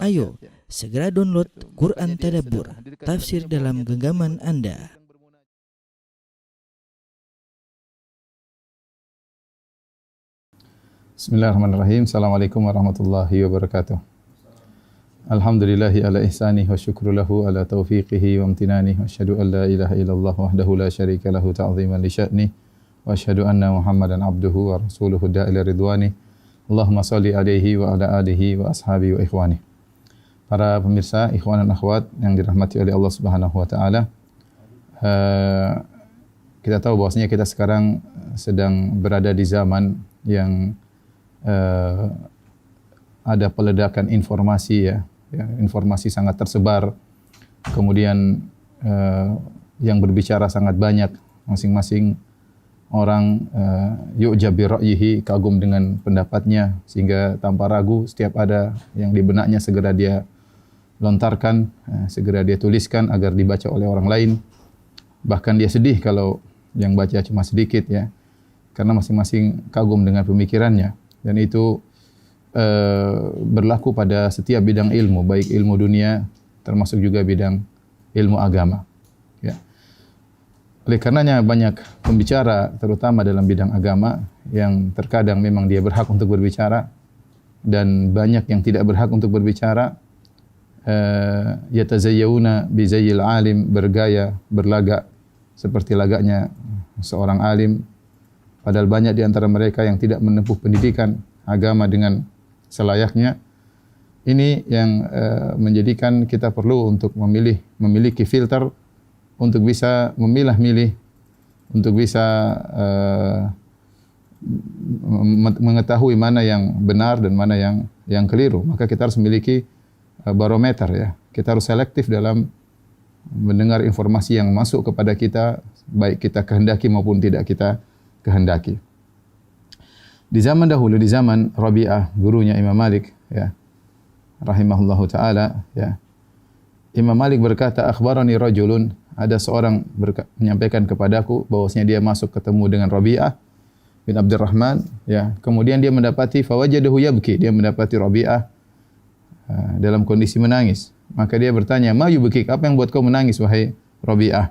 Ayo, segera download Quran Tadabbur, tafsir dalam genggaman Anda. Bismillahirrahmanirrahim. Assalamualaikum warahmatullahi wabarakatuh. Alhamdulillahi ala ihsanih wa syukru lahu ala taufiqihi wa amtinanih wa asyhadu an la ilaha illallah wahdahu la syarika lahu ta'ziman li sya'nih wa asyhadu anna Muhammadan abduhu wa rasuluhu da'ila ridwani. Allahumma salli alaihi wa ala alihi wa ashabihi wa ikhwani. Para pemirsa, ikhwan dan akhwat yang dirahmati oleh Allah Subhanahu wa taala. Kita tahu bahwasanya kita sekarang sedang berada di zaman yang ada peledakan informasi ya, informasi sangat tersebar. Kemudian yang berbicara sangat banyak, masing-masing orang yu'jab bi ra'yihi, kagum dengan pendapatnya, sehingga tanpa ragu setiap ada yang di benaknya segera dia lontarkan, segera dia tuliskan agar dibaca oleh orang lain. Bahkan dia sedih kalau yang baca cuma sedikit ya, karena masing-masing kagum dengan pemikirannya. Dan itu berlaku pada setiap bidang ilmu, baik ilmu dunia termasuk juga bidang ilmu agama. Ya. Oleh karenanya banyak pembicara terutama dalam bidang agama yang terkadang memang dia berhak untuk berbicara dan banyak yang tidak berhak untuk berbicara. Yatazayyawuna bi zayyil alim, bergaya, berlagak seperti lagaknya seorang alim, padahal banyak di antara mereka yang tidak menempuh pendidikan agama dengan selayaknya. Ini yang menjadikan kita perlu untuk memiliki filter untuk bisa memilah-milih, untuk bisa mengetahui mana yang benar dan mana yang keliru. Maka kita harus memiliki barometer ya. Kita harus selektif dalam mendengar informasi yang masuk kepada kita, baik kita kehendaki maupun tidak kita kehendaki. Di zaman dahulu, di zaman Rabi'ah, gurunya Imam Malik ya, rahimahullahu taala ya. Imam Malik berkata, akhbarani rajulun, ada seorang menyampaikan kepadaku bahwasanya dia masuk ketemu dengan Rabi'ah bin Abdurrahman ya. Kemudian dia mendapati fawajadahu yabki, dia mendapati Rabi'ah dalam kondisi menangis. Maka dia bertanya, ma yubkik, apa yang buat kau menangis wahai Rabi'ah?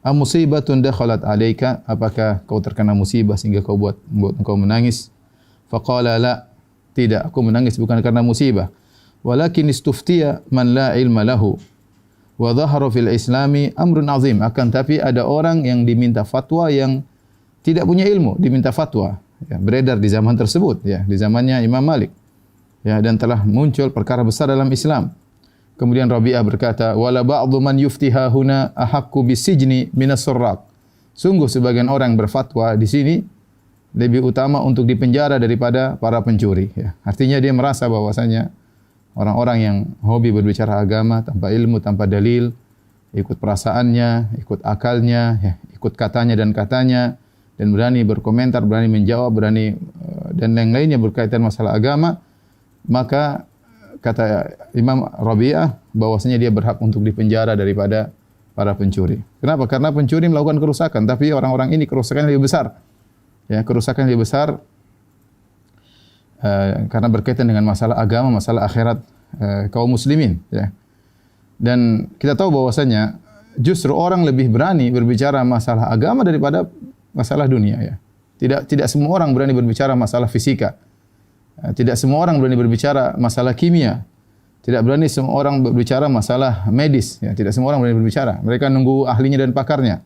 Am musibatun dakhalat alaika, apakah kau terkena musibah sehingga kau buat engkau menangis? Faqala la, tidak, aku menangis bukan karena musibah. Walakin istuftiya man la ilma lahu wa dhahara fil islami amrun azim, akan tapi ada orang yang diminta fatwa yang tidak punya ilmu, diminta fatwa ya, beredar di zaman tersebut ya, di zamannya Imam Malik ya, dan telah muncul perkara besar dalam Islam. Kemudian Rabi'ah berkata, wala ba'dhu man yuftiha huna ahaqqu bisijni minas surraq. Sungguh sebagian orang berfatwa di sini lebih utama untuk dipenjara daripada para pencuri ya. Artinya dia merasa bahwasanya orang-orang yang hobi berbicara agama tanpa ilmu, tanpa dalil, ikut perasaannya, ikut akalnya ya, ikut katanya dan berani berkomentar, berani menjawab, berani dan yang lainnya berkaitan masalah agama, maka kata Imam Rabi'ah bahwasanya dia berhak untuk dipenjara daripada para pencuri. Kenapa? Karena pencuri melakukan kerusakan, tapi orang-orang ini kerusakannya lebih besar. Ya, kerusakan lebih besar karena berkaitan dengan masalah agama, masalah akhirat kaum muslimin ya. Dan kita tahu bahwasanya justru orang lebih berani berbicara masalah agama daripada masalah dunia ya. Tidak semua orang berani berbicara masalah fisika. Tidak semua orang berani berbicara masalah kimia. Tidak berani semua orang berbicara masalah medis. Ya, tidak semua orang berani berbicara. Mereka nunggu ahlinya dan pakarnya.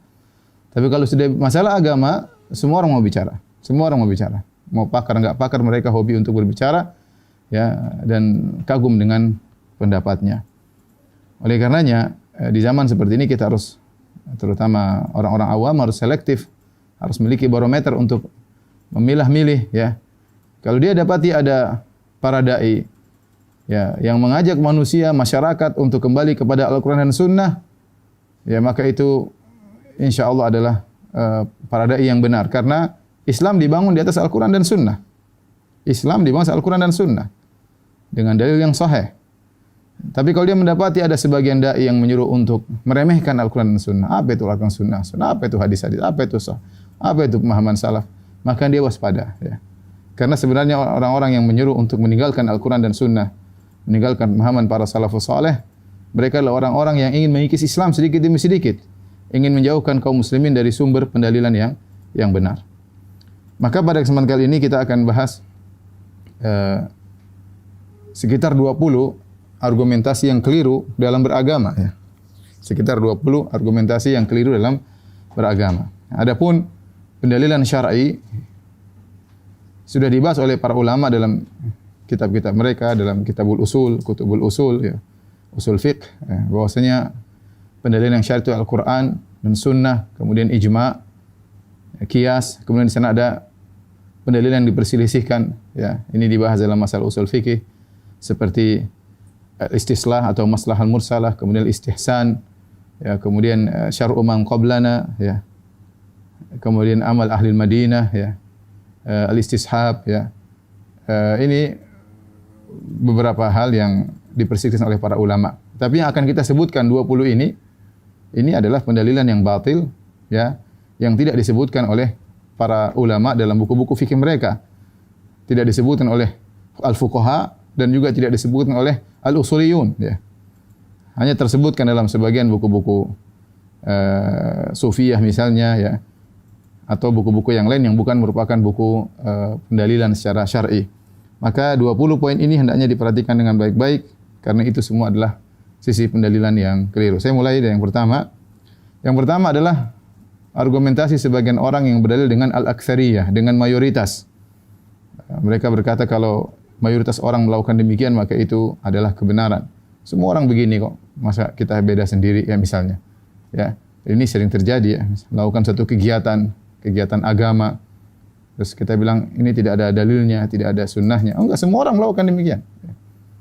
Tapi kalau sudah masalah agama, semua orang mau bicara. Semua orang mau bicara. Mau pakar enggak pakar, mereka hobi untuk berbicara ya, dan kagum dengan pendapatnya. Oleh karenanya di zaman seperti ini kita harus, terutama orang-orang awam, harus selektif, harus memiliki barometer untuk memilah-milih ya. Kalau dia dapati ada para dai ya yang mengajak manusia, masyarakat untuk kembali kepada Al-Qur'an dan Sunnah, ya maka itu insyaallah adalah para dai yang benar, karena Islam dibangun di atas Al-Qur'an dan Sunnah. Islam dibangun atas Al-Qur'an dan Sunnah dengan dalil yang sahih. Tapi kalau dia mendapati ada sebagian dai yang menyuruh untuk meremehkan Al-Qur'an dan Sunnah, apa itu Al-Qur'an dan Sunnah? Apa itu hadis-hadis? Apa itu sah? Apa itu pemahaman salaf? Maka dia waspada ya. Karena sebenarnya orang-orang yang menyuruh untuk meninggalkan Al-Quran dan Sunnah meninggalkan pemahaman para salafus saleh. Mereka adalah orang-orang yang ingin mengikis Islam sedikit demi sedikit, ingin menjauhkan kaum muslimin dari sumber pendalilan yang benar. Maka pada kesempatan kali ini kita akan bahas sekitar 20 argumentasi yang keliru dalam beragama, ya. Sekitar 20 argumentasi yang keliru dalam beragama. Adapun pendalilan syar'i sudah dibahas oleh para ulama dalam kitab-kitab mereka, dalam kitabul usul, kutubul usul, ya, usul fiqh, ya, bahwasanya pendalilan yang syar'i itu Al-Quran dan Sunnah, kemudian ijma', qiyas, kemudian di sana ada pendalilan yang diperselisihkan, ya. Ini dibahas dalam masalah usul fikih seperti istislah atau maslahal mursalah, kemudian istihsan, ya, kemudian syar'u man qablana, ya. Kemudian amal ahli Madinah, ya. Al-istishab, ya. Ini beberapa hal yang diperselisihkan oleh para ulama. Tapi yang akan kita sebutkan 20 ini adalah pendalilan yang batil, ya, yang tidak disebutkan oleh para ulama dalam buku-buku fikih mereka. Tidak disebutkan oleh al-fuqaha dan juga tidak disebutkan oleh al-usuliyun, ya. Hanya tersebutkan dalam sebagian buku-buku sufiyah misalnya, ya, atau buku-buku yang lain yang bukan merupakan buku pendalilan secara syar'i. Maka 20 poin ini hendaknya diperhatikan dengan baik-baik karena itu semua adalah sisi pendalilan yang keliru. Saya mulai dari yang pertama. Yang pertama adalah argumentasi sebagian orang yang berdalil dengan al-aktsariyah, dengan mayoritas. Mereka berkata kalau mayoritas orang melakukan demikian maka itu adalah kebenaran. Semua orang begini kok, masa kita beda sendiri, ya, misalnya. Ya, ini sering terjadi, ya. Melakukan satu kegiatan agama, terus kita bilang ini tidak ada dalilnya, tidak ada sunnahnya. Oh enggak, semua orang melakukan demikian. Ya.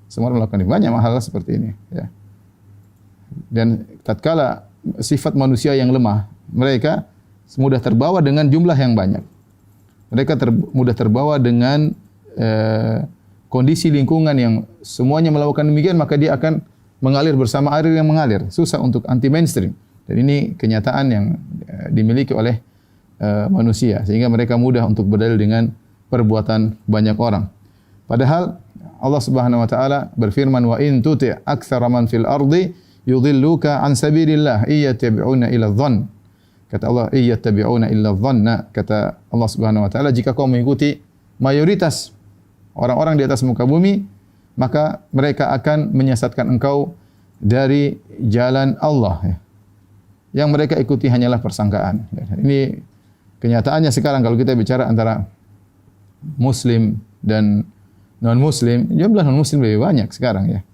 Semua orang melakukan demikian. Banyak hal seperti ini, ya. Dan tatkala sifat manusia yang lemah, mereka mudah terbawa dengan jumlah yang banyak. Mereka mudah terbawa dengan kondisi lingkungan yang semuanya melakukan demikian, maka dia akan mengalir bersama air yang mengalir. Susah untuk anti mainstream. Dan ini kenyataan yang dimiliki oleh manusia, sehingga mereka mudah untuk berdalil dengan perbuatan banyak orang. Padahal Allah Subhanahu wa taala berfirman, "Wa in tuti' aktsara man fil ardi yudhilluka an sabilillah iyattabi'una illa dhann." Kata Allah, iyattabi'una illa dhanna. Kata Allah Subhanahu wa taala, jika kau mengikuti mayoritas orang-orang di atas muka bumi, maka mereka akan menyesatkan engkau dari jalan Allah, ya. Yang mereka ikuti hanyalah persangkaan. Ini kenyataannya sekarang kalau kita bicara antara muslim dan non-muslim, jumlah non-muslim lebih banyak sekarang, ya.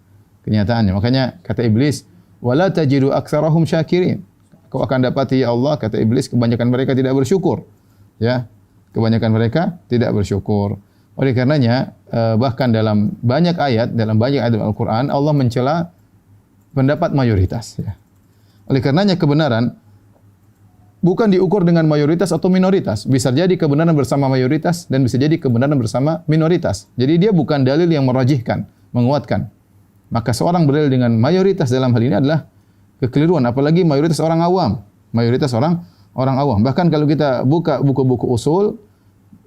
Kenyataannya. Makanya kata iblis, wala tajidu aktsarahum syakirin. Kau akan dapati, ya Allah, kata iblis, kebanyakan mereka tidak bersyukur. Ya. Kebanyakan mereka tidak bersyukur. Oleh karenanya, bahkan dalam banyak ayat Al-Quran, Allah mencela pendapat mayoritas, ya. Oleh karenanya kebenaran bukan diukur dengan mayoritas atau minoritas. Bisa jadi kebenaran bersama mayoritas dan bisa jadi kebenaran bersama minoritas. Jadi dia bukan dalil yang merajihkan, menguatkan. Maka seorang berdalil dengan mayoritas dalam hal ini adalah kekeliruan. Apalagi mayoritas orang awam. Mayoritas orang awam. Bahkan kalau kita buka buku-buku usul,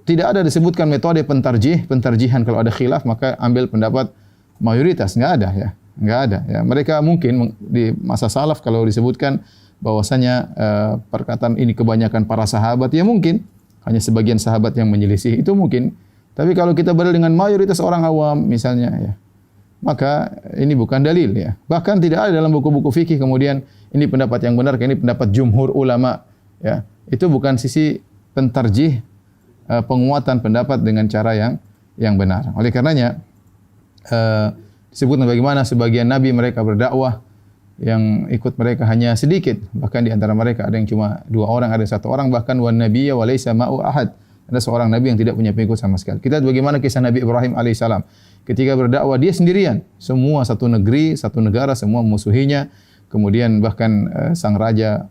tidak ada disebutkan metode pentarjihan kalau ada khilaf maka ambil pendapat mayoritas. Enggak ada, ya. Enggak ada, ya. Mereka mungkin di masa salaf kalau disebutkan bahwasanya perkataan ini kebanyakan para sahabat, ya mungkin hanya sebagian sahabat yang menyelisih, itu mungkin. Tapi kalau kita berdalil dengan mayoritas orang awam misalnya, ya, maka ini bukan dalil, ya. Bahkan tidak ada dalam buku-buku fikih kemudian ini pendapat yang benar, ini pendapat jumhur ulama, ya. Itu bukan sisi pentarjih, penguatan pendapat dengan cara yang benar. Oleh karenanya disebutkan bagaimana sebagian nabi mereka berdakwah yang ikut mereka hanya sedikit, bahkan di antara mereka ada yang cuma 2 orang, ada 1 orang, bahkan wan nabiyya wa laisa ma'u ahad. Ada seorang nabi yang tidak punya pengikut sama sekali. Kita lihat bagaimana kisah Nabi Ibrahim alaihissalam. Ketika berdakwah dia sendirian, semua satu negeri, satu negara semua memusuhinya. Kemudian bahkan sang raja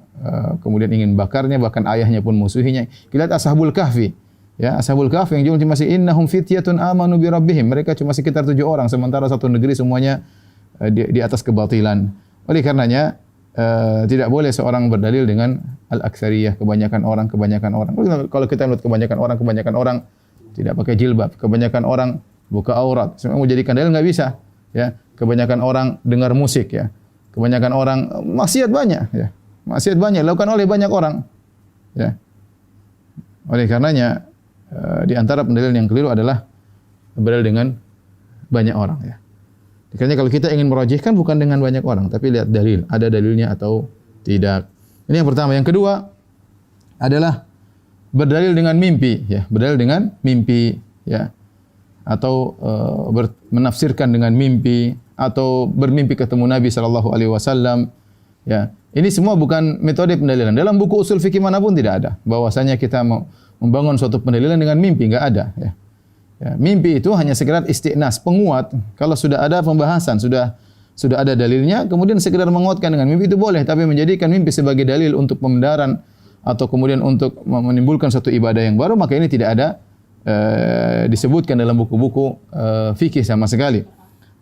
kemudian ingin bakarnya, bahkan ayahnya pun musuhinya. Kita lihat Ashabul Kahfi. Ya, Ashabul Kahfi yang jumlahnya masih innahum fityatun amanu bi rabbihim. Mereka cuma sekitar 7 orang, sementara satu negeri semuanya di atas kebatilan. Oleh karenanya tidak boleh seorang berdalil dengan al-aktsariyah, kebanyakan orang. Kalau kita melihat kebanyakan orang tidak pakai jilbab, kebanyakan orang buka aurat, semua menjadikan dalil enggak bisa. ya. Kebanyakan orang dengar musik, ya. Kebanyakan orang maksiat banyak, ya. Maksiat banyak dilakukan oleh banyak orang, ya. Oleh karenanya di antara pendalilan yang keliru adalah berdalil dengan banyak orang, ya. Karena kalau kita ingin merajihkan bukan dengan banyak orang, tapi lihat dalil, ada dalilnya atau tidak. Ini yang pertama. Yang kedua adalah berdalil dengan mimpi, ya, berdalil dengan mimpi, ya, atau menafsirkan dengan mimpi, atau bermimpi ketemu Nabi sallallahu alaihi wasallam, ya. Ini semua bukan metode pendalilan. Dalam buku usul fikih manapun tidak ada bahwasanya kita mau membangun suatu pendalilan dengan mimpi, enggak ada, ya. Ya, mimpi itu hanya sekedar istiqnas, penguat. Kalau sudah ada pembahasan, sudah ada dalilnya, kemudian sekedar menguatkan dengan mimpi itu boleh, tapi menjadikan mimpi sebagai dalil untuk pembenaran atau kemudian untuk menimbulkan suatu ibadah yang baru, maka ini tidak ada disebutkan dalam buku-buku fikih sama sekali.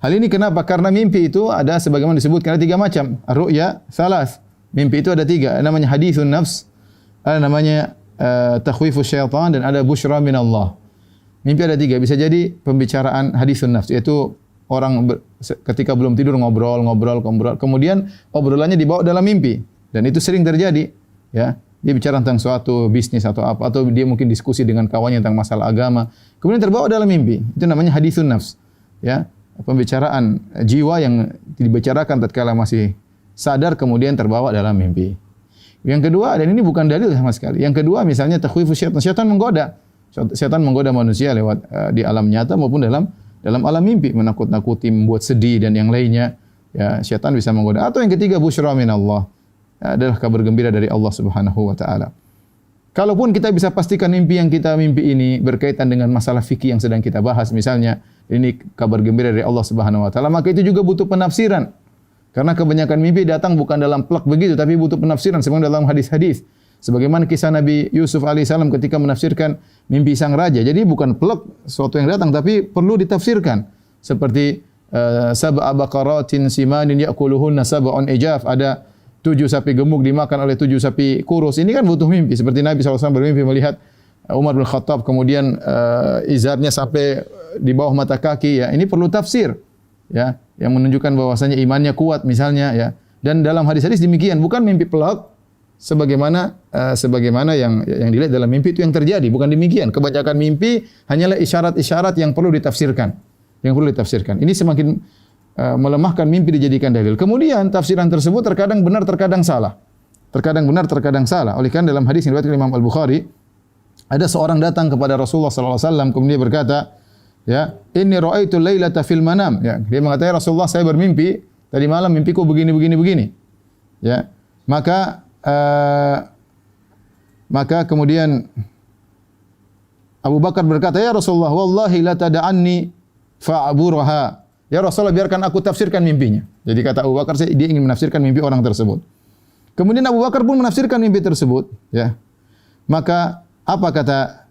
Hal ini kenapa? Karena mimpi itu ada sebagaimana disebutkan ada 3 macam. Ar-ru'ya salas. Mimpi itu ada 3. Namanya hadithun nafs, ada namanya takhwifus syaitan, dan ada busyra minallah. Mimpi ada 3. Bisa jadi pembicaraan hadithun nafs, yaitu orang ketika belum tidur ngobrol, kemudian obrolannya dibawa dalam mimpi, dan itu sering terjadi, ya. Dia bicara tentang suatu bisnis atau apa, atau dia mungkin diskusi dengan kawannya tentang masalah agama, kemudian terbawa dalam mimpi. Itu namanya hadithun nafs, ya. Pembicaraan jiwa yang dibicarakan tatkala masih sadar kemudian terbawa dalam mimpi. Yang kedua, dan ini bukan dalil sama sekali. Yang kedua misalnya takhwifus syaitan. Syaitan menggoda. Syaitan menggoda manusia lewat di alam nyata maupun dalam alam mimpi, menakut-nakuti, membuat sedih dan yang lainnya. Ya, syaitan bisa menggoda. Atau yang ketiga, busyra minallah. Adalah kabar gembira dari Allah Subhanahu wa taala. Kalaupun kita bisa pastikan mimpi yang kita mimpi ini berkaitan dengan masalah fikih yang sedang kita bahas, misalnya ini kabar gembira dari Allah Subhanahu wa taala, maka itu juga butuh penafsiran. Karena kebanyakan mimpi datang bukan dalam plek begitu, tapi butuh penafsiran sebagaimana dalam hadis-hadis. Sebagaimana kisah Nabi Yusuf alaihissalam ketika menafsirkan mimpi sang raja. Jadi bukan plek sesuatu yang datang, tapi perlu ditafsirkan. Seperti sab'a baqaratin simanin ya'kuluhunna sab'un ijaf, ada 7 sapi gemuk dimakan oleh 7 sapi kurus. Ini kan butuh mimpi. Seperti Nabi SAW bermimpi melihat Umar bin Khattab kemudian izarnya sampai di bawah mata kaki, ya. Ini perlu tafsir, ya, yang menunjukkan bahwasanya imannya kuat misalnya, ya. Dan dalam hadis-hadis demikian, bukan mimpi pelak sebagaimana yang dilihat dalam mimpi itu yang terjadi, bukan demikian. Kebanyakan mimpi hanyalah isyarat-isyarat yang perlu ditafsirkan. Ini semakin melemahkan mimpi dijadikan dalil. Kemudian tafsiran tersebut terkadang benar, terkadang salah. Oleh karena dalam hadis yang diriwayatkan Imam Al-Bukhari, ada seorang datang kepada Rasulullah sallallahu alaihi wasallam kemudian dia berkata, ya, inni ra'aitu lailata fil manam, ya. Dia mengatakan, Rasulullah, saya bermimpi tadi malam, mimpiku begini. Ya. Maka kemudian Abu Bakar berkata, ya Rasulullah, wallahi la tada'anni fa'aburaha. Ya Rasulullah, biarkan aku tafsirkan mimpinya. Jadi kata Abu Bakar, dia ingin menafsirkan mimpi orang tersebut. Kemudian Abu Bakar pun menafsirkan mimpi tersebut, ya. Maka apa kata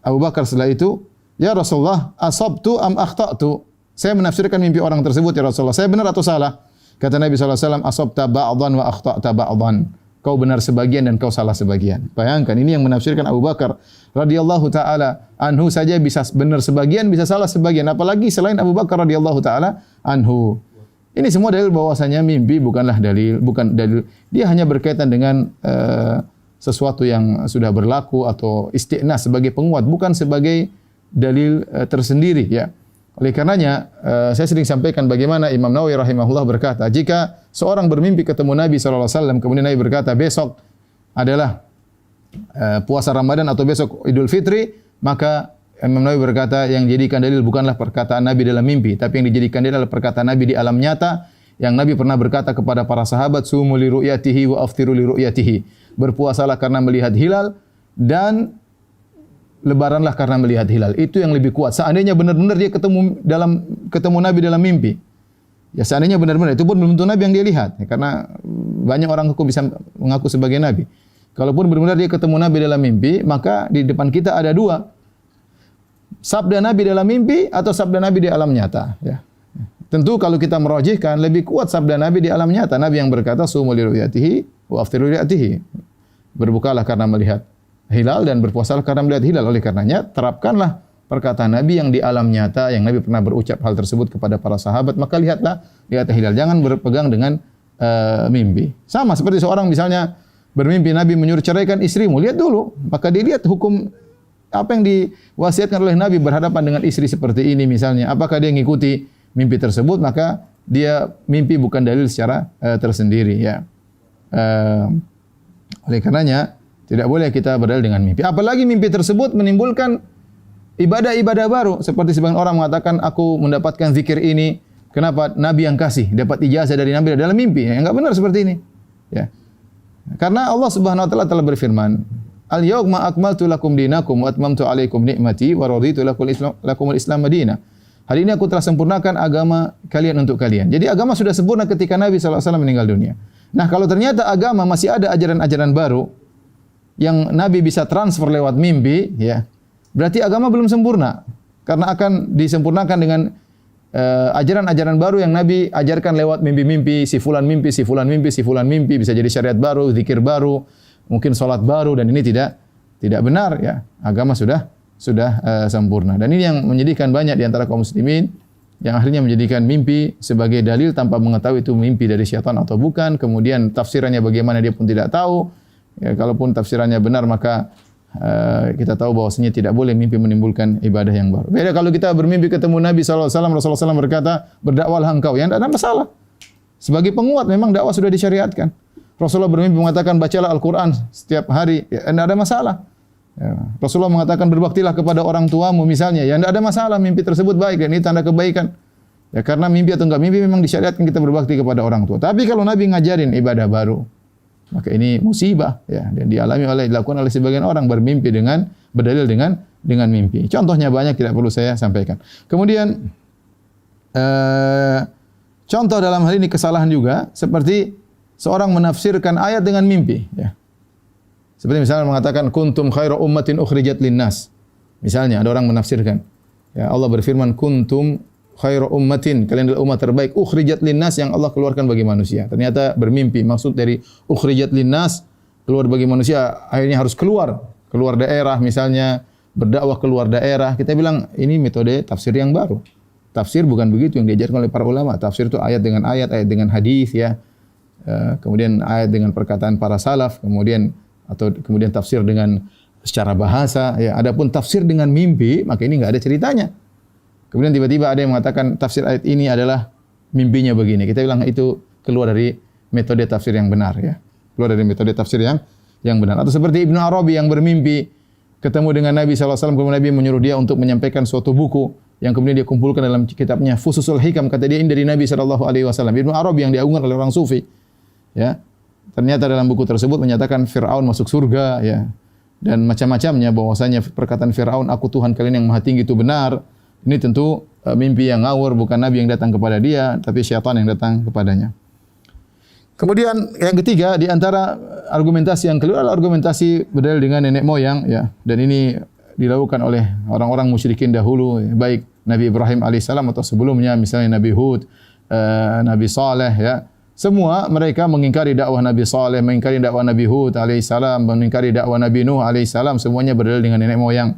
Abu Bakar setelah itu? Ya Rasulullah, asabtu am akhta'tu? Saya menafsirkan mimpi orang tersebut, ya Rasulullah. Saya benar atau salah? Kata Nabi SAW, asabta ba'dhan wa akhta'ta ba'dhan. Kau benar sebagian dan kau salah sebagian. Bayangkan, ini yang menafsirkan Abu Bakar radhiyallahu taala anhu saja bisa benar sebagian, bisa salah sebagian, apalagi selain Abu Bakar radhiyallahu taala anhu. Ini semua dalil bahwasanya mimpi bukan dalil. Dia hanya berkaitan dengan sesuatu yang sudah berlaku atau istiqnas sebagai penguat, bukan sebagai dalil tersendiri, ya. Oleh karenanya saya sering sampaikan bagaimana Imam Nawawi rahimahullah berkata, jika seorang bermimpi ketemu Nabi SAW, kemudian Nabi berkata besok adalah puasa Ramadan atau besok Idul Fitri, maka Imam Nawawi berkata yang dijadikan dalil bukanlah perkataan Nabi dalam mimpi, tapi yang dijadikan dalil adalah perkataan Nabi di alam nyata, yang Nabi pernah berkata kepada para sahabat, sumu li ru'yatihi wa aftiru li ru'yatihi. Berpuasalah karena melihat hilal dan lebaranlah karena melihat hilal. Itu yang lebih kuat. Seandainya benar-benar dia ketemu Nabi dalam mimpi, ya seandainya benar-benar, itu pun belum tentu Nabi yang dia lihat, ya, karena banyak orang bisa mengaku sebagai Nabi. Kalaupun benar-benar dia ketemu Nabi dalam mimpi, maka di depan kita ada 2. Sabda Nabi dalam mimpi atau sabda Nabi di alam nyata, ya. Tentu kalau kita merajihkan, lebih kuat sabda Nabi di alam nyata. Nabi yang berkata, sumu li ru'yatihi wa aftiru li ru'yatihi. Berbukalah karena melihat hilal dan berpuasalah karena melihat hilal. Oleh karenanya terapkanlah perkataan Nabi yang di alam nyata, yang Nabi pernah berucap hal tersebut kepada para sahabat, maka lihatlah hilal. Jangan berpegang dengan mimpi. Sama seperti seorang misalnya bermimpi Nabi menyuruh ceraikan istrimu, lihat dulu, maka dilihat hukum apa yang diwasiatkan oleh Nabi berhadapan dengan istri seperti ini misalnya. Apakah dia mengikuti mimpi tersebut, maka dia mimpi bukan dalil secara tersendiri ya. Oleh karenanya tidak boleh kita berdalil dengan mimpi. Apalagi mimpi tersebut menimbulkan ibadah-ibadah baru. Seperti sebagian orang mengatakan, aku mendapatkan zikir ini, kenapa Nabi yang kasih? Dapat ijazah dari Nabi dalam mimpi. Ya, enggak benar seperti ini. Ya. Karena Allah Subhanahu wa taala telah berfirman, "Al-yauma akmaltu lakum dinakum wa atmamtu 'alaikum ni'mati wa raditu lakumul Islam madinah." Hari ini aku telah sempurnakan agama kalian untuk kalian. Jadi agama sudah sempurna ketika Nabi sallallahu alaihi wasallam meninggal dunia. Nah, kalau ternyata agama masih ada ajaran-ajaran baru yang Nabi bisa transfer lewat mimpi, ya, berarti agama belum sempurna. Karena akan disempurnakan dengan ajaran-ajaran baru yang Nabi ajarkan lewat mimpi-mimpi, si fulan mimpi, si fulan mimpi, si fulan mimpi, bisa jadi syariat baru, zikir baru, mungkin salat baru, dan ini tidak benar ya. Agama sudah sempurna. Dan ini yang menyedihkan banyak di antara kaum muslimin yang akhirnya menjadikan mimpi sebagai dalil tanpa mengetahui itu mimpi dari syaitan atau bukan. Kemudian tafsirannya bagaimana dia pun tidak tahu. Ya, kalaupun tafsirannya benar maka kita tahu bahwasanya tidak boleh mimpi menimbulkan ibadah yang baru. Beda kalau kita bermimpi ketemu Nabi SAW, Rasulullah SAW berkata, berdakwahlah engkau. Ya, tidak ada masalah. Sebagai penguat memang dakwah sudah disyariatkan. Rasulullah bermimpi mengatakan, bacalah Al-Quran setiap hari. Ya, tidak ada masalah. Ya, Rasulullah mengatakan, berbaktilah kepada orang tuamu misalnya. Ya, tidak ada masalah. Mimpi tersebut baik dan ini tanda kebaikan. Ya, karena mimpi atau enggak mimpi memang disyariatkan kita berbakti kepada orang tua. Tapi kalau Nabi ngajarin ibadah baru, maka ini musibah ya, dan dilakukan oleh sebagian orang bermimpi berdalil dengan mimpi. Contohnya banyak, tidak perlu saya sampaikan. Kemudian contoh dalam hal ini kesalahan juga seperti seorang menafsirkan ayat dengan mimpi ya. Seperti misalnya mengatakan kuntum khairu ummatin ukhrijat linnas. Misalnya ada orang menafsirkan ya, Allah berfirman kuntum khairu ummatin, kalian adalah umat terbaik, ukhrijat linnas, yang Allah keluarkan bagi manusia. Ternyata bermimpi, maksud dari ukhrijat linnas, keluar bagi manusia, akhirnya harus keluar daerah misalnya, berdakwah keluar daerah. Kita bilang ini metode tafsir yang baru. Tafsir bukan begitu yang diajarkan oleh para ulama. Tafsir itu ayat dengan ayat dengan hadis ya. Kemudian ayat dengan perkataan para salaf, kemudian tafsir dengan secara bahasa ya. Adapun tafsir dengan mimpi, maka ini enggak ada ceritanya. Kemudian tiba-tiba ada yang mengatakan tafsir ayat ini adalah mimpinya begini. Kita bilang itu keluar dari metode tafsir yang benar ya. Keluar dari metode tafsir yang benar. Atau seperti Ibnu Arabi yang bermimpi ketemu dengan Nabi SAW, kemudian Nabi menyuruh dia untuk menyampaikan suatu buku yang kemudian dia kumpulkan dalam kitabnya Fususul Hikam. Kata dia ini dari Nabi SAW. Ibnu Arabi yang diagungkan oleh orang sufi. Ya. Ternyata dalam buku tersebut menyatakan Fir'aun masuk surga ya. Dan macam-macamnya, bahwasanya perkataan Fir'aun, aku Tuhan kalian yang maha tinggi, itu benar. Ini tentu mimpi yang ngawur, bukan Nabi yang datang kepada dia, tapi syaitan yang datang kepadanya. Kemudian yang ketiga di antara argumentasi yang keliru adalah argumentasi berdalil dengan nenek moyang ya. Dan ini dilakukan oleh orang-orang musyrikin dahulu, baik Nabi Ibrahim alaihissalam atau sebelumnya, misalnya Nabi Hud, Nabi Saleh ya. Semua mereka mengingkari dakwah Nabi Saleh, mengingkari dakwah Nabi Hud alaihissalam, mengingkari dakwah Nabi Nuh alaihissalam, semuanya berdalil dengan nenek moyang.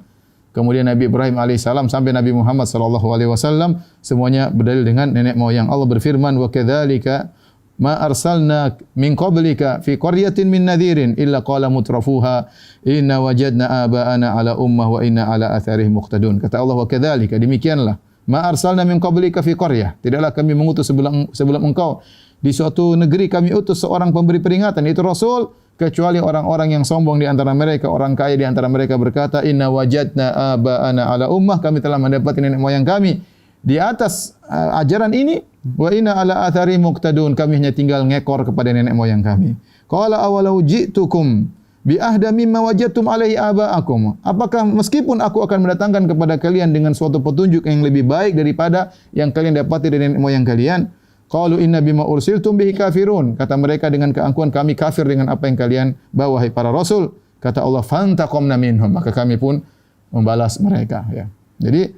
Kemudian Nabi Ibrahim alaihissalam sampai Nabi Muhammad sallallahu alaihi wasallam semuanya berdalil dengan nenek moyang. Allah berfirman, "Wa kadzalika ma arsalna min qablika fi qaryatin min nadhirin illa qala mutrafuha inna wajadna aba'ana ala ummah wa inna ala atharihim muqtadun." Kata Allah, wa kadzalika, demikianlah, ma arsalna min qablika fi qaryah, tidaklah kami mengutus sebelum engkau di suatu negeri kami utus seorang pemberi peringatan, itu Rasul, kecuali orang-orang yang sombong di antara mereka, orang kaya di antara mereka berkata, inna wajadna aba'ana ala ummah, kami telah mendapati nenek moyang kami di atas ajaran ini, wa inna ala athari muqtadun, kami hanya tinggal ngekor kepada nenek moyang kami. Qala awalau ji'tukum bi ahda mimma wajadtum alaihi aba'akum, apakah meskipun aku akan mendatangkan kepada kalian dengan suatu petunjuk yang lebih baik daripada yang kalian dapati dari nenek moyang kalian? Qalu inna bima ursiltum bihi kafirun, kata mereka dengan keangkuhan, kami kafir dengan apa yang kalian bawa hai para rasul. Kata Allah, fantaqamna minhum, maka kami pun membalas mereka ya. Jadi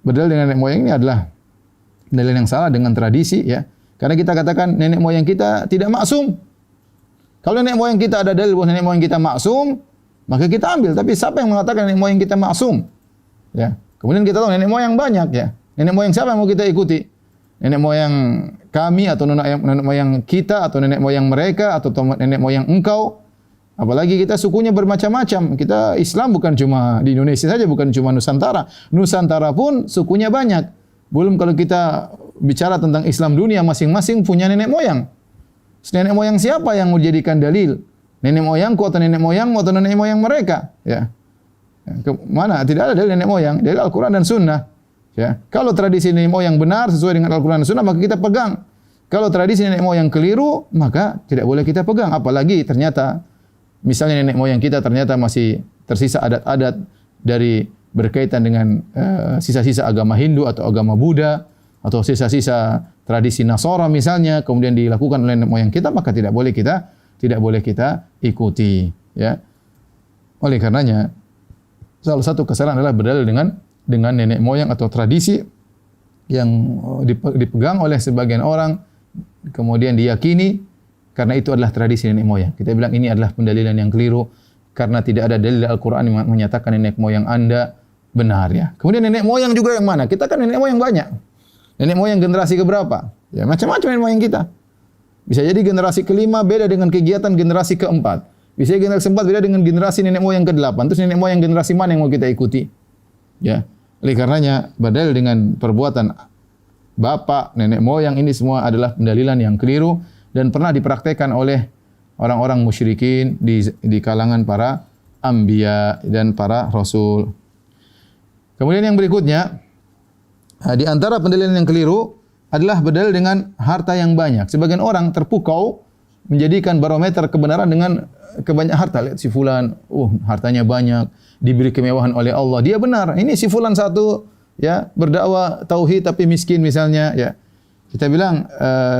berdalil dengan nenek moyang ini adalah dalil yang salah dengan tradisi ya. Karena kita katakan nenek moyang kita tidak maksum. Kalau nenek moyang kita ada dalil bahwa nenek moyang kita maksum, maka kita ambil. Tapi siapa yang mengatakan nenek moyang kita maksum? Ya. Kemudian kita tahu nenek moyang banyak ya. Nenek moyang siapa yang mau kita ikuti? Nenek moyang kami atau nenek moyang kita atau nenek moyang mereka atau nenek moyang engkau. Apalagi kita sukunya bermacam-macam. Kita Islam bukan cuma di Indonesia saja, bukan cuma Nusantara. Nusantara pun sukunya banyak. Belum kalau kita bicara tentang Islam dunia, masing-masing punya nenek moyang. Nenek moyang siapa yang mau dijadikan dalil? Nenek moyangku atau nenek moyangmu atau nenek moyang mereka? Ya. Mana? Tidak ada dalil nenek moyang. Dalil Al-Quran dan Sunnah. Ya. Kalau tradisi nenek moyang benar sesuai dengan Al-Quran dan Sunnah, maka kita pegang. Kalau tradisi nenek moyang keliru, maka tidak boleh kita pegang. Apalagi ternyata, misalnya nenek moyang kita ternyata masih tersisa adat-adat dari berkaitan dengan sisa-sisa agama Hindu atau agama Buddha atau sisa-sisa tradisi Nasara misalnya, kemudian dilakukan oleh nenek moyang kita, maka tidak boleh kita ikuti. Ya. Oleh karenanya, salah satu kesalahan adalah berdalil dengan nenek moyang atau tradisi yang dipegang oleh sebagian orang, kemudian diyakini karena itu adalah tradisi nenek moyang. Kita bilang ini adalah pendalilan yang keliru karena tidak ada dalil Al-Quran yang menyatakan nenek moyang Anda benar ya. Kemudian nenek moyang juga yang mana? Kita kan nenek moyang banyak. Nenek moyang generasi keberapa? Ya macam-macam nenek moyang kita. Bisa jadi generasi kelima beda dengan kegiatan generasi keempat. Bisa jadi generasi keempat beda dengan generasi nenek moyang ke-8. Terus nenek moyang generasi mana yang mau kita ikuti? Ya. Oleh karenanya, badal dengan perbuatan bapak, nenek moyang ini semua adalah pendalilan yang keliru dan pernah dipraktekkan oleh orang-orang musyrikin di kalangan para anbiya dan para rasul. Kemudian yang berikutnya, di antara pendalilan yang keliru adalah berdalil dengan harta yang banyak. Sebagian orang terpukau menjadikan barometer kebenaran dengan kebanyakan harta. Lihat si fulan, hartanya banyak, diberi kemewahan oleh Allah. Dia benar. Ini si fulan satu ya berdakwah tauhid tapi miskin misalnya ya. Kita bilang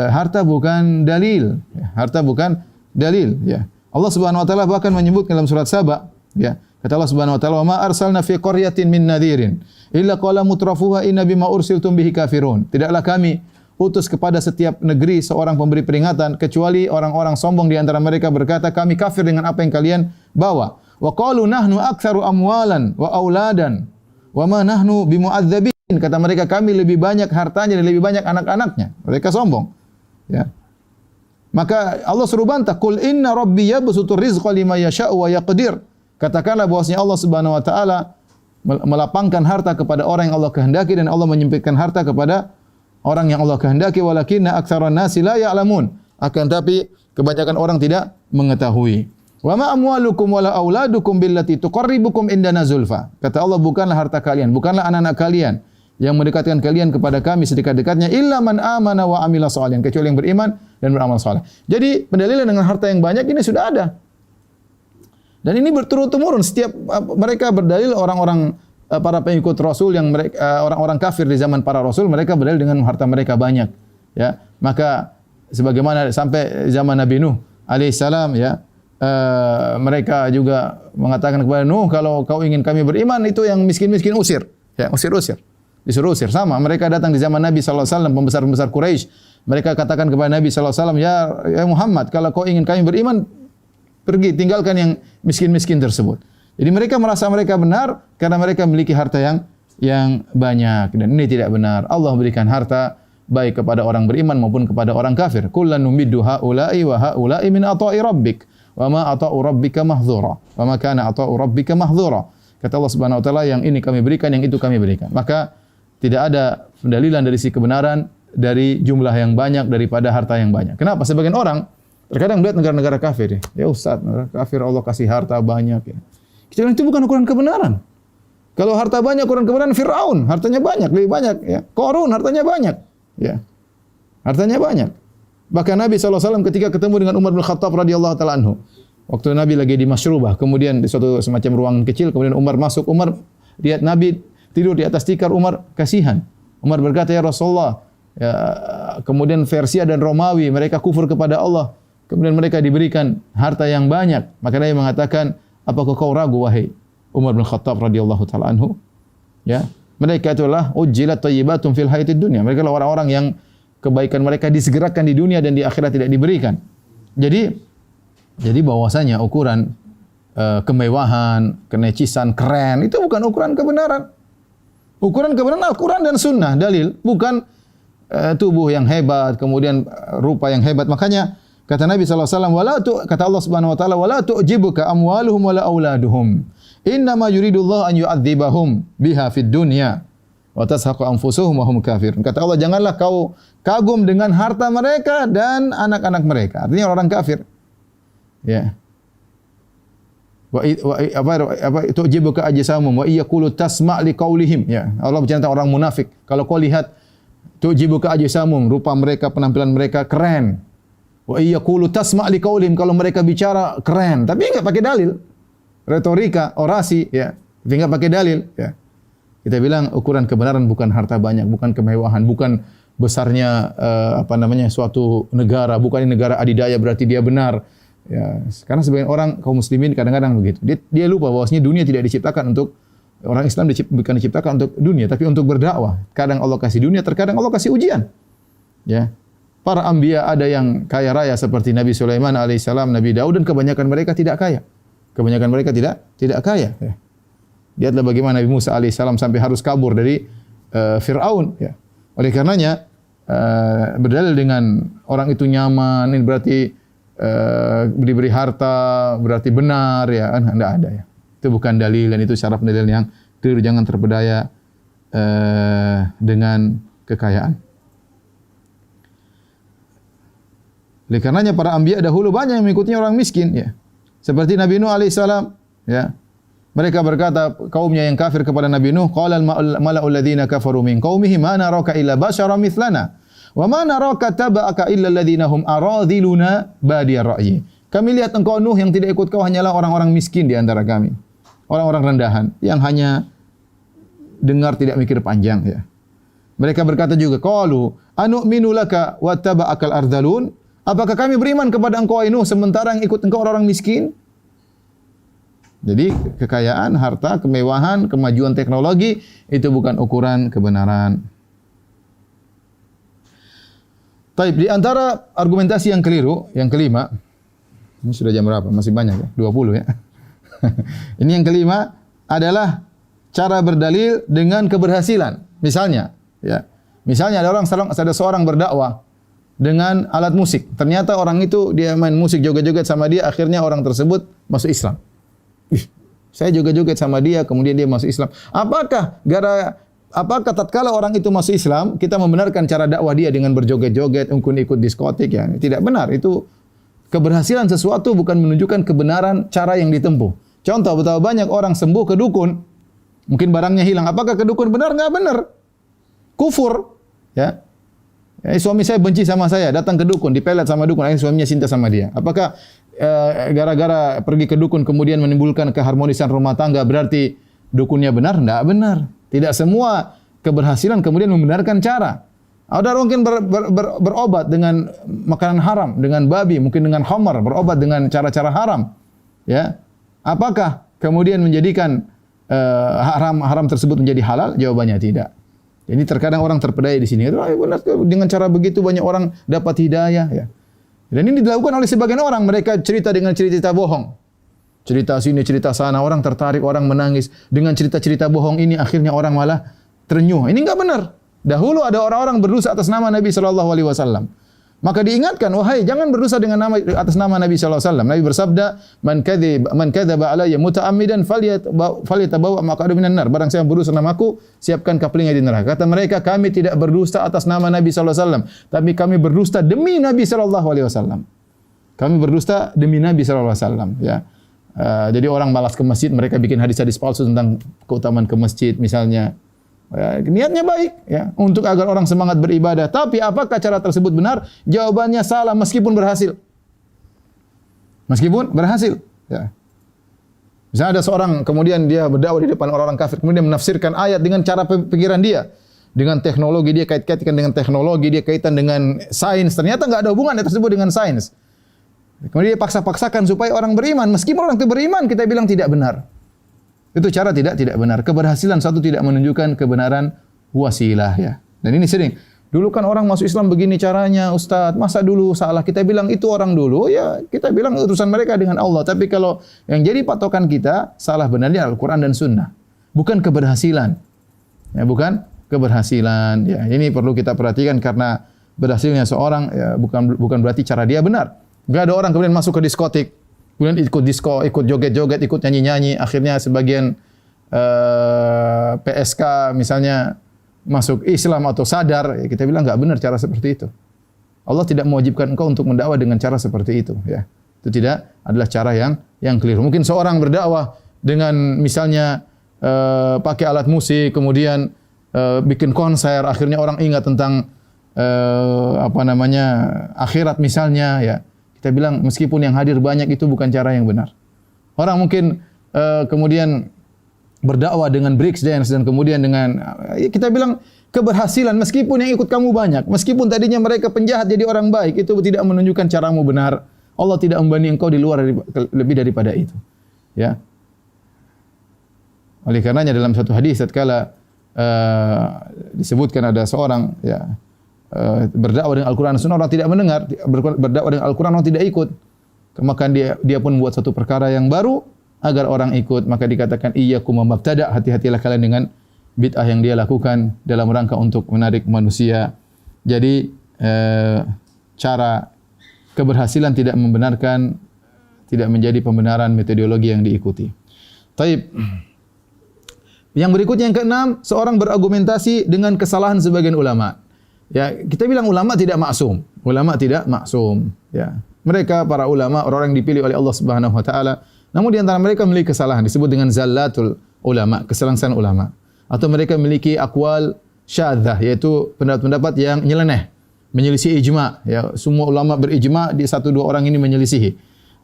harta bukan dalil. Ya. Harta bukan dalil ya. Allah Subhanahu wa taala bahkan menyebutkan dalam surat Saba ya. Kata Allah Subhanahu wa taala, "Wa ma arsalna fi qaryatin min nadhirin illa qala mutrafuha inna bima ursiltum bihi kafirun." Tidaklah kami utus kepada setiap negeri seorang pemberi peringatan kecuali orang-orang sombong di antara mereka berkata, "Kami kafir dengan apa yang kalian bawa." Wa qalu nahnu aktsaru amwalan wa auladan wa ma nahnu bimu'adzabin. Kata mereka kami lebih banyak hartanya dan lebih banyak anak-anaknya. Mereka sombong. Ya. Maka Allah suruh bantah, "Qul inna rabbi yabsutur rizqa liman yasha'u wa yaqdir." Katakanlah bahwasanya Allah Subhanahu wa taala melapangkan harta kepada orang yang Allah kehendaki dan Allah menyempitkan harta kepada orang yang Allah kehendaki, walakinna aktsaran nasi la ya'lamun. Akan tapi kebanyakan orang tidak mengetahui. Wa ma amwalukum wala auladukum billati tuqarribukum indana zulfa. Kata Allah, bukanlah harta kalian, bukanlah anak-anak kalian yang mendekatkan kalian kepada kami sedekat-dekatnya illa man amana wa amila shalihan, kecuali yang beriman dan beramal saleh. Jadi pendalilan dengan harta yang banyak ini sudah ada. Dan ini berturut-temurun setiap mereka berdalil orang-orang para pengikut Rasul yang mereka orang-orang kafir di zaman para Rasul, mereka berdalil dengan harta mereka banyak. Ya, maka sebagaimana sampai zaman Nabi Nuh alaihissalam ya, mereka juga mengatakan kepada Nuh, kalau kau ingin kami beriman itu yang miskin-miskin usir, ya usir-usir, disuruh usir. Sama mereka datang di zaman Nabi sallallahu alaihi wasallam, pembesar-pembesar Quraisy, mereka katakan kepada Nabi sallallahu alaihi wasallam, ya Muhammad, kalau kau ingin kami beriman, pergi tinggalkan yang miskin-miskin tersebut. Jadi mereka merasa mereka benar karena mereka memiliki harta yang banyak, dan ini tidak benar. Allah berikan harta baik kepada orang beriman maupun kepada orang kafir. Kullan numiddu haula'i wa haula'i min ata'i rabbik. Wa ma ata'u rabbika mahdzura. Wa ma kana ata'u rabbika mahdzura. Kata Allah Subhanahu wa taala, yang ini kami berikan, yang itu kami berikan. Maka tidak ada pendalilan dari sisi kebenaran dari jumlah yang banyak daripada harta yang banyak. Kenapa? Sebagian orang terkadang melihat negara-negara kafir ya. Ya Ustaz, negara kafir Allah kasih harta banyak ya. Kita bilang itu bukan ukuran kebenaran. Kalau harta banyak ukuran kebenaran, Fir'aun hartanya banyak, lebih banyak ya. Qarun hartanya banyak ya. Hartanya banyak. Bahkan Nabi SAW ketika ketemu dengan Umar bin Khattab radhiyallahu taala anhu, waktu Nabi lagi di Masyrubah, kemudian di suatu semacam ruangan kecil, kemudian Umar masuk, Umar lihat Nabi tidur di atas tikar, Umar kasihan. Umar berkata, "Ya Rasulullah, ya, kemudian Persia dan Romawi mereka kufur kepada Allah, kemudian mereka diberikan harta yang banyak." Maka Nabi mengatakan, "Apakah kau ragu wahai Umar bin Khattab radhiyallahu taala anhu?" Ya, mereka itulah ujjilat thayyibatum fil hayatid dunya. Mereka adalah orang-orang yang kebaikan mereka disegerakan di dunia dan di akhirat tidak diberikan. Jadi bahwasanya ukuran kemewahan, kenecisan, keren itu bukan ukuran kebenaran. Ukuran kebenaran Al-Quran dan Sunnah, dalil, bukan tubuh yang hebat, kemudian rupa yang hebat. Makanya kata Nabi SAW, kata Allah Subhanahu Wa Taala, wala tu'jibuka amwaluhum wala auladuhum, innama yuridullah an yu'adzibahum biha fid dunya wa tashaqu anfusuhum wa hum kafirun. Kata Allah, janganlah kau kagum dengan harta mereka dan anak-anak mereka. Artinya orang kafir. Ya. Apa tu'jibuka ajsamum wa yaqulu tasma' liqaulihim. Ya. Allah berbicara tentang orang munafik. Kalau kau lihat tu'jibuka ajsamum, rupa mereka, penampilan mereka keren. Wa yaqulu tasma' liqaulihim, kalau mereka bicara keren, tapi enggak pakai dalil. Retorika, orasi, ya. Tapi enggak pakai dalil, ya. Kita bilang ukuran kebenaran bukan harta banyak, bukan kemewahan, bukan besarnya suatu negara, bukan ini negara adidaya berarti dia benar. Ya, karena sebagian orang kaum muslimin kadang-kadang begitu. Dia lupa bahwasanya dunia tidak diciptakan untuk orang Islam, bukan diciptakan untuk dunia, tapi untuk berdakwah. Kadang Allah kasih dunia, terkadang Allah kasih ujian. Ya. Para anbiya ada yang kaya raya seperti Nabi Sulaiman alaihissalam, Nabi Daud, dan kebanyakan mereka tidak kaya. Kebanyakan mereka tidak kaya. Ya. Lihatlah bagaimana Nabi Musa alaihissalam sampai harus kabur dari Fir'aun. Ya. Oleh karenanya berdalil dengan orang itu nyaman, ini berarti diberi harta berarti benar, ya kan? Tidak ada, ya. Itu bukan dalil, dan itu syarat dalil yang keliru. Jangan terpedaya dengan kekayaan. Oleh karenanya para anbiya dahulu banyak yang mengikutinya orang miskin, ya. Seperti Nabi Nuh alaihissalam, ya. Mereka berkata, kaumnya yang kafir kepada Nabi Nuh, qala al-mala'u alladziina kafaru min qaumihi ma naraka illa basyaran mithlana wa ma naraka taba'aka illa alladziina hum aradhiluna badiyar ra'yi. Kami lihat engkau Nuh yang tidak ikut kau hanyalah orang-orang miskin di antara kami. Orang-orang rendahan yang hanya dengar tidak mikir panjang, ya. Mereka berkata juga, qalu anu'minu laka wa taba'akal ardhalun? Apakah kami beriman kepada engkau Nuh sementara yang ikut engkau orang-orang miskin? Jadi kekayaan, harta, kemewahan, kemajuan teknologi itu bukan ukuran kebenaran. Taib, di antara argumentasi yang keliru, yang kelima, ini sudah jam berapa? Masih banyak, ya? 20, ya. Ini yang kelima adalah cara berdalil dengan keberhasilan. Misalnya, ya. Misalnya ada seorang berdakwah dengan alat musik. Ternyata orang itu dia main musik, joget-joget sama dia, akhirnya orang tersebut masuk Islam. Saya joget-joget sama dia, kemudian dia masuk Islam. Apakah tatkala orang itu masuk Islam, kita membenarkan cara dakwah dia dengan berjoget-joget, mungkin ikut diskotik, ya? Tidak benar. Itu keberhasilan sesuatu bukan menunjukkan kebenaran cara yang ditempuh. Contoh, betapa banyak orang sembuh ke dukun, mungkin barangnya hilang. Apakah ke dukun benar? Enggak benar. Kufur, ya. Suami saya benci sama saya, datang ke dukun, dipelet sama dukun, akhirnya suaminya cinta sama dia. Apakah gara-gara pergi ke dukun kemudian menimbulkan keharmonisan rumah tangga berarti dukunnya benar? Tidak benar. Tidak semua keberhasilan kemudian membenarkan cara. Ada orang mungkin berobat dengan makanan haram, dengan babi, mungkin dengan khamar, berobat dengan cara-cara haram. Ya, apakah kemudian menjadikan haram tersebut menjadi halal? Jawabannya tidak. Jadi terkadang orang terpedaya di sini. Dengan cara begitu banyak orang dapat hidayah. Ya. Dan ini dilakukan oleh sebagian orang. Mereka cerita dengan cerita bohong. Cerita sini, cerita sana. Orang tertarik, orang menangis. Dengan cerita-cerita bohong ini akhirnya orang malah terenyuh. Ini enggak benar. Dahulu ada orang-orang berdosa atas nama Nabi SAW. Maka diingatkan, wahai jangan berdosa dengan atas nama Nabi SAW. Nabi bersabda, man kadzaba alayya muta'ammidan falyatabawa maq'adahu minan nar. Barang siapa berdusta namaku, siapkan kaplingnya di neraka. Kata mereka, kami tidak berdusta atas nama Nabi SAW, tapi kami berdusta demi Nabi SAW. Kami berdusta demi Nabi SAW. Ya. Jadi orang malas ke masjid, mereka bikin hadis-hadis palsu tentang keutamaan ke masjid misalnya. Ya, niatnya baik, ya, untuk agar orang semangat beribadah. Tapi apakah cara tersebut benar? Jawabannya salah meskipun berhasil. Meskipun berhasil. Ya. Misalnya ada seorang kemudian dia berdakwah di depan orang-orang kafir, kemudian menafsirkan ayat dengan cara pikiran dia, dengan teknologi dia kait-kaitkan dengan teknologi, dia kaitan dengan sains. Ternyata enggak ada hubungan tersebut dengan sains. Kemudian dia paksa-paksakan supaya orang beriman. Meskipun orang itu beriman, kita bilang tidak benar. Itu cara tidak benar. Keberhasilan satu tidak menunjukkan kebenaran wasilah, ya. Dan ini sering. Dulu kan orang masuk Islam begini caranya, Ustaz. Masa dulu salah? Kita bilang itu orang dulu, ya kita bilang urusan mereka dengan Allah. Tapi kalau yang jadi patokan kita, salah benarnya Al-Quran dan Sunnah. Bukan keberhasilan. Ya, bukan keberhasilan. Ya, ini perlu kita perhatikan karena berhasilnya seorang ya, bukan berarti cara dia benar. Enggak ada orang kemudian masuk ke diskotik, kemudian ikut disko, ikut joget-joget, ikut nyanyi-nyanyi, akhirnya sebagian PSK misalnya masuk Islam atau sadar, ya kita bilang enggak benar cara seperti itu. Allah tidak mewajibkan engkau untuk mendakwah dengan cara seperti itu, ya. Itu tidak adalah cara yang keliru. Mungkin seorang berdakwah dengan misalnya pakai alat musik, kemudian bikin konser, akhirnya orang ingat tentang akhirat misalnya, ya. Kita bilang meskipun yang hadir banyak itu bukan cara yang benar. Orang mungkin kemudian berdakwah dengan break dance dan kemudian dengan kita bilang keberhasilan meskipun yang ikut kamu banyak, meskipun tadinya mereka penjahat jadi orang baik, itu tidak menunjukkan caramu benar. Allah tidak membanding engkau di luar lebih daripada itu. Ya. Oleh karenanya dalam satu hadis tatkala disebutkan ada seorang ya berdakwah dengan Al-Qur'an dan Sunnah, orang tidak mendengar, berdakwah dengan Al-Qur'an orang tidak ikut. Maka dia pun membuat satu perkara yang baru agar orang ikut, maka dikatakan iyyakum mabtada, hati-hatilah kalian dengan bid'ah yang dia lakukan dalam rangka untuk menarik manusia. Jadi cara keberhasilan tidak membenarkan, tidak menjadi pembenaran metodologi yang diikuti. Taib. Yang berikutnya yang keenam, seorang berargumentasi dengan kesalahan sebagian ulama. Ya, kita bilang ulama tidak maksum. Ulama tidak maksum, ya. Mereka para ulama orang yang dipilih oleh Allah Subhanahu wa taala, namun di antara mereka memiliki kesalahan disebut dengan zallatul ulama, kesalahan ulama. Atau mereka memiliki aqwal syadzah, yaitu pendapat-pendapat yang nyeleneh, menyelisih ijma, ya, semua ulama berijma, di satu dua orang ini menyelisihi.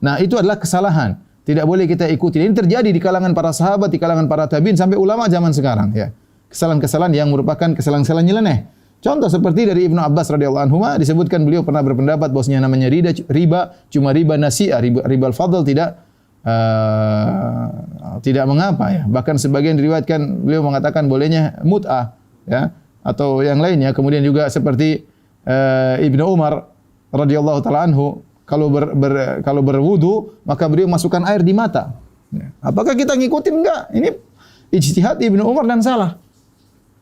Nah, itu adalah kesalahan. Tidak boleh kita ikuti. Ini terjadi di kalangan para sahabat, di kalangan para tabi'in sampai ulama zaman sekarang, ya. Kesalahan-kesalahan yang merupakan kesalahan-kesalahan nyeleneh. Contoh seperti dari Ibnu Abbas radhiyallahu anhu disebutkan beliau pernah berpendapat bahwasanya namanya riba cuma riba nasi'ah, riba al-fadl tidak mengapa, ya. Bahkan sebagian diriwayatkan beliau mengatakan bolehnya mut'ah, ya, atau yang lainnya. Kemudian juga seperti Ibnu Umar radhiyallahu taala anhu kalau berwudu maka beliau masukkan air di mata. Ya. Apakah kita ngikutin? Enggak. Ini ijtihad Ibnu Umar dan salah.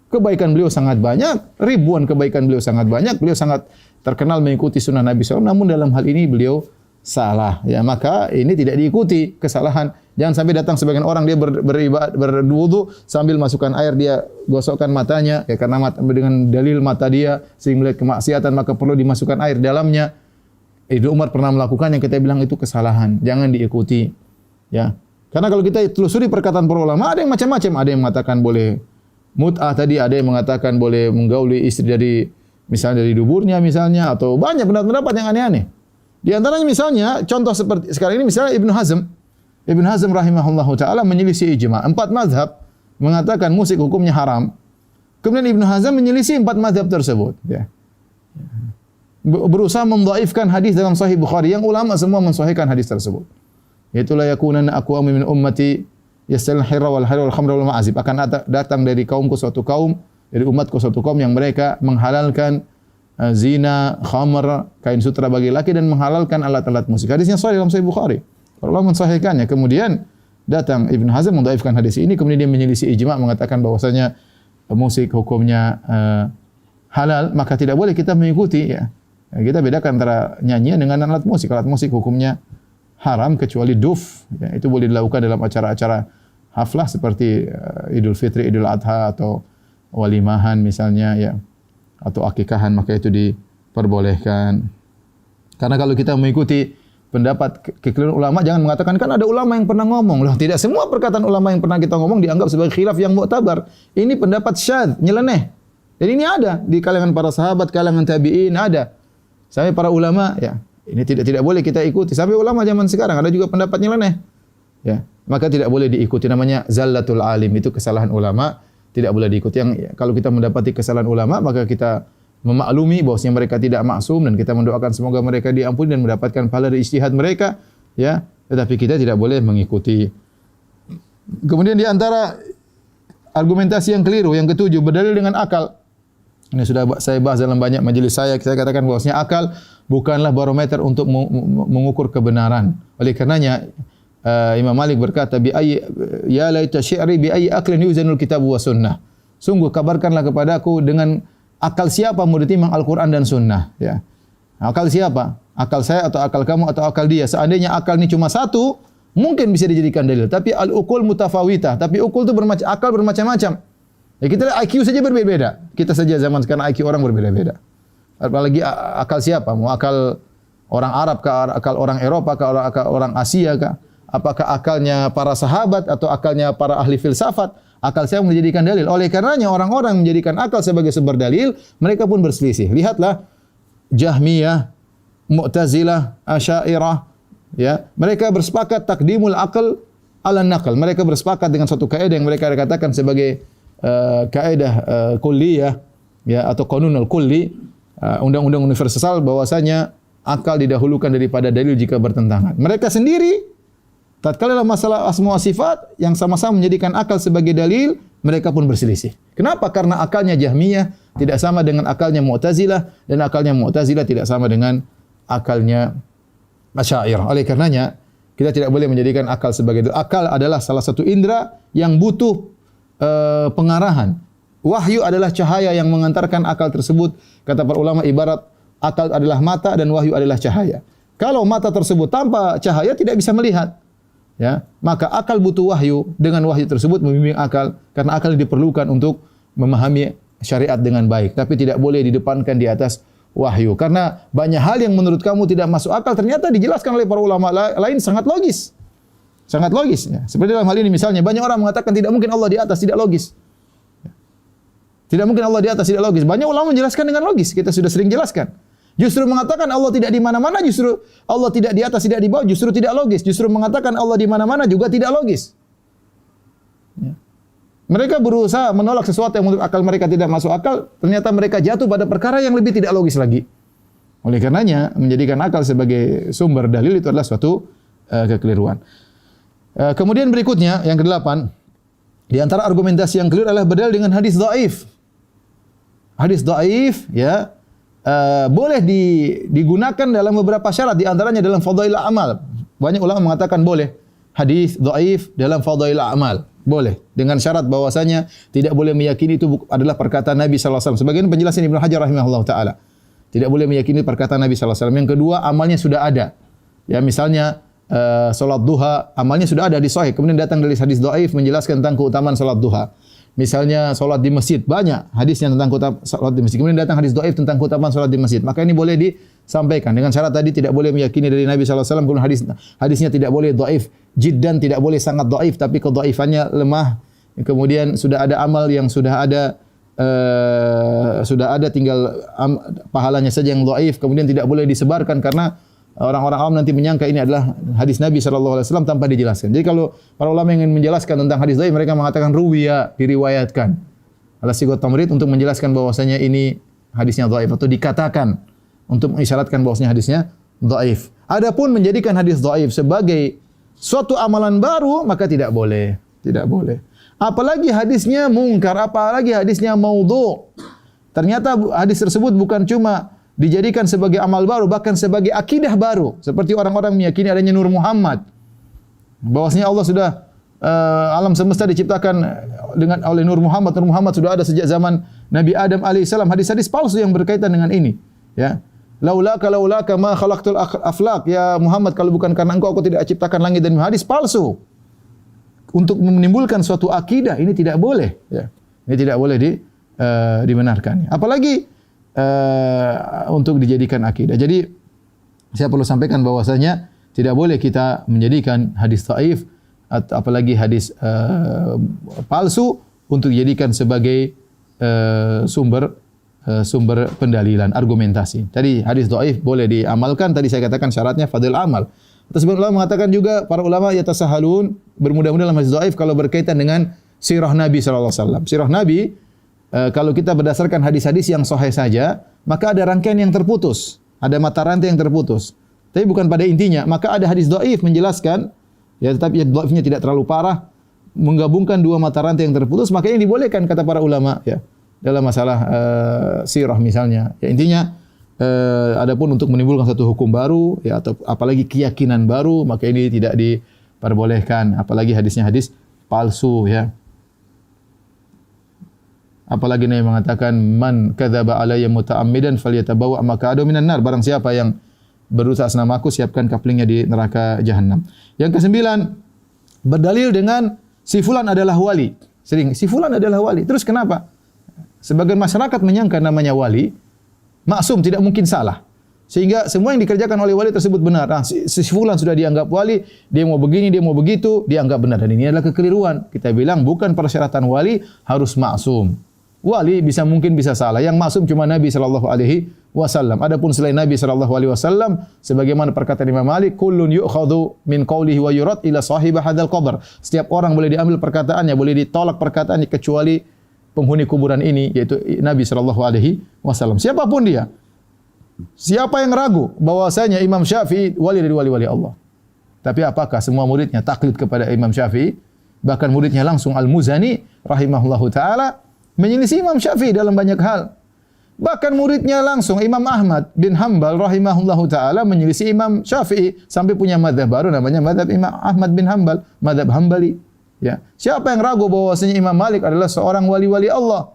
Kebaikan beliau sangat banyak, ribuan kebaikan beliau sangat banyak. Beliau sangat terkenal mengikuti sunnah Nabi SAW. Namun dalam hal ini beliau salah. Ya, maka ini tidak diikuti, kesalahan. Jangan sampai datang sebagian orang dia berwudu sambil masukkan air, dia gosokkan matanya, ya, karena dengan dalil mata dia sehingga melihat kemaksiatan maka perlu dimasukkan air dalamnya. Ibnu Umar pernah melakukan yang kita bilang itu kesalahan, jangan diikuti. Ya, karena kalau kita telusuri perkataan para ulama ada yang macam-macam, ada yang mengatakan boleh mut'ah tadi, ada yang mengatakan boleh menggauli istri dari misalnya dari duburnya misalnya, atau banyak pendapat-pendapat yang aneh-aneh. Di antaranya misalnya contoh seperti sekarang ini misalnya Ibnu Hazm rahimahullahu taala menyelisih ijma. 4 mazhab mengatakan musik hukumnya haram. Kemudian Ibnu Hazm menyelisih 4 mazhab tersebut, ya. Berusaha mendhaifkan hadis dalam Sahih Bukhari yang ulama semua mensahihkan hadis tersebut. Yaitu la yakunanna aqwamu min ummati yastalhil hirra wal harra wal khamra wal ma'azib, akan datang dari kaumku suatu kaum, dari umatku suatu kaum yang mereka menghalalkan zina, khamr, kain sutra bagi laki dan menghalalkan alat-alat musik. Hadisnya sahih dalam Sahih Bukhari. Allah mensahihkannya. Kemudian datang Ibnu Hazm mendhaifkan hadis ini, kemudian dia menyelisih ijma mengatakan bahwasanya musik hukumnya halal, maka tidak boleh kita mengikuti, ya. Kita bedakan antara nyanyian dengan alat musik. Alat musik hukumnya haram kecuali duf, ya, itu boleh dilakukan dalam acara-acara haflah seperti Idul Fitri, Idul Adha atau walimahan misalnya, ya, atau akikahan, maka itu diperbolehkan. Karena kalau kita mengikuti pendapat kekeliruan ulama, jangan mengatakan kan ada ulama yang pernah ngomong. Loh, tidak semua perkataan ulama yang pernah kita ngomong dianggap sebagai khilaf yang mu'tabar. Ini pendapat syadz, nyeleneh. Dan ini ada di kalangan para sahabat, kalangan tabi'in ada. Sampai para ulama, ya. Ini tidak boleh kita ikuti. Sampai ulama zaman sekarang ada juga pendapat nyeleneh. Ya, maka tidak boleh diikuti, namanya zallatul alim, itu kesalahan ulama, tidak boleh diikuti. Yang ya, kalau kita mendapati kesalahan ulama, maka kita memaklumi bahwasanya mereka tidak maksum dan kita mendoakan semoga mereka diampuni dan mendapatkan pahala dari ijtihad mereka, ya. Tetapi kita tidak boleh mengikuti. Kemudian di antara argumentasi yang keliru yang ketujuh, berdalil dengan akal. Ini sudah saya bahas dalam banyak majelis saya katakan bahwasanya akal bukanlah barometer untuk mengukur kebenaran. Oleh karenanya Imam Malik berkata, ya laita syi'ri bi ayyi aklin yuzanul kitab wa sunnah. Sungguh kabarkanlah kepadaku dengan akal siapa mau ditimbang Al-Quran dan Sunnah. Ya. Akal siapa? Akal saya atau akal kamu atau akal dia? Seandainya akal ini cuma satu, mungkin bisa dijadikan dalil. Tapi al-uqul mutafawitah. Tapi ukul itu akal bermacam-macam. Ya, kita lihat IQ saja berbeda. Kita saja zaman sekarang IQ orang berbeda-beda. Apalagi akal siapa? Mau akal orang Arab kah, akal orang Eropa kah, akal orang Asia kah? Apakah akalnya para sahabat atau akalnya para ahli filsafat? Akal saya menjadikan dalil. Oleh karenanya orang-orang menjadikan akal sebagai sumber dalil, mereka pun berselisih. Lihatlah Jahmiyah, Mu'tazilah, Asy'ariyah, ya. Mereka bersepakat takdimul akal ala naql. Mereka bersepakat dengan suatu kaidah yang mereka katakan sebagai kaidah kulliyah, ya, atau qanunul kulli, undang-undang universal, bahwasanya akal didahulukan daripada dalil jika bertentangan. Mereka sendiri tatkala dalam masalah asma wa sifat yang sama-sama menjadikan akal sebagai dalil, mereka pun berselisih. Kenapa? Karena akalnya Jahmiyah tidak sama dengan akalnya Mu'tazilah dan akalnya Mu'tazilah tidak sama dengan akalnya Asy'ariyah. Oleh karenanya, kita tidak boleh menjadikan akal sebagai dalil. Akal adalah salah satu indera yang butuh pengarahan. Wahyu adalah cahaya yang mengantarkan akal tersebut. Kata para ulama, ibarat akal adalah mata dan wahyu adalah cahaya. Kalau mata tersebut tanpa cahaya tidak bisa melihat, ya, maka akal butuh wahyu. Dengan wahyu tersebut membimbing akal, karena akal diperlukan untuk memahami syariat dengan baik, tapi tidak boleh didepankan di atas wahyu. Karena banyak hal yang menurut kamu tidak masuk akal ternyata dijelaskan oleh para ulama lain sangat logis. Sangat logis, ya. Seperti dalam hal ini misalnya, banyak orang mengatakan tidak mungkin Allah di atas, tidak logis. Tidak mungkin Allah di atas, tidak logis. Banyak ulama menjelaskan dengan logis, kita sudah sering jelaskan. Justru mengatakan Allah tidak di mana-mana, justru Allah tidak di atas, tidak di bawah, justru tidak logis. Justru mengatakan Allah di mana-mana juga tidak logis. Ya. Mereka berusaha menolak sesuatu yang menurut akal mereka tidak masuk akal, ternyata mereka jatuh pada perkara yang lebih tidak logis lagi. Oleh karenanya, menjadikan akal sebagai sumber dalil itu adalah suatu kekeliruan. Kemudian berikutnya, yang ke-8, di antara argumentasi yang keliru adalah berdalil dengan hadis dhaif. Hadis dhaif, ya, boleh digunakan dalam beberapa syarat, di antaranya dalam fadhail amal. Banyak ulama mengatakan boleh hadis dhaif dalam fadhail amal. Boleh, dengan syarat bahwasanya tidak boleh meyakini itu adalah perkataan Nabi sallallahu alaihi wasallam. Sebagian penjelasan Ibnu Hajar rahimahullah taala. Tidak boleh meyakini perkataan Nabi sallallahu alaihi wasallam. Yang kedua, amalnya sudah ada. Ya, misalnya salat duha, amalnya sudah ada di sahih. Kemudian datang dari hadis dhaif menjelaskan tentang keutamaan salat duha. Misalnya salat di masjid, banyak hadisnya tentang keutamaan salat di masjid. Kemudian datang hadis dhaif tentang keutamaan salat di masjid. Maka ini boleh disampaikan dengan syarat tadi tidak boleh meyakini dari Nabi sallallahu alaihi wasallam. Kemudian hadisnya tidak boleh dhaif jiddan, tidak boleh sangat dhaif, tapi kedhaifannya lemah. Kemudian sudah ada amal yang sudah ada tinggal pahalanya saja yang dhaif. Kemudian tidak boleh disebarkan karena orang-orang awam nanti menyangka ini adalah hadis Nabi sallallahu alaihi wasallam tanpa dijelaskan. Jadi kalau para ulama yang ingin menjelaskan tentang hadis dhaif, mereka mengatakan ruwiya, diriwayatkan. Ala sigat tamrid untuk menjelaskan bahwasanya ini hadisnya dhaif, atau dikatakan untuk mengisyaratkan bahwasanya hadisnya dhaif. Adapun menjadikan hadis dhaif sebagai suatu amalan baru, maka tidak boleh. Tidak boleh. Apalagi hadisnya mungkar, apalagi hadisnya maudhu'. Ternyata hadis tersebut bukan cuma dijadikan sebagai amal baru, bahkan sebagai akidah baru. Seperti orang-orang meyakini adanya Nur Muhammad. Bahwasanya Allah sudah alam semesta diciptakan oleh Nur Muhammad. Nur Muhammad sudah ada sejak zaman Nabi Adam alaihissalam. Hadis-hadis palsu yang berkaitan dengan ini. Ya. Laulaka ma khalaqtul aflaq. Ya Muhammad, kalau bukan karena engkau aku tidak ciptakan langit dan bumi. Hadis palsu. Untuk menimbulkan suatu akidah, ini tidak boleh. Ya. Ini tidak boleh dibenarkan. Apalagi untuk dijadikan akidah. Jadi saya perlu sampaikan bahwasanya tidak boleh kita menjadikan hadis dhaif atau apalagi hadis palsu untuk dijadikan sebagai sumber pendalilan, argumentasi. Tadi hadis dhaif boleh diamalkan, tadi saya katakan syaratnya fadil amal. Terus ulama mengatakan juga, para ulama yatasahalun, bermudah-mudahan dalam hadis dhaif kalau berkaitan dengan sirah Nabi sallallahu alaihi wasallam. Sirah Nabi, kalau kita berdasarkan hadis-hadis yang sahih saja, maka ada rangkaian yang terputus, ada mata rantai yang terputus. Tapi bukan pada intinya. Maka ada hadis dhaif menjelaskan, ya, tetapi dhaifnya tidak terlalu parah, menggabungkan dua mata rantai yang terputus, maka ini dibolehkan kata para ulama, ya, dalam masalah sirah misalnya. Ya, intinya, adapun untuk menimbulkan satu hukum baru, ya, atau apalagi keyakinan baru, maka ini tidak diperbolehkan. Apalagi hadisnya hadis palsu, ya. Apalagi Nabi mengatakan man kadzaba alayya muta'ammidan falyatabawa maq'adahu minan nar. Barang siapa yang berdusta atas namaku, siapkan kaplingnya di neraka jahanam. Yang kesembilan, berdalil dengan si fulan adalah wali. Sering si fulan adalah wali. Terus kenapa? Sebagian masyarakat menyangka namanya wali maksum, tidak mungkin salah. Sehingga semua yang dikerjakan oleh wali tersebut benar. Nah, si fulan sudah dianggap wali, dia mau begini, dia mau begitu, dianggap benar. Dan ini adalah kekeliruan. Kita bilang bukan persyaratan wali harus maksum. Wali mungkin bisa salah. Yang maksum cuma Nabi sallallahu alaihi wasallam. Adapun selain Nabi sallallahu alaihi wasallam, sebagaimana perkataan Imam Malik, kullun yu'khadhu min qawlihi wa yurad ila sahib hadzal qabr. Setiap orang boleh diambil perkataannya, boleh ditolak perkataannya kecuali penghuni kuburan ini, yaitu Nabi sallallahu alaihi wasallam. Siapapun dia. Siapa yang ragu bahwasanya Imam Syafi'i wali dari wali-wali Allah? Tapi apakah semua muridnya taklid kepada Imam Syafi'i? Bahkan muridnya langsung Al-Muzani rahimahullahu taala menyelisih Imam Syafi'i dalam banyak hal. Bahkan muridnya langsung Imam Ahmad bin Hanbal rahimahullahu taala menyelisih Imam Syafi'i sampai punya mazhab baru namanya mazhab Imam Ahmad bin Hanbal, mazhab Hambali. Ya. Siapa yang ragu bahwasanya Imam Malik adalah seorang wali-wali Allah?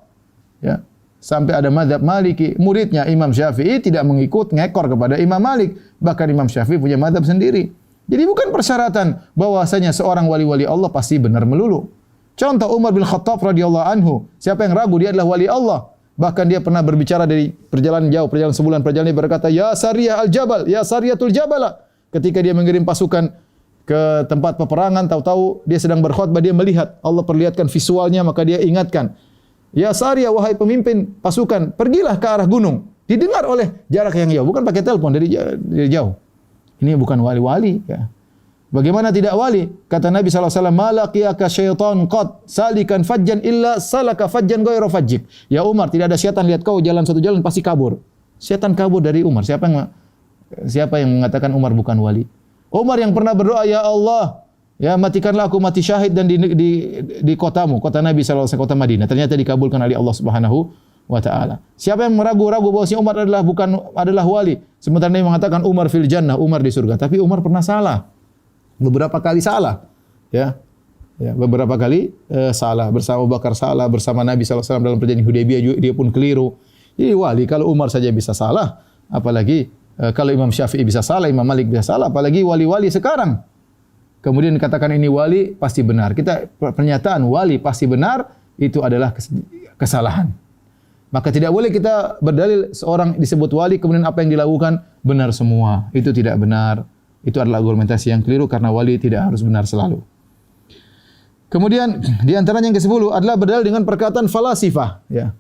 Ya. Sampai ada mazhab Maliki, muridnya Imam Syafi'i tidak ngekor kepada Imam Malik. Bahkan Imam Syafi'i punya mazhab sendiri. Jadi bukan persyaratan bahwasanya seorang wali-wali Allah pasti benar melulu. Contoh Umar bin Khattab radhiyallahu anhu. Siapa yang ragu dia adalah wali Allah? Bahkan dia pernah berbicara dari perjalanan jauh, perjalanan sebulan perjalanan, dia berkata, "Ya Sariyah al-Jabal, ya Sariyatul Jabala." Ketika dia mengirim pasukan ke tempat peperangan, tahu-tahu dia sedang berkhutbah, dia melihat Allah perlihatkan visualnya, maka dia ingatkan, "Ya Sariyah, wahai pemimpin pasukan, pergilah ke arah gunung." Didengar oleh jarak yang jauh, bukan pakai telepon, dari jauh. Ini bukan wali-wali, ya. Bagaimana tidak wali? Kata Nabi SAW, "Malaqiyaka syaitan qad salikan fajjan illa salaka fajjan ghairu fajjik." Ya Umar, tidak ada syaitan lihat kau jalan satu jalan pasti kabur. Syaitan kabur dari Umar. Siapa yang mengatakan Umar bukan wali? Umar yang pernah berdoa, "Ya Allah, ya matikanlah aku mati syahid dan di kotamu, kota Nabi SAW, kota Madinah." Ternyata dikabulkan oleh Allah Subhanahu wa taala. Siapa yang meragu-ragu bahwasanya Umar adalah wali? Sementara Nabi mengatakan Umar fil jannah, Umar di surga. Tapi Umar pernah salah. Beberapa kali salah. Ya. Ya, beberapa kali salah, bersama Abu Bakar salah, bersama Nabi SAW dalam perjanjian Hudaybiyah dia pun keliru. Jadi wali kalau Umar saja bisa salah, apalagi kalau Imam Syafi'i bisa salah, Imam Malik bisa salah, apalagi wali-wali sekarang. Kemudian katakan ini wali pasti benar. Pernyataan wali pasti benar itu adalah kesalahan. Maka tidak boleh kita berdalil seorang disebut wali kemudian apa yang dilakukan benar semua. Itu tidak benar. Itu adalah argumentasi yang keliru karena wali tidak harus benar selalu. Kemudian di antaranya yang ke-10 adalah berdalil dengan perkataan falasifah, ya.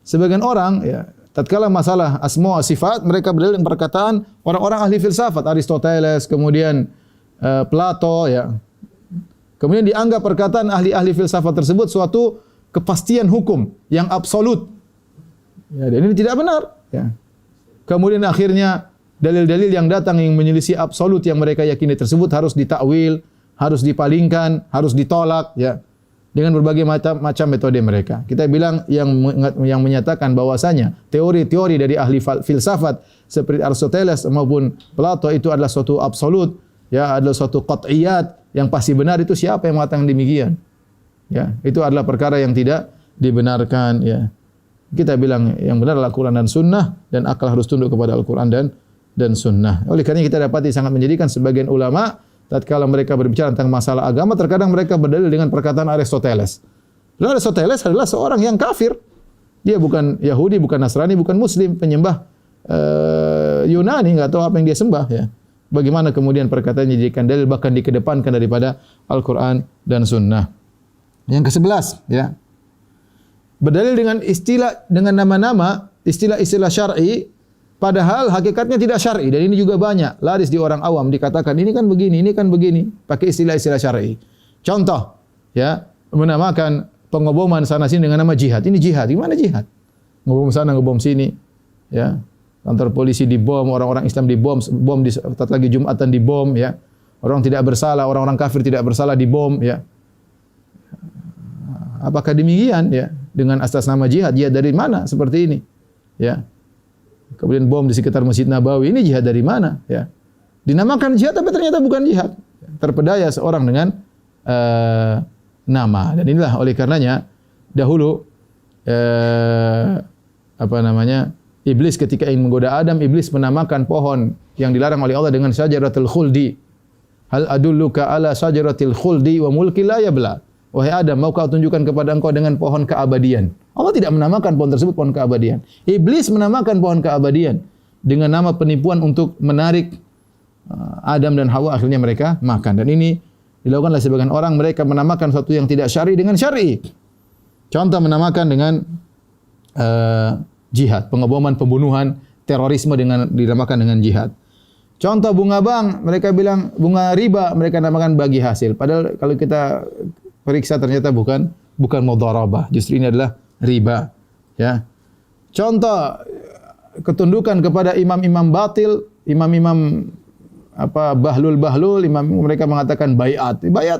Sebagian orang, ya, tatkala masalah asma wa sifat, mereka berdalil dengan perkataan orang-orang ahli filsafat, Aristoteles, kemudian Plato, ya. Kemudian dianggap perkataan ahli-ahli filsafat tersebut suatu kepastian hukum yang absolut. Ya, dan ini tidak benar, ya. Kemudian akhirnya dalil-dalil yang datang yang menyelisih absolut yang mereka yakini tersebut harus ditakwil, harus dipalingkan, harus ditolak, ya. Dengan berbagai macam metode mereka. Kita bilang yang menyatakan bahwasanya teori-teori dari ahli filsafat seperti Aristoteles maupun Plato itu adalah suatu absolut, ya, adalah suatu qat'iyat yang pasti benar, itu siapa yang mengatakan demikian? Ya, itu adalah perkara yang tidak dibenarkan, ya. Kita bilang yang benar adalah Al-Qur'an dan Sunnah dan akal harus tunduk kepada Al-Qur'an dan Sunnah. Oleh karena kita dapati sangat menyedihkan sebagian ulama tatkala mereka berbicara tentang masalah agama, terkadang mereka berdalil dengan perkataan Aristoteles. Dan Aristoteles adalah seorang yang kafir. Dia bukan Yahudi, bukan Nasrani, bukan Muslim, penyembah Yunani, enggak tahu apa yang dia sembah, ya. Bagaimana kemudian perkataannya dijadikan dalil bahkan dikedepankan daripada Al-Qur'an dan Sunnah. Yang ke-11, ya. Berdalil dengan nama-nama, istilah-istilah syar'i padahal hakikatnya tidak syar'i, dan ini juga banyak laris di orang awam, dikatakan ini kan begini, ini kan begini, pakai istilah-istilah syar'i. Contoh, ya, menamakan pengoboman sana sini dengan nama jihad. Ini jihad, gimana jihad? Ngebom sana, ngebom sini, ya. Kantor polisi dibom, orang-orang Islam dibom, di saat lagi Jumatan dibom, ya. Orang tidak bersalah, orang-orang kafir tidak bersalah dibom, ya. Apakah demikian, ya? Dengan atas nama jihad, jihad dari mana seperti ini? Ya. Kemudian bom di sekitar Masjid Nabawi, ini jihad dari mana? Ya. Dinamakan jihad tapi ternyata bukan jihad. Terpedaya seorang dengan nama. Dan inilah oleh karenanya dahulu Iblis ketika ingin menggoda Adam, iblis menamakan pohon yang dilarang oleh Allah dengan syajaratul khuldi. Hal adulluka ala syajaratil khuldi wa mulki la yabla. Wahai Adam, maukah tunjukkan kepada engkau dengan pohon keabadian? Allah tidak menamakan pohon tersebut pohon keabadian. Iblis menamakan pohon keabadian dengan nama penipuan untuk menarik Adam dan Hawa, akhirnya mereka makan. Dan ini dilakukan oleh sebagian orang, mereka menamakan sesuatu yang tidak syar'i dengan syar'i. Contoh menamakan dengan jihad, pengeboman, pembunuhan, terorisme dengan dinamakan dengan jihad. Contoh bunga bank, mereka bilang bunga riba, mereka namakan bagi hasil. Padahal kalau kita periksa ternyata bukan mudharabah, justru ini adalah riba. Ya. Contoh ketundukan kepada imam-imam batil, imam-imam bahlul, mereka mengatakan baiat. Baiat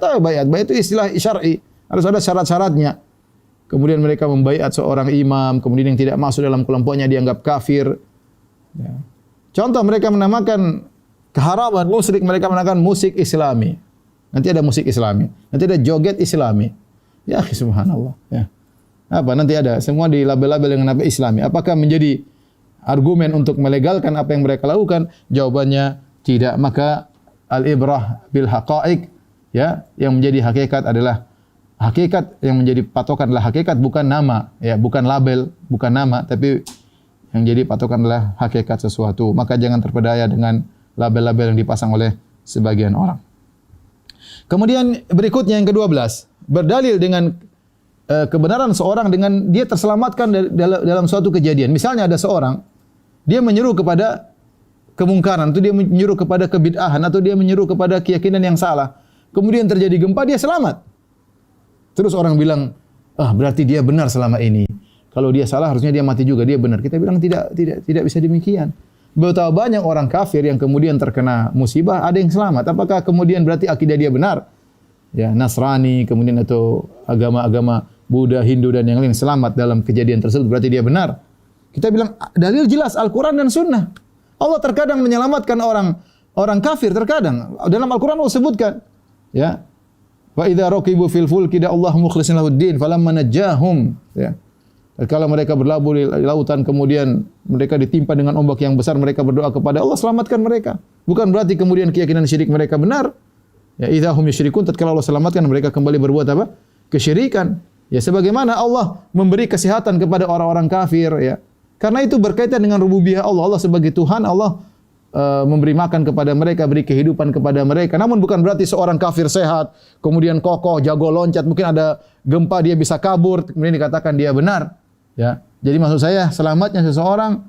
itu istilah syar'i, harus ada syarat-syaratnya. Kemudian mereka membaiat seorang imam, kemudian yang tidak masuk dalam kelompoknya dianggap kafir. Ya. Contoh mereka menamakan keharaman musik, mereka menamakan musik Islami. Nanti ada musik Islami, nanti ada joget Islami. Ya, subhanallah. Ya. Nanti ada semua di label-label dengan nama Islami. Apakah menjadi argumen untuk melegalkan apa yang mereka lakukan? Jawabannya tidak. Maka al-ibrah bil haqa'iq, ya, yang menjadi hakikat adalah hakikat, yang menjadi patokan adalah hakikat, bukan nama, ya, bukan label, bukan nama, tapi yang jadi patokan adalah hakikat sesuatu. Maka jangan terpedaya dengan label-label yang dipasang oleh sebagian orang. Kemudian berikutnya yang ke-12, berdalil dengan kebenaran seorang dengan dia terselamatkan dalam suatu kejadian. Misalnya ada seorang, dia menyeru kepada kemungkaran, atau dia menyeru kepada kebid'ahan, atau dia menyeru kepada keyakinan yang salah. Kemudian terjadi gempa, dia selamat. Terus orang bilang, berarti dia benar selama ini. Kalau dia salah harusnya dia mati juga, dia benar. Kita bilang tidak bisa demikian. Betapa banyak orang kafir yang kemudian terkena musibah, ada yang selamat. Apakah kemudian berarti akidah dia benar? Ya, Nasrani, kemudian atau agama-agama Buddha, Hindu dan yang lain selamat dalam kejadian tersebut, berarti dia benar. Kita bilang dalil jelas Al-Qur'an dan Sunnah. Allah terkadang menyelamatkan orang kafir, terkadang dalam Al-Qur'an Allah sebutkan, ya. Wa idza raqibu fil fulki da Allah mukhlishin lahuddin falamma najahum, ya. Kalau mereka berlabuh di lautan kemudian mereka ditimpa dengan ombak yang besar, mereka berdoa kepada Allah, selamatkan mereka. Bukan berarti kemudian keyakinan syirik mereka benar. Ya, idza hum yusyrikun, tatkala Allah selamatkan mereka kembali berbuat apa? Kesyirikan. Ya, sebagaimana Allah memberi kesehatan kepada orang-orang kafir, ya. Karena itu berkaitan dengan rububiyah Allah. Allah sebagai Tuhan, Allah memberi makan kepada mereka, beri kehidupan kepada mereka. Namun bukan berarti seorang kafir sehat, kemudian kokoh, jago loncat, mungkin ada gempa dia bisa kabur, kemudian dikatakan dia benar. Ya, jadi maksud saya selamatnya seseorang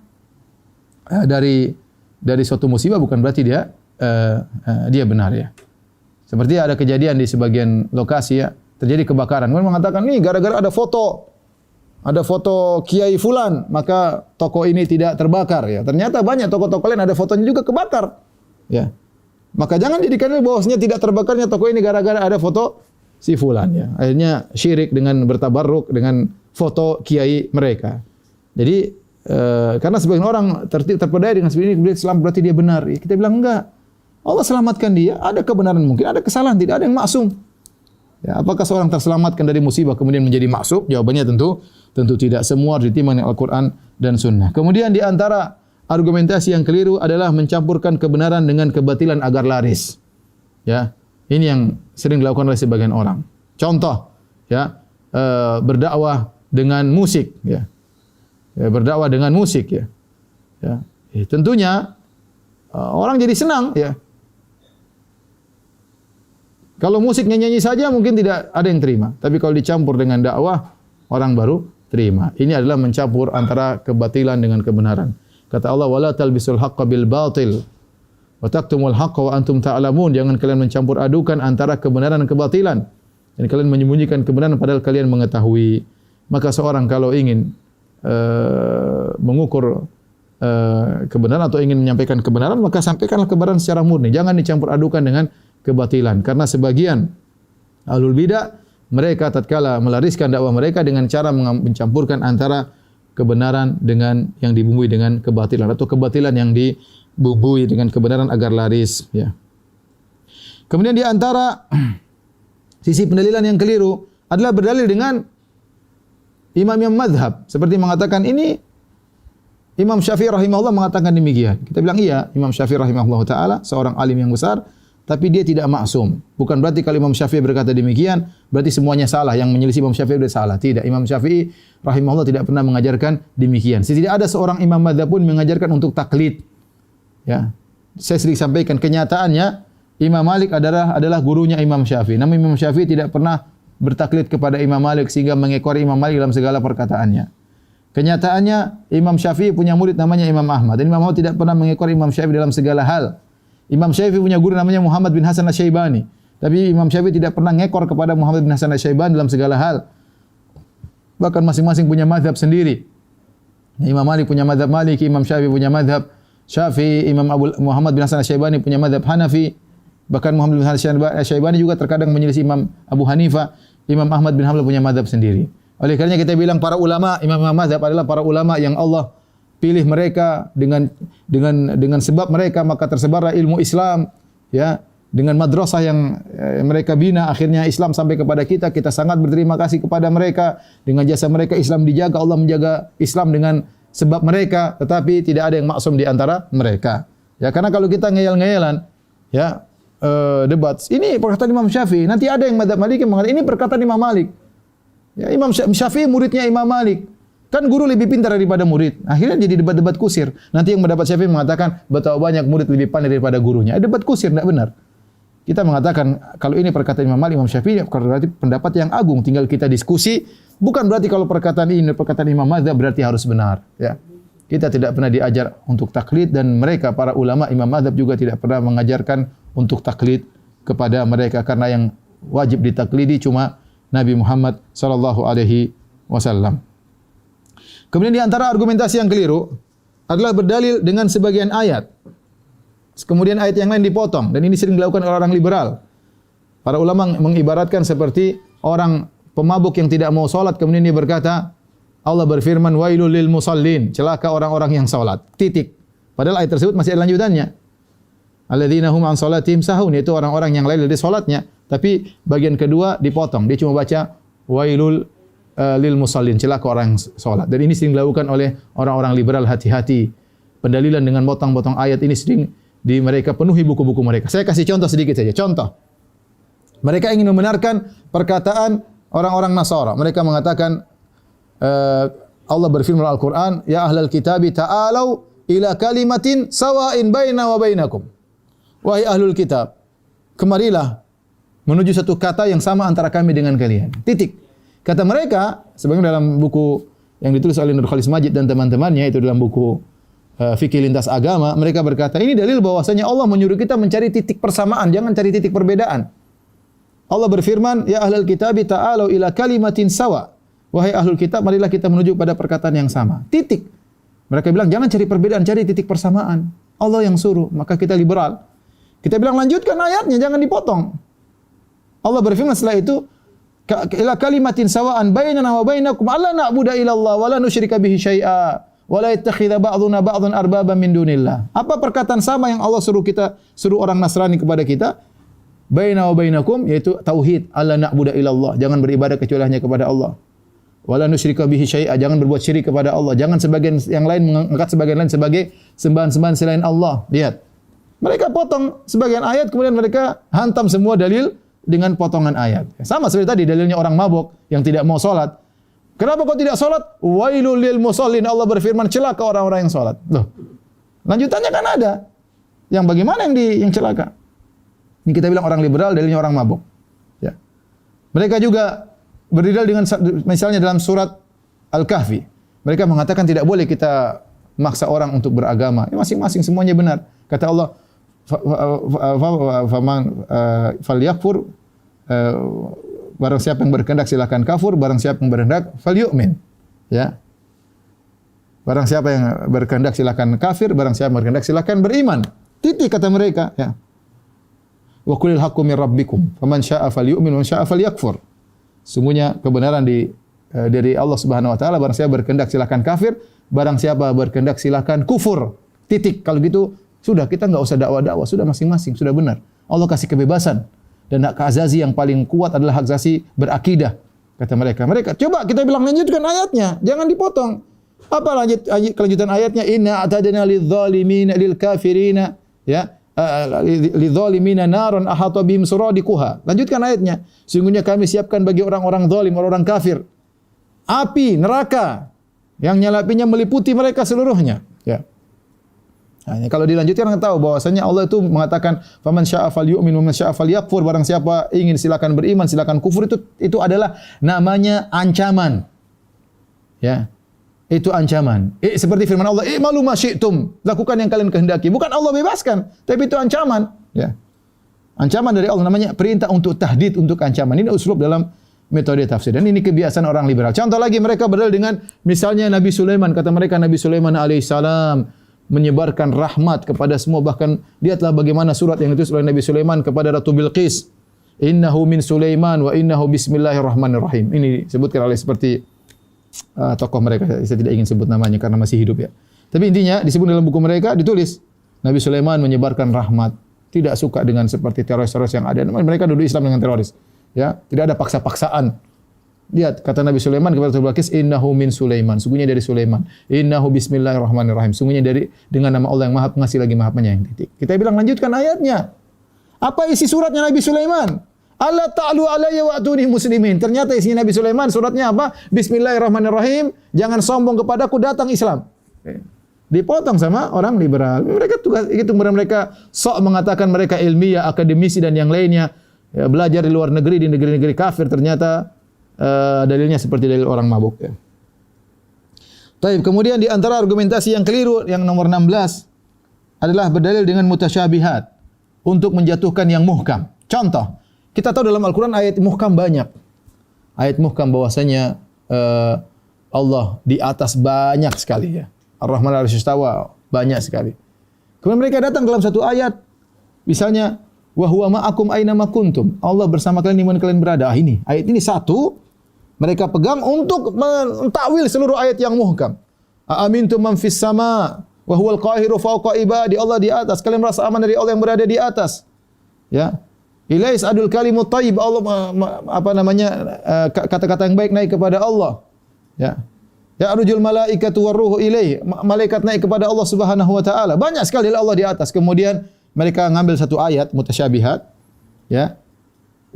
dari suatu musibah bukan berarti dia benar, ya. Seperti ada kejadian di sebagian lokasi, ya, terjadi kebakaran. Kemudian mengatakan nih gara-gara ada foto Kiai Fulan, maka toko ini tidak terbakar, ya. Ternyata banyak toko-toko lain ada fotonya juga kebakar, ya. Maka jangan jadikan bahwasanya tidak terbakarnya toko ini gara-gara ada foto si Fulan, ya. Akhirnya syirik dengan bertabarruk dengan foto kiai mereka. Jadi karena sebagian orang terpedaya dengan seperti ini, Islam berarti dia benar. Ya, kita bilang enggak. Allah selamatkan dia, ada kebenaran mungkin, ada kesalahan, tidak ada yang maksum. Ya, apakah seorang terselamatkan dari musibah kemudian menjadi maksum? Jawabannya tentu tidak. Semua ditimbang dengan Al-Qur'an dan Sunnah. Kemudian di antara argumentasi yang keliru adalah mencampurkan kebenaran dengan kebatilan agar laris. Ya, ini yang sering dilakukan oleh sebagian orang. Contoh, ya, berdakwah dengan musik, ya. Berdakwah dengan musik, ya. Ya, tentunya orang jadi senang, ya. Kalau musik nyanyi saja mungkin tidak ada yang terima, tapi kalau dicampur dengan dakwah orang baru terima. Ini adalah mencampur antara kebatilan dengan kebenaran. Kata Allah, wala talbisul haqqa bil batil wa taktumul haqqa wa antum ta'lamun. Jangan kalian mencampur adukan antara kebenaran dan kebatilan, dan kalian menyembunyikan kebenaran padahal kalian mengetahui. Maka seorang kalau ingin mengukur kebenaran atau ingin menyampaikan kebenaran, maka sampaikanlah kebenaran secara murni. Jangan dicampur adukan dengan kebatilan. Karena sebagian ahlul bidah, mereka tatkala melariskan dakwah mereka dengan cara mencampurkan antara kebenaran dengan yang dibumbui dengan kebatilan, atau kebatilan yang dibumbui dengan kebenaran agar laris, ya. Kemudian di antara sisi pendalilan yang keliru adalah berdalil dengan imam-imam madhab seperti mengatakan ini Imam Syafi'i rahimahullah mengatakan demikian. Kita bilang iya, Imam Syafi'i rahimahullah taala seorang alim yang besar, tapi dia tidak maksum. Bukan berarti kalau Imam Syafi'i berkata demikian, berarti semuanya salah. Yang menyelisih Imam Syafi'i sudah salah. Tidak, Imam Syafi'i rahimahullah tidak pernah mengajarkan demikian. Tidak ada seorang imam madzhab pun mengajarkan untuk taklid. Ya. Saya sering sampaikan kenyataannya Imam Malik adalah gurunya Imam Syafi'i. Namun Imam Syafi'i tidak pernah bertaklid kepada Imam Malik sehingga mengekori Imam Malik dalam segala perkataannya. Kenyataannya Imam Syafi'i punya murid namanya Imam Ahmad. Dan Imam Ahmad tidak pernah mengekori Imam Syafi'i dalam segala hal. Imam Syafi'i punya guru namanya Muhammad bin Hasan Asy-Syaibani. Tapi Imam Syafi'i tidak pernah ngekor kepada Muhammad bin Hasan Asy-Syaibani dalam segala hal. Bahkan masing-masing punya mazhab sendiri. Imam Malik punya mazhab Maliki, Imam Syafi'i punya mazhab Syafi'i, Imam Muhammad bin Hasan Asy-Syaibani punya mazhab Hanafi. Bahkan Muhammad bin Hasan Asy-Syaibani juga terkadang menyelisih Imam Abu Hanifah. Imam Ahmad bin Hanbal punya mazhab sendiri. Oleh karenanya kita bilang para ulama, imam-imam mazhab adalah para ulama yang Allah pilih mereka dengan sebab mereka maka tersebarlah ilmu Islam, ya, dengan madrasah yang mereka bina akhirnya Islam sampai kepada kita. Kita sangat berterima kasih kepada mereka. Dengan jasa mereka Islam dijaga, Allah menjaga Islam dengan sebab mereka, tetapi tidak ada yang maksum di antara mereka. Ya, karena kalau kita ngeyel-ngeyelan, ya, debat, ini perkataan Imam Syafi'i, nanti ada yang mazhab Maliki mengatakan ini perkataan Imam Malik. Ya, Imam Syafi'i muridnya Imam Malik. Kan guru lebih pintar daripada murid. Akhirnya jadi debat-debat kusir. Nanti yang mendapat Syafi'i mengatakan betapa banyak murid lebih pandai daripada gurunya. Debat kusir, tidak benar. Kita mengatakan kalau ini perkataan Imam Malik, Imam Syafi'i berarti pendapat yang agung. Tinggal kita diskusi. Bukan berarti kalau perkataan ini perkataan Imam Madzhab berarti harus benar. Ya. Kita tidak pernah diajar untuk taklid dan mereka para ulama Imam Madzhab juga tidak pernah mengajarkan untuk taklid kepada mereka karena yang wajib ditaklidi cuma Nabi Muhammad sallallahu alaihi wasallam. Kemudian di antara argumentasi yang keliru adalah berdalil dengan sebagian ayat. Kemudian ayat yang lain dipotong dan ini sering dilakukan oleh orang liberal. Para ulama mengibaratkan seperti orang pemabuk yang tidak mau salat kemudian dia berkata, Allah berfirman wailul lil musallin, celaka orang-orang yang salat. Titik. Padahal ayat tersebut masih ada lanjutannya. Alladzina hum an salatihim sahun, yaitu orang-orang yang lalai dari salatnya. Tapi bagian kedua dipotong. Dia cuma baca wailul lil musallin, celaka orang yang salat. Dan ini sering dilakukan oleh orang-orang liberal, hati-hati. Pendalilan dengan potong-potong ayat ini sering di mereka penuhi buku-buku mereka. Saya kasih contoh sedikit saja. Contoh. Mereka ingin membenarkan perkataan orang-orang Nasara. Mereka mengatakan Allah berfirman dalam Al-Qur'an, "Ya ahlal kitabi ta'alau ila kalimatin sawa'in baina wa bainakum." Wahai ahlul kitab, kemarilah menuju satu kata yang sama antara kami dengan kalian. Titik. Kata mereka, sebagaimana dalam buku yang ditulis oleh Nur Khalis Majid dan teman-temannya, itu dalam buku Fikih Lintas Agama, mereka berkata, ini dalil bahwasanya Allah menyuruh kita mencari titik persamaan, jangan cari titik perbedaan. Allah berfirman, "Ya ahlul kitabi ta'alau ila kalimatin sawa." Wahai ahlul kitab, marilah kita menuju pada perkataan yang sama. Titik. Mereka bilang, jangan cari perbedaan, cari titik persamaan. Allah yang suruh, maka kita liberal. Kita bilang, lanjutkan ayatnya, jangan dipotong. Allah berfirman setelah itu, ila kalimatin sawa'an bainana wa bainakum alla na'budu illa Allah wa la nusyrika bihi syai'a wa la yattakhidha ba'duna ba'dhan arbaban min dunillah. Apa perkataan sama yang Allah suruh orang Nasrani kepada kita? Baina wa bainakum, yaitu tauhid, alla na'budu illa Allah, jangan beribadah kecuali hanya kepada Allah. Wa la nusyrika bihi syai'a, jangan berbuat syirik kepada Allah. Jangan sebagian yang lain mengangkat sebagian lain sebagai sembahan-sembahan selain Allah. Lihat. Mereka potong sebagian ayat kemudian mereka hantam semua dalil dengan potongan ayat. Sama seperti tadi dalilnya orang mabuk yang tidak mau salat. Kenapa kau tidak salat? Wailul lil musallin, Allah berfirman celaka orang-orang yang salat. Loh. Lanjutannya kan ada. Yang bagaimana yang celaka? Ini kita bilang orang liberal, dalilnya orang mabuk. Ya. Mereka juga berdalil dengan misalnya dalam surat Al-Kahfi. Mereka mengatakan tidak boleh kita maksa orang untuk beragama. Masing-masing semuanya benar. Kata Allah, falyakfur, barang siapa yang berkehendak silakan kafur, barang siapa yang berkehendak falyu'min. Ya. Barang siapa yang berkehendak silakan kafir, barang siapa yang berkehendak silakan beriman. Titik kata mereka, ya. Wa qulil haqqu mir rabbikum, faman syaa'a falyu'min wa man syaa'a falyakfur. Sungguhnya kebenaran dari Allah Subhanahu wa taala, barang siapa berkehendak silakan kafir, barang siapa berkehendak silakan kufur. Titik. Kalau gitu sudah, kita enggak usah dakwah-dakwah, sudah masing-masing, sudah benar. Allah kasih kebebasan. Dan hak asasi yang paling kuat adalah hak asasi berakidah. Kata mereka, coba kita bilang lanjutkan ayatnya, jangan dipotong. Apa kelanjutan ayatnya? Inna a'tadna lidzalimina lil kafirina ya lidzalimina naron ahata bihim suradiquha. Lanjutkan ayatnya. Sungguhnya kami siapkan bagi orang-orang zalim, orang-orang kafir, api neraka yang nyalapinya meliputi mereka seluruhnya. Ya. Nah, kalau dilanjutkan kita tahu bahwasanya Allah itu mengatakan faman syaa'a falyu'min wa man syaa'a falyakfur, barang siapa ingin silakan beriman, silakan kufur. Itu adalah namanya ancaman. Ya. Itu ancaman. Seperti firman Allah, "I'malu ma syi'tum." Lakukan yang kalian kehendaki. Bukan Allah bebaskan, tapi itu ancaman, ya. Ancaman dari Allah, namanya perintah untuk tahdid, untuk ancaman. Ini uslub dalam metode tafsir, dan ini kebiasaan orang liberal. Contoh lagi, mereka berdalil dengan misalnya Nabi Sulaiman. Kata mereka Nabi Sulaiman alaihissalam menyebarkan rahmat kepada semua, bahkan lihatlah bagaimana surat yang ditulis oleh Nabi Sulaiman kepada Ratu Bilqis. Innahu min Sulaiman wa innahu bismillahirrahmanirrahim. Ini disebutkan oleh seperti tokoh mereka. Saya tidak ingin sebut namanya karena masih hidup, ya. Tapi intinya disebut dalam buku mereka, ditulis Nabi Sulaiman menyebarkan rahmat. Tidak suka dengan seperti teroris-teroris yang ada. Mereka duduk Islam dengan teroris. Ya, tidak ada paksa-paksaan. Lihat kata Nabi Sulaiman kepada Ratu Bilqis, innahu min Sulaiman, sungguhnya dari Sulaiman. Innahu bismillahirrahmanirrahim, sungguhnya dari dengan nama Allah yang Maha Pengasih lagi Maha Penyayang. Titik. Kita bilang lanjutkan ayatnya. Apa isi suratnya Nabi Sulaiman? Allah ta'alu alayya wa atuni muslimin. Ternyata isinya Nabi Sulaiman suratnya apa? Bismillahirrahmanirrahim, jangan sombong kepadaku, datang Islam. Dipotong sama orang liberal. Mereka tugas itu, mereka sok mengatakan mereka ilmiah, akademisi dan yang lainnya. Ya, belajar di luar negeri, di negeri-negeri kafir, ternyata dalilnya seperti dalil orang mabuk, ya. Taib. Kemudian di antara argumentasi yang keliru yang nomor 16 adalah berdalil dengan mutasyabihat untuk menjatuhkan yang muhkam. Contoh, kita tahu dalam Al-Quran ayat muhkam banyak. Ayat muhkam bahwasanya Allah di atas banyak sekali, ya. Ar-Rahman al-Istawa banyak sekali. Kemudian mereka datang dalam satu ayat, misalnya wa huwa ma'akum aina ma kuntum. Allah bersama kalian di mana kalian berada. Ini ayat ini satu mereka pegang untuk mentakwil seluruh ayat yang muhkam. Aamintum man fis sama wa huwal qahiru fawqa ibadi. Allah di atas. Kalian merasa aman dari Allah yang berada di atas. Ya. Ilais adul kalimut thayyib. Allah kata-kata yang baik naik kepada Allah. Ya. Ya arujul malaikatu warruhu ilaihi. Malaikat naik kepada Allah Subhanahu wa taala. Banyak sekali Allah di atas. Kemudian mereka ngambil satu ayat mutasyabihat, ya.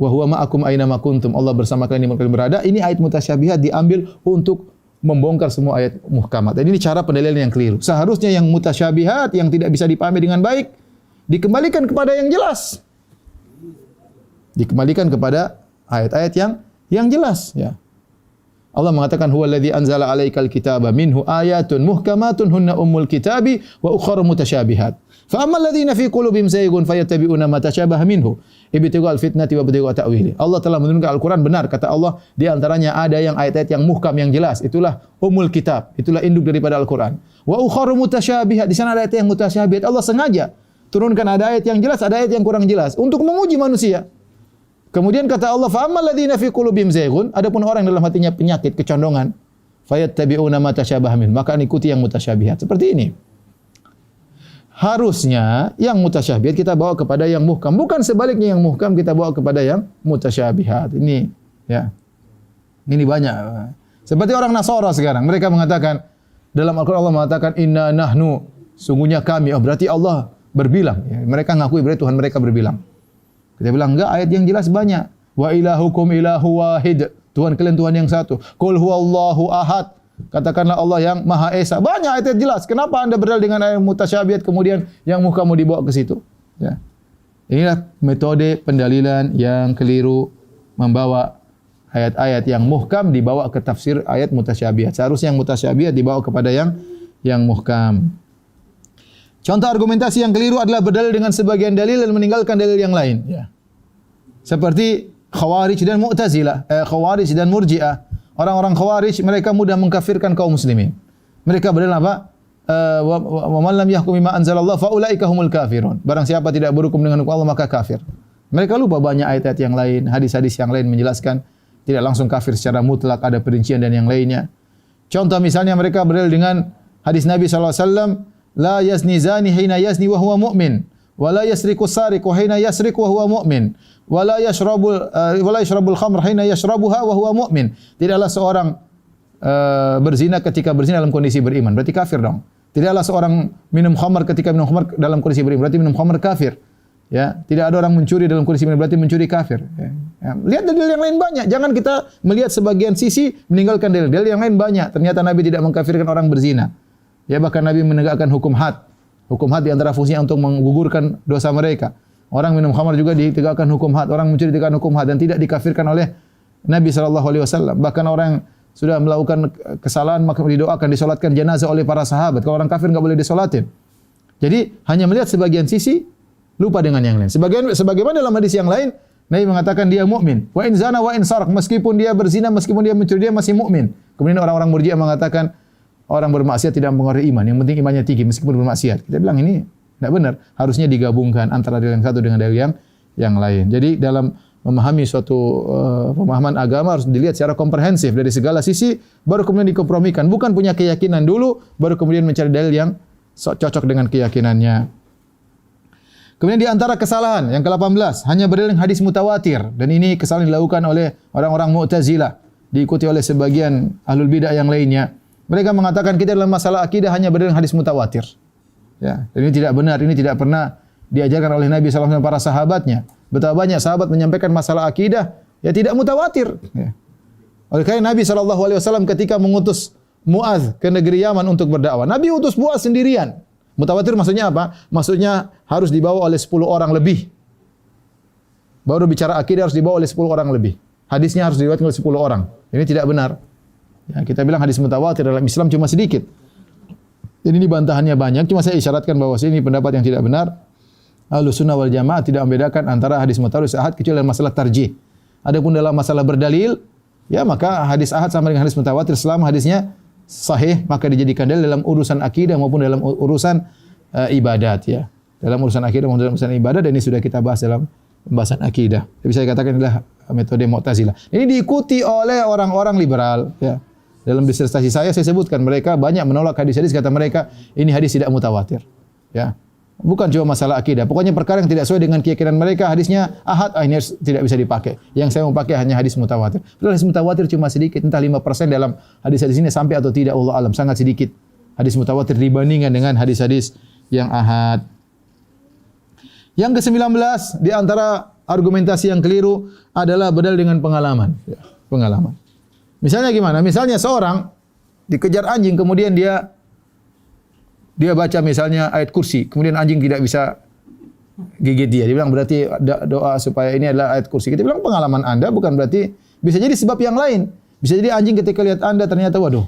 Wa huwa ma'akum aina ma kuntum. Allah bersama kalian di mana kalian berada. Ini ayat mutasyabihat diambil untuk membongkar semua ayat muhkamat. Dan ini cara pendalilan yang keliru. Seharusnya yang mutasyabihat, yang tidak bisa dipahami dengan baik, dikembalikan kepada yang jelas. Dikembalikan kepada ayat-ayat yang jelas, ya. Allah mengatakan huwallazi anzala 'alaikal kitaba minhu ayatun muhkamatun hunna ummul kitabi wa ukhra mutasyabihat. Fa ammal ladzina fi qulubihim zaygun fayattabi'una ma tashabaha minhu ibtighaa'al fitnati wa ibtigha'a ta'wili. Allah telah menurunkan Al-Qur'an, benar kata Allah, di antaranya ada yang ayat-ayat yang muhkam yang jelas, itulah ummul kitab, itulah induk daripada Al-Qur'an. Wa ukhra mutasyabihat, di sana ada ayat yang mutasyabihat. Allah sengaja turunkan ada ayat yang jelas, ada ayat yang kurang jelas untuk menguji manusia. Kemudian kata Allah, fa ammal ladzina fi qulubihim zaygun, adapun orang yang dalam hatinya penyakit, kecondongan, fayattabi'una ma tashabaha min, maka ikuti yang mutasyabihat. Seperti ini. Harusnya yang mutasyabihat kita bawa kepada yang muhkam, bukan sebaliknya yang muhkam kita bawa kepada yang mutasyabihat. Ini, ya. Ini banyak. Seperti orang Nasara sekarang, mereka mengatakan dalam Al-Qur'an Allah mengatakan inna nahnu, sungguhnya kami. Oh, berarti Allah berbilang, ya. Mereka ngakui berarti Tuhan mereka berbilang. Kita bilang enggak, ayat yang jelas banyak. Wa ilahukum ilahu wahid. Tuhan kalian Tuhan yang satu. Qul huwallahu ahad. Katakanlah Allah yang Maha Esa. Banyak ayat jelas. Kenapa Anda berdalil dengan ayat mutasyabihat kemudian yang muhkam mau dibawa ke situ? Ya. Inilah metode pendalilan yang keliru, membawa ayat-ayat yang muhkam dibawa ke tafsir ayat mutasyabihat. Seharusnya yang mutasyabihat dibawa kepada yang muhkam. Contoh argumentasi yang keliru adalah berdalil dengan sebagian dalil dan meninggalkan dalil yang lain. Ya. Seperti Khawarij dan Mu'tazilah, Khawarij dan Murji'ah. Orang-orang Khawarij mereka mudah mengkafirkan kaum muslimin. Mereka berdalil apa? Wa man lam yahkum bima anzalallah fa ulaika humul kafirun. Barang siapa tidak berhukum dengan hukum Allah maka kafir. Mereka lupa banyak ayat-ayat yang lain, hadis-hadis yang lain menjelaskan tidak langsung kafir secara mutlak, ada perincian dan yang lainnya. Contoh misalnya mereka berdalil dengan hadis Nabi sallallahu alaihi wasallam, la yazni zani hina yazni wa huwa mu'min Wala yasriqu sariqu hina yasriqu wa huwa mu'min. Wala yashrabul khamr hina yashrabuha wa huwa mu'min. Tidaklah seorang berzina ketika berzina dalam kondisi beriman. Berarti kafir dong. Tidaklah seorang minum khamr ketika minum khamr dalam kondisi beriman. Berarti minum khamr kafir. Ya, tidak ada orang mencuri dalam kondisi beriman. Berarti mencuri kafir. Ya. Lihat dalil yang lain banyak. Jangan kita melihat sebagian sisi meninggalkan dalil. Dalil yang lain banyak. Ternyata Nabi tidak mengkafirkan orang berzina. Ya, bahkan Nabi menegakkan hukum had. Hukum had di antara fungsinya untuk menggugurkan dosa mereka. Orang minum khamar juga ditegakkan hukum had, orang mencuri ditegakkan hukum had dan tidak dikafirkan oleh Nabi SAW. Bahkan orang yang sudah melakukan kesalahan maka didoakan, disolatkan jenazah oleh para sahabat. Kalau orang kafir enggak boleh disolatin. Jadi hanya melihat sebagian sisi, lupa dengan yang lain. Sebagaimana dalam hadis yang lain, Nabi mengatakan dia mukmin. Wa in zana wa in sarq, meskipun dia berzina, meskipun dia mencuri, dia masih mukmin. Kemudian orang-orang Murji'ah mengatakan orang bermaksiat tidak mempengaruhi iman. Yang penting imannya tinggi meskipun bermaksiat. Kita bilang ini tidak benar. Harusnya digabungkan antara dalil yang satu dengan dalil yang lain. Jadi dalam memahami suatu pemahaman agama harus dilihat secara komprehensif dari segala sisi, baru kemudian dikompromikan. Bukan punya keyakinan dulu, baru kemudian mencari dalil yang cocok dengan keyakinannya. Kemudian di antara kesalahan yang ke-18, hanya berdalil hadis mutawatir. Dan ini kesalahan dilakukan oleh orang-orang Mu'tazilah. Diikuti oleh sebagian ahlul bidah yang lainnya. Mereka mengatakan kita dalam masalah akidah hanya berdalil hadis mutawatir. Ya, dan ini tidak benar, ini tidak pernah diajarkan oleh Nabi SAW dan para sahabatnya. Betapa banyak sahabat menyampaikan masalah akidah, ya tidak mutawatir. Ya. Oleh karena Nabi SAW ketika mengutus Mu'adz ke negeri Yaman untuk berdakwah, Nabi utus Mu'adz sendirian. Mutawatir maksudnya apa? Maksudnya harus dibawa oleh 10 orang lebih. Baru bicara akidah harus dibawa oleh 10 orang lebih. Hadisnya harus diriwayatkan oleh 10 orang. Ini tidak benar. Ya, kita bilang hadis mutawatir dalam Islam cuma sedikit. Jadi ini bantahannya banyak. Cuma saya isyaratkan bahwa ini pendapat yang tidak benar. Ahlussunnah wal Jamaah tidak membedakan antara hadis mutawatir dan ahad kecuali dalam masalah tarjih. Adapun dalam masalah berdalil, ya maka hadis ahad sama dengan hadis mutawatir selama hadisnya sahih maka dijadikan dalil dalam urusan akidah maupun dalam urusan ibadat ya. Dalam urusan akidah maupun dalam urusan ibadat, dan ini sudah kita bahas dalam pembahasan akidah. Tapi saya katakan inilah metode Mu'tazilah. Ini diikuti oleh orang-orang liberal ya. Dalam disertasi saya sebutkan mereka banyak menolak hadis-hadis, kata mereka ini hadis tidak mutawatir. Ya. Bukan cuma masalah akidah. Pokoknya perkara yang tidak sesuai dengan keyakinan mereka hadisnya ahad, ini tidak bisa dipakai. Yang saya mau pakai hanya hadis mutawatir. Padahal hadis mutawatir cuma sedikit, entah 5% dalam hadis-hadis ini sampai atau tidak, Allah alam, sangat sedikit. Hadis mutawatir dibandingkan dengan hadis-hadis yang ahad. Yang ke-19 di antara argumentasi yang keliru adalah berdalil dengan pengalaman. Ya, pengalaman. Misalnya gimana? Misalnya seorang dikejar anjing, kemudian dia baca misalnya ayat kursi, kemudian anjing tidak bisa gigit dia. Dia bilang berarti doa supaya ini adalah ayat kursi. Kita bilang pengalaman Anda bukan berarti, bisa jadi sebab yang lain. Bisa jadi anjing ketika lihat Anda ternyata waduh,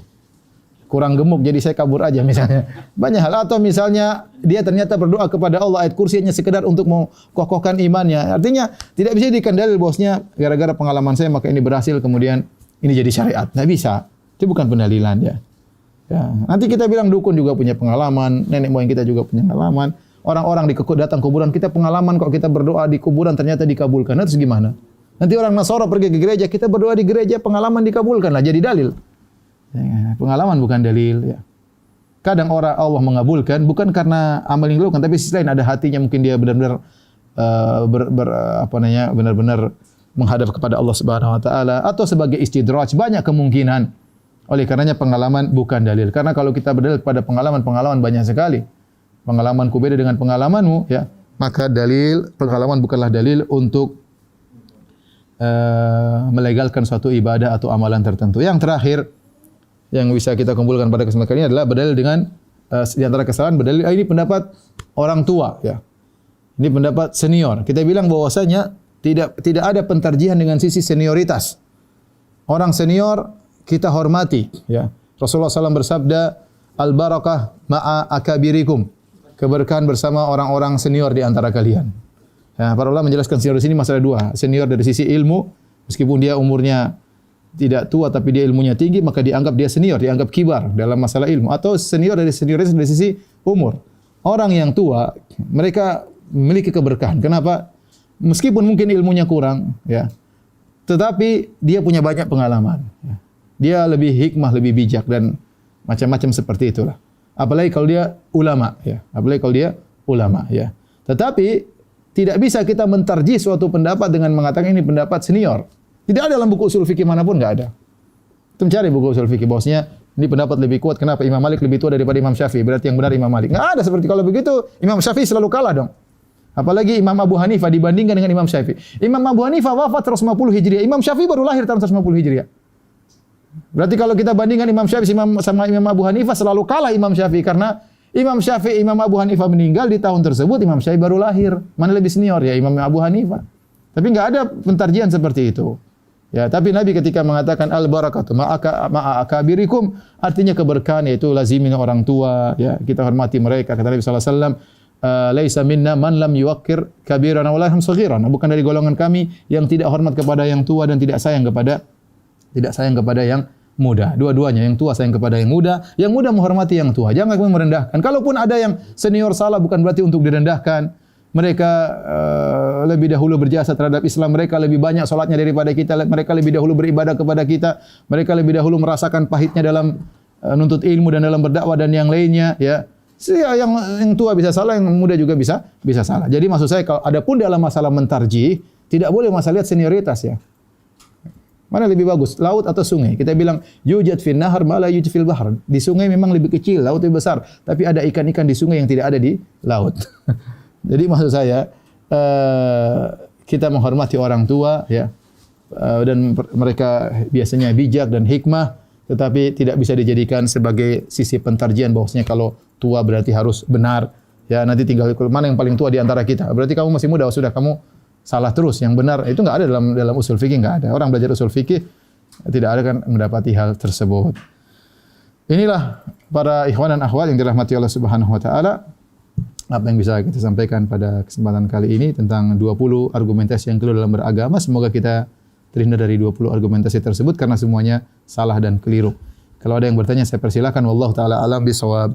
kurang gemuk jadi saya kabur aja misalnya. Banyak hal. Atau misalnya dia ternyata berdoa kepada Allah ayat kursi hanya sekedar untuk mengokohkan imannya. Artinya tidak bisa dijadikan dalil bosnya gara-gara pengalaman saya maka ini berhasil kemudian ini jadi syariat. Tidak bisa. Itu bukan pendalilan ya. Ya, nanti kita bilang dukun juga punya pengalaman, nenek moyang kita juga punya pengalaman. Orang-orang datang kuburan kita pengalaman kok kita berdoa di kuburan ternyata dikabulkan. Nah, terus gimana? Nanti orang Nasara pergi ke gereja, kita berdoa di gereja pengalaman dikabulkan lah jadi dalil. Ya, pengalaman bukan dalil ya. Kadang orang Allah mengabulkan bukan karena amal yang dilakukan, tapi sisi lain ada hatinya mungkin dia benar-benar benar-benar menghadap kepada Allah Subhanahu wa taala atau sebagai istidraj, banyak kemungkinan. Oleh karenanya pengalaman bukan dalil. Karena kalau kita berdalil pada pengalaman banyak sekali. Pengalamanku beda dengan pengalamanmu ya. Maka dalil pengalaman bukanlah dalil untuk melegalkan suatu ibadah atau amalan tertentu. Yang terakhir yang bisa kita kumpulkan pada kesempatan kali ini adalah berdalil dengan di antara kesalahan berdalil ini pendapat orang tua ya. Ini pendapat senior. Kita bilang bahwasanya tidak ada pentarjihan dengan sisi senioritas. Orang senior kita hormati ya. Rasulullah SAW bersabda, al-barakah ma'a akabirikum. Keberkahan bersama orang-orang senior di antara kalian. Ya, para ulama menjelaskan senior di sini masalah dua. Senior dari sisi ilmu, meskipun dia umurnya tidak tua tapi dia ilmunya tinggi, maka dianggap dia senior, dianggap kibar dalam masalah ilmu. Atau senior dari senioritas dari sisi umur. Orang yang tua, mereka memiliki keberkahan. Kenapa? Meskipun mungkin ilmunya kurang, ya, tetapi dia punya banyak pengalaman. Ya. Dia lebih hikmah, lebih bijak dan macam-macam seperti itulah. Apalagi kalau dia ulama, ya. Apalagi kalau dia ulama, ya. Tetapi tidak bisa kita mentarjih suatu pendapat dengan mengatakan ini pendapat senior. Tidak ada dalam buku usul fikih manapun, enggak ada. Itu mencari buku usul fikih bahwasanya ini pendapat lebih kuat. Kenapa? Imam Malik lebih tua daripada Imam Syafi'i. Berarti yang benar Imam Malik. Enggak ada seperti kalau begitu Imam Syafi'i selalu kalah dong. Apalagi Imam Abu Hanifah dibandingkan dengan Imam Syafi'i. Imam Abu Hanifah wafat 150 Hijriah. Imam Syafi'i baru lahir tahun 150 Hijriah. Berarti kalau kita bandingkan Imam Syafi'i sama Imam Abu Hanifah selalu kalah Imam Syafi'i karena Imam Syafi'i, Imam Abu Hanifah meninggal di tahun tersebut, Imam Syafi'i baru lahir. Mana lebih senior ya Imam Abu Hanifah. Tapi enggak ada pentarjihan seperti itu. Ya, tapi Nabi ketika mengatakan al barakatu ma'a akabirikum, artinya keberkahan yaitu lazimi orang tua, ya, kita hormati mereka. Kata Nabi sallallahu alaihi wasallam, laisa minna man lam yuwaqqir kabirana wa la yarham saghiran. Bukan dari golongan kami yang tidak hormat kepada yang tua dan tidak sayang kepada yang muda. Dua-duanya, yang tua sayang kepada yang muda menghormati yang tua. Jangan kamu merendahkan. Kalaupun ada yang senior salah bukan berarti untuk direndahkan. Mereka lebih dahulu berjasa terhadap Islam, mereka lebih banyak salatnya daripada kita, mereka lebih dahulu beribadah kepada kita, mereka lebih dahulu merasakan pahitnya dalam nuntut ilmu dan dalam berdakwah dan yang lainnya, ya. Yang tua bisa salah, yang muda juga bisa salah. Jadi maksud saya kalau adapun dalam masalah mentarjih, tidak boleh masalah lihat senioritas, ya. Mana lebih bagus, laut atau sungai? Kita bilang yujad fil nahar ma la yujad fil bahr. Di sungai memang lebih kecil, laut lebih besar, tapi ada ikan-ikan di sungai yang tidak ada di laut. Jadi maksud saya kita menghormati orang tua, ya, dan mereka biasanya bijak dan hikmah, tetapi tidak bisa dijadikan sebagai sisi pentarjihan bahwasanya kalau tua berarti harus benar, ya. Nanti tinggal mana yang paling tua di antara kita. Berarti kamu masih muda, sudah kamu salah terus. Yang benar itu enggak ada dalam usul fikih, enggak ada. Orang belajar usul fikih tidak ada kan mendapati hal tersebut. Inilah para ikhwan dan akhwat yang dirahmati Allah Subhanahu wa taala. Apa yang bisa kita sampaikan pada kesempatan kali ini tentang 20 argumentasi yang keliru dalam beragama. Semoga kita terhindar dari 20 argumentasi tersebut karena semuanya salah dan keliru. Kalau ada yang bertanya saya persilakan. Wallahu taala alam bisawab.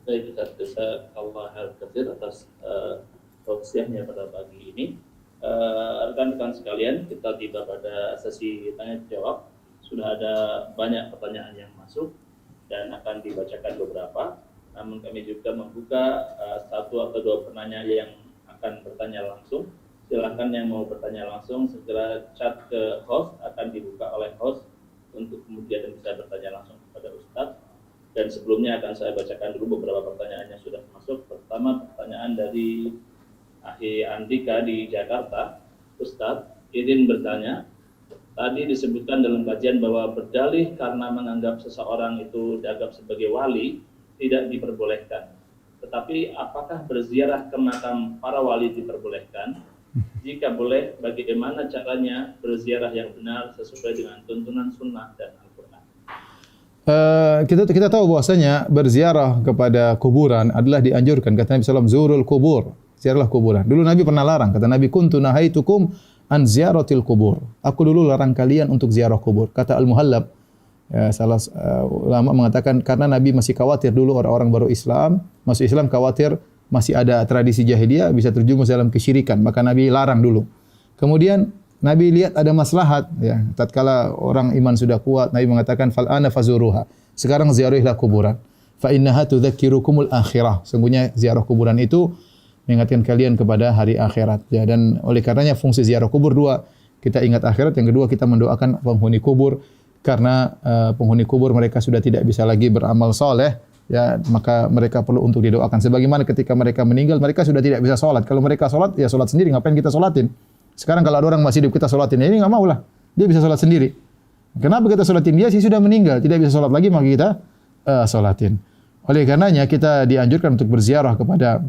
Baik, kita Allah al-Katsir atas tausiahnya pada pagi ini. Rekan-rekan sekalian, kita tiba pada sesi tanya jawab. Sudah ada banyak pertanyaan yang masuk dan akan dibacakan beberapa. Namun kami juga membuka satu atau dua penanya yang akan bertanya langsung. Silakan yang mau bertanya langsung segera chat ke host, akan dibuka oleh host untuk kemudian bisa bertanya langsung kepada Ustadz. Dan sebelumnya akan saya bacakan dulu beberapa pertanyaan yang sudah masuk. Pertama, pertanyaan dari Ahi Andika di Jakarta. Ustadz, izin bertanya, tadi disebutkan dalam kajian bahwa berdalih karena menganggap seseorang itu dianggap sebagai wali tidak diperbolehkan. Tetapi apakah berziarah ke makam para wali diperbolehkan? Jika boleh, bagaimana caranya berziarah yang benar sesuai dengan tuntunan sunnah dan Al-Quran? Kita tahu bahwasanya berziarah kepada kuburan adalah dianjurkan. Kata Nabi SAW, zurul kubur, ziarahlah kuburan. Dulu Nabi pernah larang. Kata Nabi, kuntu nahaitukum an ziyaratil kubur. Aku dulu larang kalian untuk ziarah kubur. Kata Al-Muhallab, ya, salah ulama mengatakan karena Nabi masih khawatir dulu orang-orang baru Islam, masuk Islam khawatir masih ada tradisi jahiliyah bisa terjumus dalam kesyirikan, maka Nabi larang dulu. Kemudian Nabi lihat ada maslahat, ya, tatkala orang iman sudah kuat, Nabi mengatakan fal ana fazuruha. Sekarang ziarahilah kuburan. Fa innaha tudzakirukumul akhirah. Sungguhnya ziarah kuburan itu mengingatkan kalian kepada hari akhirat, ya, dan oleh karenanya fungsi ziarah kubur dua, kita ingat akhirat, yang kedua kita mendoakan penghuni kubur. Karena penghuni kubur mereka sudah tidak bisa lagi beramal soleh, ya, maka mereka perlu untuk didoakan. Sebagaimana ketika mereka meninggal, mereka sudah tidak bisa sholat. Kalau mereka sholat, ya sholat sendiri. Ngapain kita sholatin? Sekarang kalau ada orang masih hidup kita sholatin, ya ini nggak mau lah. Dia bisa sholat sendiri. Kenapa kita sholatin dia? Sih sudah meninggal, tidak bisa sholat lagi, maka kita sholatin. Oleh karenanya kita dianjurkan untuk berziarah kepada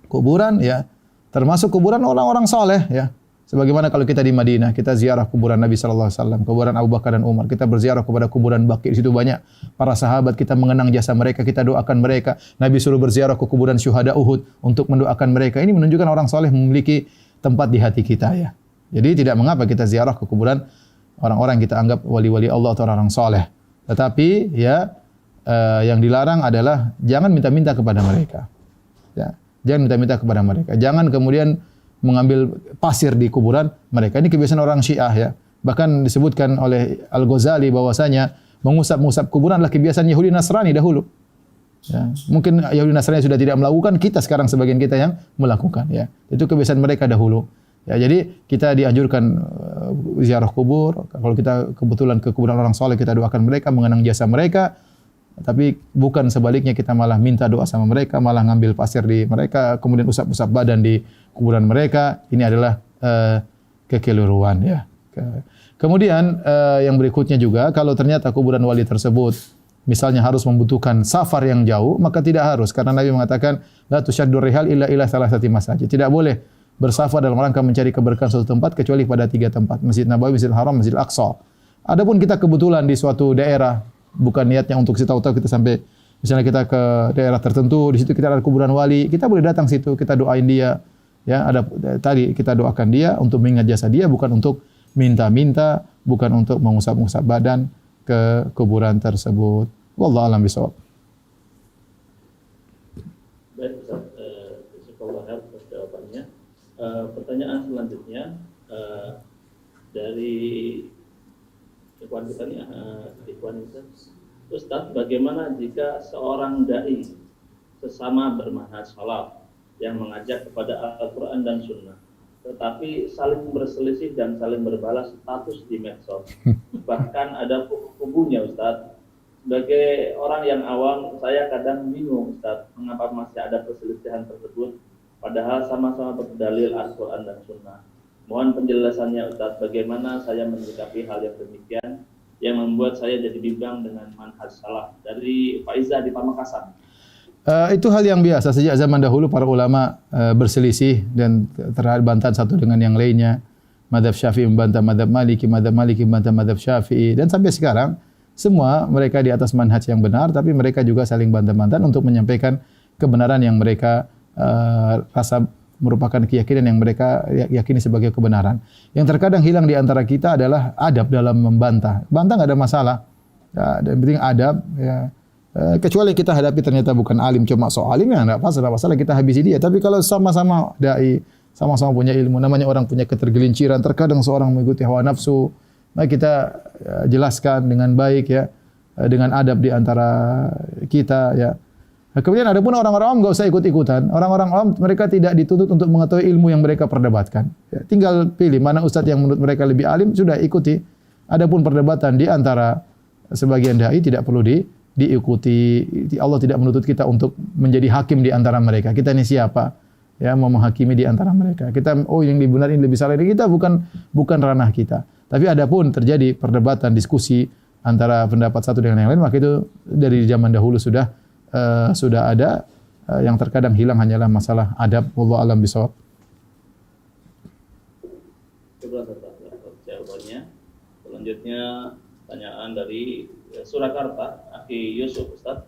kuburan, ya, termasuk kuburan orang-orang soleh, ya. Sebagaimana kalau kita di Madinah, kita ziarah kuburan Nabi sallallahu alaihi wasallam, kuburan Abu Bakar dan Umar. Kita berziarah kepada kuburan Baqi. Di situ banyak para sahabat, kita mengenang jasa mereka, kita doakan mereka. Nabi suruh berziarah ke kuburan syuhada Uhud untuk mendoakan mereka. Ini menunjukkan orang soleh memiliki tempat di hati kita, ya. Jadi tidak mengapa kita ziarah ke kuburan orang-orang yang kita anggap wali-wali Allah atau orang soleh. Tetapi, ya, yang dilarang adalah jangan minta-minta kepada mereka. Ya, jangan minta-minta kepada mereka. Jangan kemudian mengambil pasir di kuburan mereka. Ini kebiasaan orang Syiah, ya. Bahkan disebutkan oleh Al-Ghazali bahwasanya mengusap-ngusap kuburan adalah kebiasaan Yahudi Nasrani dahulu. Ya. Mungkin Yahudi Nasrani sudah tidak melakukan, kita sekarang sebagian kita yang melakukan. Ya. Itu kebiasaan mereka dahulu. Ya, jadi kita dianjurkan ziarah kubur. Kalau kita kebetulan ke kuburan orang soleh, kita doakan mereka, mengenang jasa mereka. Tapi bukan sebaliknya, kita malah minta doa sama mereka, malah ngambil pasir di mereka, kemudian usap-usap badan di kuburan mereka. Ini adalah kekeliruan. Ya. Kemudian yang berikutnya juga, kalau ternyata kuburan wali tersebut misalnya harus membutuhkan safar yang jauh, maka tidak harus, karena Nabi mengatakan la tusyaddur rihal illa salasati masajid. Tidak boleh bersafar dalam rangka mencari keberkahan suatu tempat kecuali pada 3 tempat: Masjid Nabawi, Masjidil Haram, Masjidil Aqsa. Adapun kita kebetulan di suatu daerah, bukan niatnya untuk tahu-tahu kita sampai misalnya kita ke daerah tertentu, di situ kita ada kuburan wali, kita boleh datang situ, kita doain dia. Ya, ada tadi kita doakan dia untuk mengingat jasa dia, bukan untuk minta-minta, bukan untuk mengusap-usap badan ke kuburan tersebut. Wallahu a'lam bishawab. Baik, Ustaz, jazakallahu khairan atas jawabannya. Pertanyaan selanjutnya dari ikhwan kita nih, ikhwan Ustaz, bagaimana jika seorang dai sesama bermanhaj salaf yang mengajak kepada Al-Quran dan Sunnah, tetapi saling berselisih dan saling berbalas status di medsos, bahkan ada kubu-kubunya, Ustaz. Sebagai orang yang awam, saya kadang bingung, Ustaz, mengapa masih ada perselisihan tersebut, padahal sama-sama berdalil Al-Quran dan Sunnah. Mohon penjelasannya, Ustaz, bagaimana saya menyikapi hal yang demikian, yang membuat saya jadi bimbang dengan manhaj salaf. Dari Faizah di Pamekasan. Itu hal yang biasa. Sejak zaman dahulu para ulama berselisih dan terhadap bantahan satu dengan yang lainnya. Madzhab Syafi'i membantah madzhab Maliki membantah madzhab Syafi'i, dan sampai sekarang semua mereka di atas manhaj yang benar, tapi mereka juga saling bantah-bantahan untuk menyampaikan kebenaran yang mereka rasa merupakan keyakinan yang mereka yakini sebagai kebenaran. Yang terkadang hilang di antara kita adalah adab dalam membantah. Bantah nggak ada masalah. Ya, yang penting adab. Ya. Kecuali kita hadapi ternyata bukan alim, cuma sok alim, ya enggak masalah kita habisi dia. Tapi kalau sama-sama dai, sama-sama punya ilmu, namanya orang punya ketergelinciran, terkadang seorang mengikuti hawa nafsu, maka kita jelaskan dengan baik, ya, dengan adab di antara kita, ya. Kemudian ada pun orang-orang awam enggak usah ikut-ikutan. Orang-orang awam mereka tidak dituntut untuk mengetahui ilmu yang mereka perdebatkan. Ya, tinggal pilih mana ustadz yang menurut mereka lebih alim, sudah ikuti. Adapun perdebatan di antara sebagian dai tidak perlu diikuti. Allah tidak menuntut kita untuk menjadi hakim di antara mereka. Kita ini siapa? Ya, mau menghakimi di antara mereka. Kita yang lebih benar, ini lebih salah, kita bukan ranah kita. Tapi adapun terjadi perdebatan, diskusi antara pendapat satu dengan yang lain, maka itu dari zaman dahulu sudah ada. Yang terkadang hilang hanyalah masalah adab. Wallahu a'lam bishawab. Jawabannya. Selanjutnya pertanyaan dari Surakarta, Aki Yusuf, Ustaz.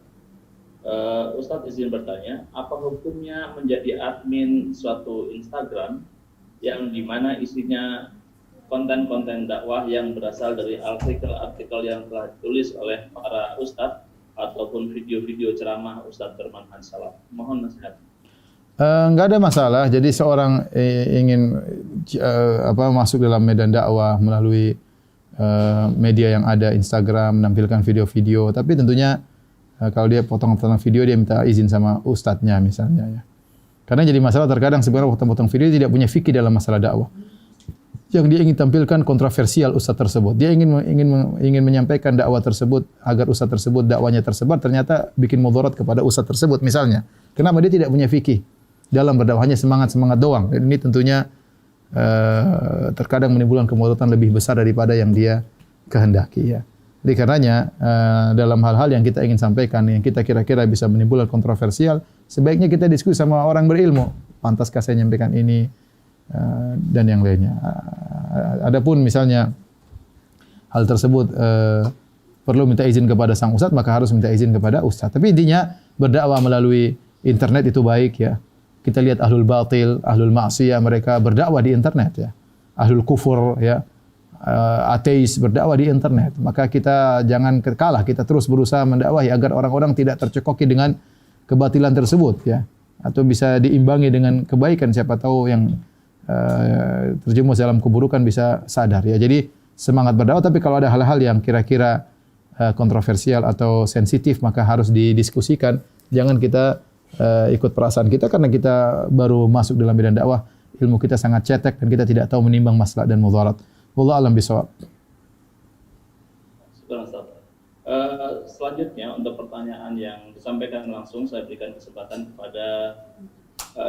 Ustaz izin bertanya, apa hukumnya menjadi admin suatu Instagram yang dimana isinya konten-konten dakwah yang berasal dari artikel-artikel yang telah ditulis oleh para ustadz ataupun video-video ceramah ustadz bermanhaj salaf? Mohon nasihat. Enggak ada masalah. Jadi seorang ingin masuk dalam medan dakwah melalui media yang ada, Instagram, menampilkan video-video, tapi tentunya kalau dia potong-potong video, dia minta izin sama ustadznya misalnya, ya. Karena jadi masalah terkadang sebenarnya potong-potong video tidak punya fikih dalam masalah dakwah. Yang dia ingin tampilkan kontroversial ustadz tersebut. Dia ingin menyampaikan dakwah tersebut agar ustadz tersebut dakwahnya tersebar, ternyata bikin mudarat kepada ustadz tersebut misalnya. Kenapa dia tidak punya fikih dalam berdakwahnya, semangat doang. Dan ini tentunya terkadang menimbulkan kemudaratan lebih besar daripada yang dia kehendaki, ya. Jadi karenanya dalam hal-hal yang kita ingin sampaikan, yang kita kira-kira bisa menimbulkan kontroversial, sebaiknya kita diskusi sama orang berilmu. Pantaskah saya menyampaikan ini dan yang lainnya. Adapun misalnya hal tersebut perlu minta izin kepada sang ustadz, maka harus minta izin kepada ustadz. Tapi intinya berdakwah melalui internet itu baik, ya. Kita lihat ahlul batil, ahlul maksiyah, mereka berdakwah di internet, ya. Ahlul kufur, ya, ateis berdakwah di internet. Maka kita jangan kalah, kita terus berusaha mendakwahi agar orang-orang tidak tercekoki dengan kebatilan tersebut, ya. Atau bisa diimbangi dengan kebaikan, siapa tahu yang terjerumus dalam keburukan bisa sadar, ya. Jadi semangat berdakwah, tapi kalau ada hal-hal yang kira-kira kontroversial atau sensitif, maka harus didiskusikan Jangan kita ikut perasaan kita karena kita baru masuk dalam bidang dakwah, ilmu kita sangat cetek dan kita tidak tahu menimbang maslahat dan mudarat. Wallahu a'lam bishawab. Selanjutnya untuk pertanyaan yang disampaikan langsung saya berikan kesempatan kepada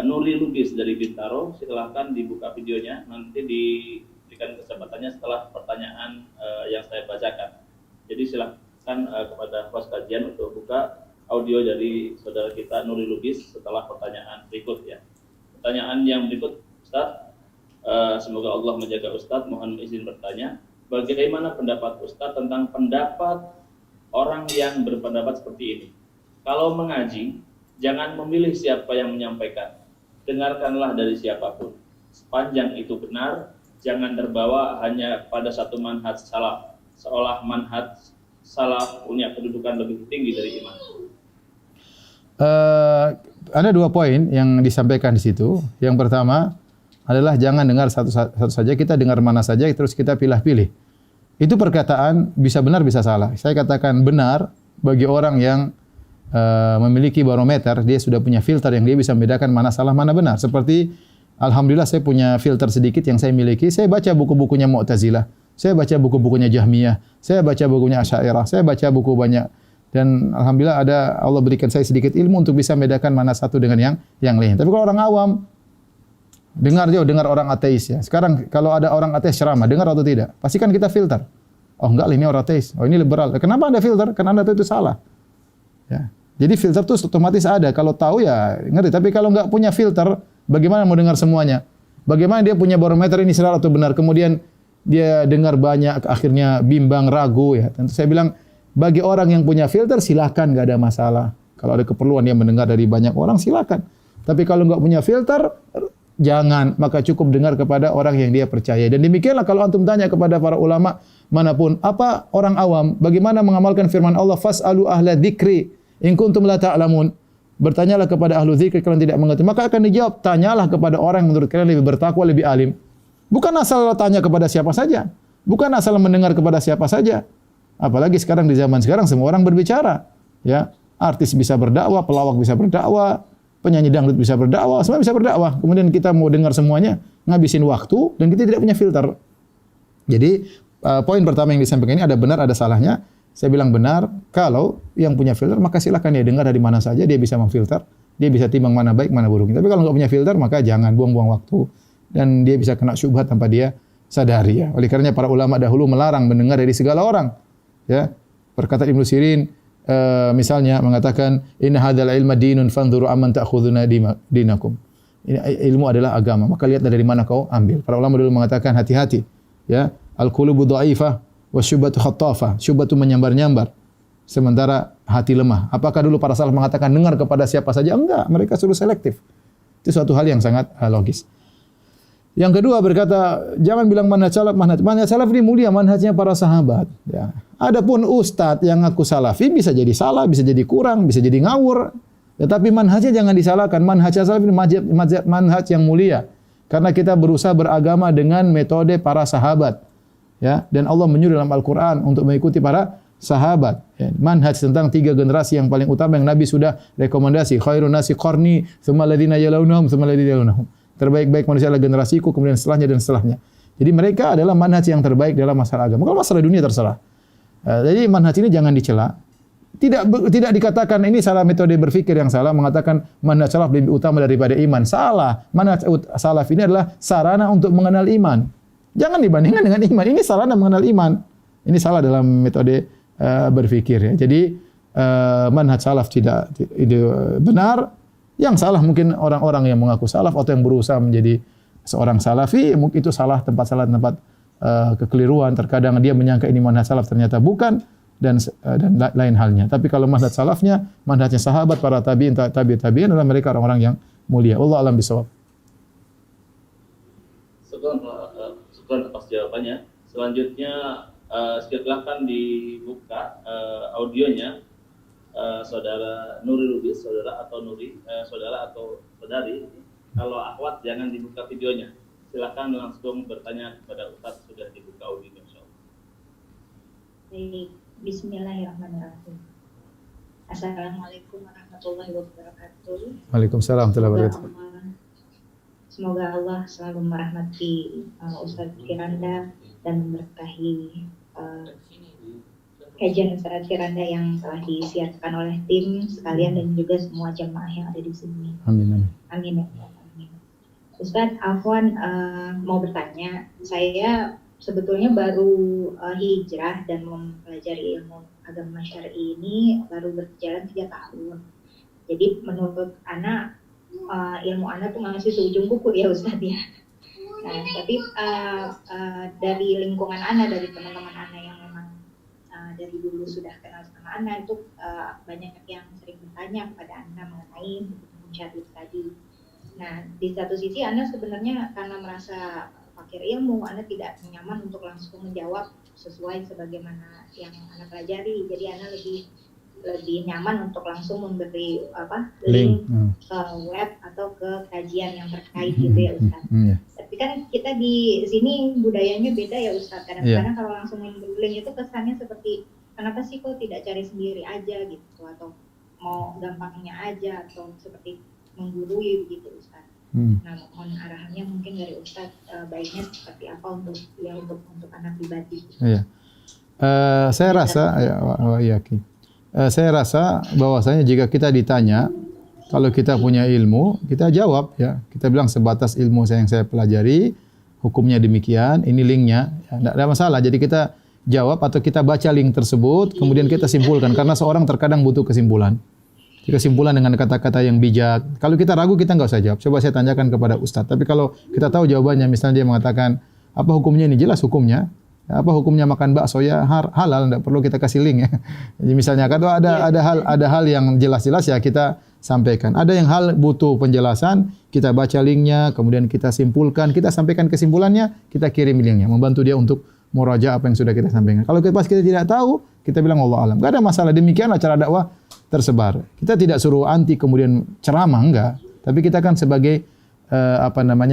Nuri Lubis dari Bintaro. Silahkan dibuka videonya, nanti diberikan kesempatannya setelah pertanyaan yang saya bacakan. Jadi silahkan kepada host kajian untuk buka audio dari saudara kita Nuri Lubis setelah pertanyaan berikut ya. Pertanyaan yang berikut, Ustaz, semoga Allah menjaga Ustaz. Mohon izin bertanya, bagaimana pendapat Ustaz tentang pendapat orang yang berpendapat seperti ini? Kalau mengaji, jangan memilih siapa yang menyampaikan. Dengarkanlah dari siapapun. Sepanjang itu benar, jangan terbawa hanya pada satu manhaj salaf. Seolah manhaj salaf punya kedudukan lebih tinggi dari iman. Ada 2 poin yang disampaikan di situ. Yang pertama adalah jangan dengar satu saja, kita dengar mana saja, terus kita pilih-pilih. Itu perkataan bisa benar bisa salah. Saya katakan benar bagi orang yang memiliki barometer, dia sudah punya filter yang dia bisa membedakan mana salah mana benar. Seperti alhamdulillah saya punya filter sedikit yang saya miliki. Saya baca buku-bukunya Mu'tazilah, saya baca buku-bukunya Jahmiyah, saya baca bukunya Asy'ariyah, saya baca buku banyak. Dan alhamdulillah Allah berikan saya sedikit ilmu untuk bisa membedakan mana satu dengan yang lain. Tapi kalau orang awam dengar orang ateis ya. Sekarang kalau ada orang ateis ceramah, dengar atau tidak? Pastikan kita filter. Oh enggak, ini orang ateis. Oh ini liberal. Kenapa Anda filter? Karena Anda tahu itu salah. Ya. Jadi filter itu otomatis ada. Kalau tahu ya ngerti. Tapi kalau enggak punya filter, bagaimana mau dengar semuanya? Bagaimana dia punya barometer ini salah atau benar? Kemudian dia dengar banyak, akhirnya bimbang, ragu ya. Tentu saya bilang bagi orang yang punya filter silakan, enggak ada masalah. Kalau ada keperluan dia mendengar dari banyak orang silakan. Tapi kalau enggak punya filter, jangan, maka cukup dengar kepada orang yang dia percaya. Dan demikianlah kalau antum tanya kepada para ulama manapun, apa orang awam, bagaimana mengamalkan firman Allah, fas'alu ahla dzikri in kuntum la ta'lamun. Bertanyalah kepada ahlu dzikir kalau tidak mengerti. Maka akan dijawab, tanyalah kepada orang yang menurut kalian lebih bertakwa, lebih alim. Bukan asal tanya kepada siapa saja. Bukan asal mendengar kepada siapa saja. Apalagi sekarang di zaman sekarang semua orang berbicara, ya. Artis bisa berdakwah, pelawak bisa berdakwah, penyanyi dangdut bisa berdakwah, semua bisa berdakwah. Kemudian kita mau dengar semuanya, ngabisin waktu dan kita tidak punya filter. Jadi poin pertama yang disampaikan ini ada benar ada salahnya. Saya bilang benar, kalau yang punya filter maka silakan dia dengar dari mana saja, dia bisa memfilter, dia bisa timbang mana baik mana buruk. Tapi kalau nggak punya filter maka jangan buang-buang waktu dan dia bisa kena syubhat tanpa dia sadari ya. Oleh karenanya para ulama dahulu melarang mendengar dari segala orang. Ya. Perkataan Ibnu Sirin misalnya mengatakan inna hadzal ilma dinun fanzuru amman ta'khuduna dinakum. Ini ilmu adalah agama, maka lihatlah dari mana kau ambil. Para ulama dulu mengatakan hati-hati ya, al-qulubu dha'ifah wasyubhatu khattafah. Syubhatu menyambar-nyambar sementara hati lemah. Apakah dulu para salaf mengatakan dengar kepada siapa saja? Enggak, mereka suruh selektif. Itu suatu hal yang sangat logis. Yang kedua berkata, jangan bilang manhaj salaf, manhaj salaf ini mulia, manhajnya para sahabat. Ya. Adapun ustadz yang ngaku salafi bisa jadi salah, bisa jadi kurang, bisa jadi ngawur. Tetapi manhajnya jangan disalahkan. Manhaj salaf ini manhaj yang mulia. Karena kita berusaha beragama dengan metode para sahabat. Ya. Dan Allah menyuruh dalam Al-Quran untuk mengikuti para sahabat. Ya. Manhaj tentang 3 generasi yang paling utama yang Nabi sudah rekomendasi. Khairun nasi qarni, thumma alladhina yalunahum, thumma alladhina yalunahum. Terbaik-baik manusia adalah generasiku, kemudian setelahnya dan setelahnya. Jadi mereka adalah manhaj yang terbaik dalam masalah agama. Kalau masalah dunia terserah. Jadi manhaj ini jangan dicela. Tidak dikatakan ini salah metode berfikir yang salah, mengatakan manhaj salaf lebih utama daripada iman. Salah. Manhaj salaf ini adalah sarana untuk mengenal iman. Jangan dibandingkan dengan iman. Ini sarana mengenal iman. Ini salah dalam metode berfikir ya. Jadi manhaj salaf tidak benar. Yang salah mungkin orang-orang yang mengaku salaf atau yang berusaha menjadi seorang salafi, mungkin itu salah tempat kekeliruan. Terkadang dia menyangka ini manhaj salaf, ternyata bukan dan lain halnya. Tapi kalau manhaj salafnya, manhajnya sahabat, para tabi'in, tabi'in adalah mereka orang-orang yang mulia. Wallahu a'lam bishawab. Syukran atas jawabannya. Selanjutnya silakan dibuka audionya. Saudara Nuri Lubis, saudara atau saudari. Kalau akhwat jangan dibuka videonya. Silakan langsung bertanya kepada Ustaz, sudah dibuka audionya insyaallah. Baik, bismillahirrahmanirrahim. Assalamualaikum warahmatullahi wabarakatuh. Waalaikumsalam warahmatullahi wabarakatuh. Semoga Allah selalu merahmati Ustaz Firanda dan memberkahi kajian Ustaz Firanda yang telah disiarkan oleh tim sekalian dan juga semua jemaah yang ada di sini. Amin. Amin ya. Amin. Ustaz Afwan mau bertanya, saya sebetulnya baru hijrah dan mempelajari ilmu agama syar'i ini baru berjalan 3 tahun. Jadi menurut anak ilmu anak tuh masih seujung kuku ya Ustaz ya. Nah, tapi dari lingkungan anak, dari teman-teman anak yang memang dari dulu sudah kenal sama anak itu banyak yang sering bertanya kepada anak mengenai ilmu syar'i tadi. Nah, di satu sisi anak sebenarnya karena merasa fakir ilmu, Anda tidak nyaman untuk langsung menjawab sesuai sebagaimana yang Anda pelajari. Jadi Anda lebih nyaman untuk langsung memberi link ke web atau ke kajian yang terkait gitu ya Ustaz. Tapi kan kita di sini budayanya beda ya Ustaz. Kadang-kadang kalau langsung memberi link itu kesannya seperti kenapa sih kok tidak cari sendiri aja gitu, atau mau gampangnya aja, atau seperti menggurui begitu Ustaz. Nah, mohon arahannya mungkin dari Ustaz, baiknya seperti apa untuk anak pribadi. Iya. Saya rasa bahwasanya jika kita ditanya, kalau kita punya ilmu, kita jawab ya. Kita bilang sebatas ilmu yang saya pelajari, hukumnya demikian, ini linknya, tidak ada masalah. Jadi kita jawab atau kita baca link tersebut, kemudian kita simpulkan, karena seorang terkadang butuh kesimpulan. Kesimpulan dengan kata-kata yang bijak. Kalau kita ragu, kita nggak usah jawab. Coba saya tanyakan kepada Ustadz. Tapi kalau kita tahu jawabannya, misalnya dia mengatakan, apa hukumnya ini? Jelas hukumnya. Apa hukumnya makan bakso? Ya halal, tidak perlu kita kasih link ya. Jadi misalnya kalau ada hal yang jelas-jelas ya kita sampaikan. Ada yang hal butuh penjelasan, kita baca linknya, kemudian kita simpulkan, kita sampaikan kesimpulannya, kita kirim linknya, membantu dia untuk muraja apa yang sudah kita sampaikan. Kalau pas kita tidak tahu, kita bilang Allah alam. Gak ada masalah. Demikianlah cara dakwah tersebar. Kita tidak suruh anti kemudian ceramah, enggak. Tapi kita kan sebagai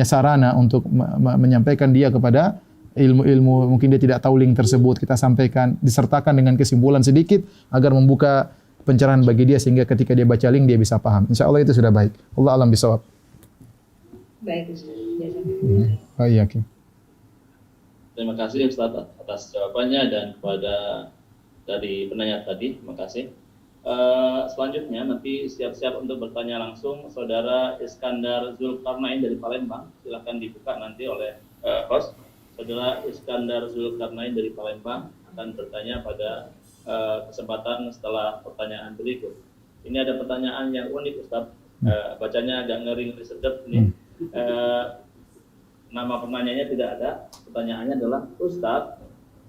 sarana untuk menyampaikan dia kepada ilmu-ilmu, mungkin dia tidak tahu link tersebut, kita sampaikan, disertakan dengan kesimpulan sedikit agar membuka pencerahan bagi dia sehingga ketika dia baca link dia bisa paham. Insya Allah itu sudah baik. Allah alam bisawab. Baik Ustaz. Baik. Terima kasih Ustaz atas jawabannya dan kepada dari penanya tadi. Terima kasih. Selanjutnya nanti siap-siap untuk bertanya langsung Saudara Iskandar Zulkarnain dari Palembang. Silakan dibuka nanti oleh host. Saudara Iskandar Zulkarnain dari Palembang akan bertanya pada kesempatan setelah pertanyaan berikut. Ini ada pertanyaan yang unik Ustaz. Bacanya agak ngeri sedap nih. Nama penanyanya tidak ada. Pertanyaannya adalah, Ustaz,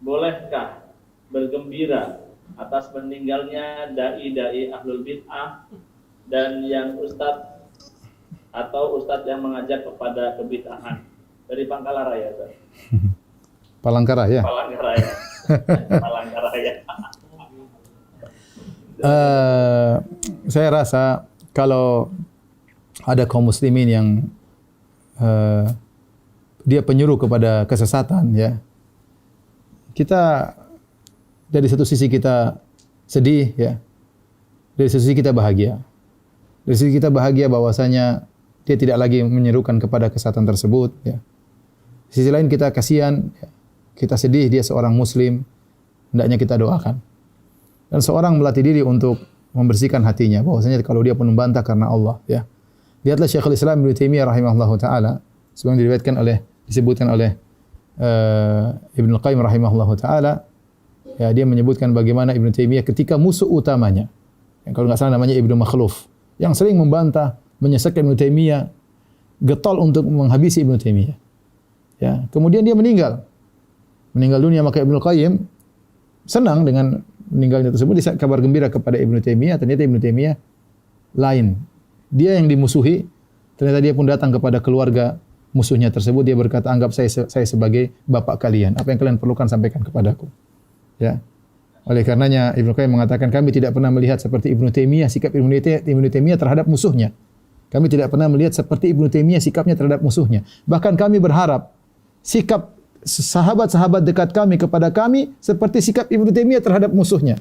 bolehkah bergembira atas meninggalnya dai-dai ahlul bid'ah dan yang Ustaz atau Ustaz yang mengajak kepada kebid'ahan? Dari Pangkalaraya, Ustaz. Palangkaraya. Saya rasa kalau ada kaum muslimin yang dia penyuruh kepada kesesatan, ya, kita dari satu sisi kita sedih, ya, dari satu sisi kita bahagia. Dari sisi kita bahagia bahwasanya dia tidak lagi menyerukan kepada kesesatan tersebut, ya. Di sisi lain kita kasihan, ya. Kita sedih dia seorang muslim, hendaknya kita doakan. Dan seorang melatih diri untuk membersihkan hatinya, bahwasanya kalau dia pun membantah karena Allah, ya. Lihatlah Syekhul Islam Ibnu Taimiyah rahimahullahu taala, sebagaimana disebutkan oleh Ibnu Qayyim rahimahullahu taala, ya, dia menyebutkan bagaimana Ibnu Taimiyah ketika musuh utamanya, yang kalau nggak salah namanya Ibnu Makhluf, yang sering membantah, menyesatkan Ibnu Taimiyah, getol untuk menghabisi Ibnu Taimiyah. Ya, kemudian dia meninggal dunia, maka Ibnu Qayyim senang dengan meninggalnya tersebut, dia kabar gembira kepada Ibnu Taimiyah. Ternyata Ibnu Taimiyah lain. Dia yang dimusuhi, ternyata dia pun datang kepada keluarga musuhnya tersebut. Dia berkata, anggap saya sebagai bapak kalian. Apa yang kalian perlukan sampaikan kepadaku. Ya. Oleh karenanya Ibnu Qayyim mengatakan, kami tidak pernah melihat seperti Ibnu Taimiyah, sikap Ibnu Taimiyah terhadap musuhnya. Kami tidak pernah melihat seperti Ibnu Taimiyah sikapnya terhadap musuhnya. Bahkan kami berharap sikap sahabat-sahabat dekat kami kepada kami seperti sikap Ibnu Taimiyah terhadap musuhnya.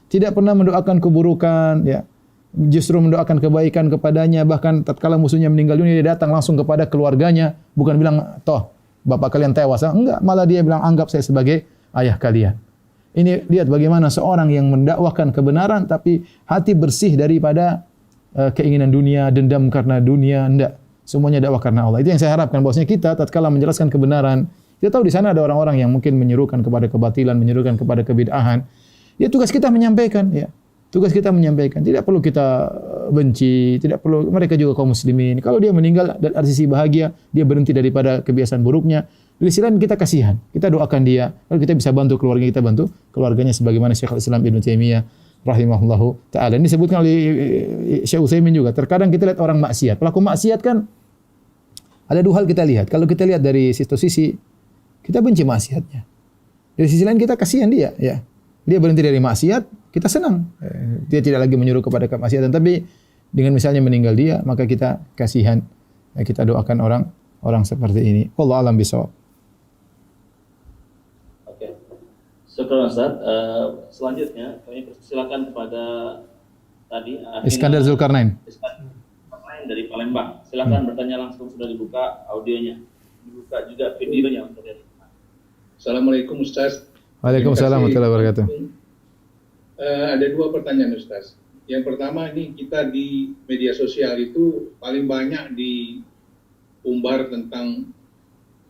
tidak pernah mendoakan keburukan, ya. Justru mendoakan kebaikan kepadanya, bahkan tatkala musuhnya meninggal dunia dia datang langsung kepada keluarganya, bukan bilang toh bapak kalian tewas, enggak, malah dia bilang anggap saya sebagai ayah kalian. Ini lihat bagaimana seorang yang mendakwahkan kebenaran tapi hati bersih daripada keinginan dunia, dendam karena dunia, enggak. Semuanya dakwah karena Allah. Itu yang saya harapkan, bahwasanya kita tatkala menjelaskan kebenaran, kita tahu di sana ada orang-orang yang mungkin menyerukan kepada kebatilan, menyerukan kepada kebid'ahan. Ya tugas kita menyampaikan, ya. Tugas kita menyampaikan. Tidak perlu kita benci, tidak perlu, mereka juga kaum muslimin. Kalau dia meninggal dari sisi bahagia, dia berhenti daripada kebiasaan buruknya. Di sisi lain kita kasihan, kita doakan dia. Kalau kita bisa bantu keluarga, kita bantu keluarganya sebagaimana Syekhul Islam Ibnu Taimiyah rahimahullahu taala. Ini disebutkan oleh Syekh Utsaimin juga. Terkadang kita lihat orang maksiat. Pelaku maksiat kan ada dua hal kita lihat. Kalau kita lihat dari sisi kita benci maksiatnya. Dari sisi lain kita kasihan dia, ya. Dia berhenti dari maksiat, kita senang. Dia tidak lagi menyuruh kepada kemaksiatan, tapi dengan misalnya meninggal dia, maka kita kasihan. Kita doakan orang seperti ini. Wallahu a'lam bishawab. Oke. Syukran Ustaz. Selanjutnya kami persilakan kepada tadi Iskandar Zulkarnain. Iskandar Zulkarnain dari Palembang. Silakan bertanya langsung, sudah dibuka audionya. Dibuka juga videonya untuk yang Assalamualaikum Ustaz. Waalaikumsalam warahmatullahi wabarakatuh. Ada dua pertanyaan Ustaz. Yang pertama, ini kita di media sosial itu paling banyak diumbar tentang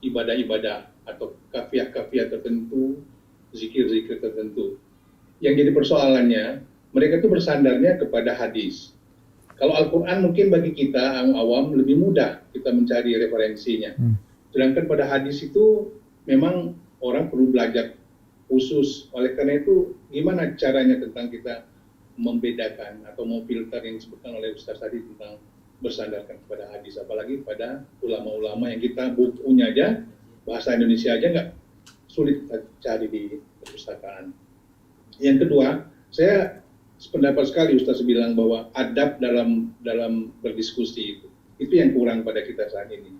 ibadah-ibadah atau kafiah-kafiah tertentu, zikir-zikir tertentu. Yang jadi persoalannya, mereka itu bersandarnya kepada hadis. Kalau Al-Quran mungkin bagi kita awam lebih mudah kita mencari referensinya. Sedangkan pada hadis itu memang orang perlu belajar khusus. Oleh karena itu, gimana caranya tentang kita membedakan atau memfilter yang disebutkan oleh Ustaz tadi tentang bersandarkan kepada hadis, apalagi pada ulama-ulama yang kita bukunya aja, bahasa Indonesia aja nggak sulit kita cari di perpustakaan. Yang kedua, saya sependapat sekali Ustaz bilang bahwa adab dalam berdiskusi itu yang kurang pada kita saat ini.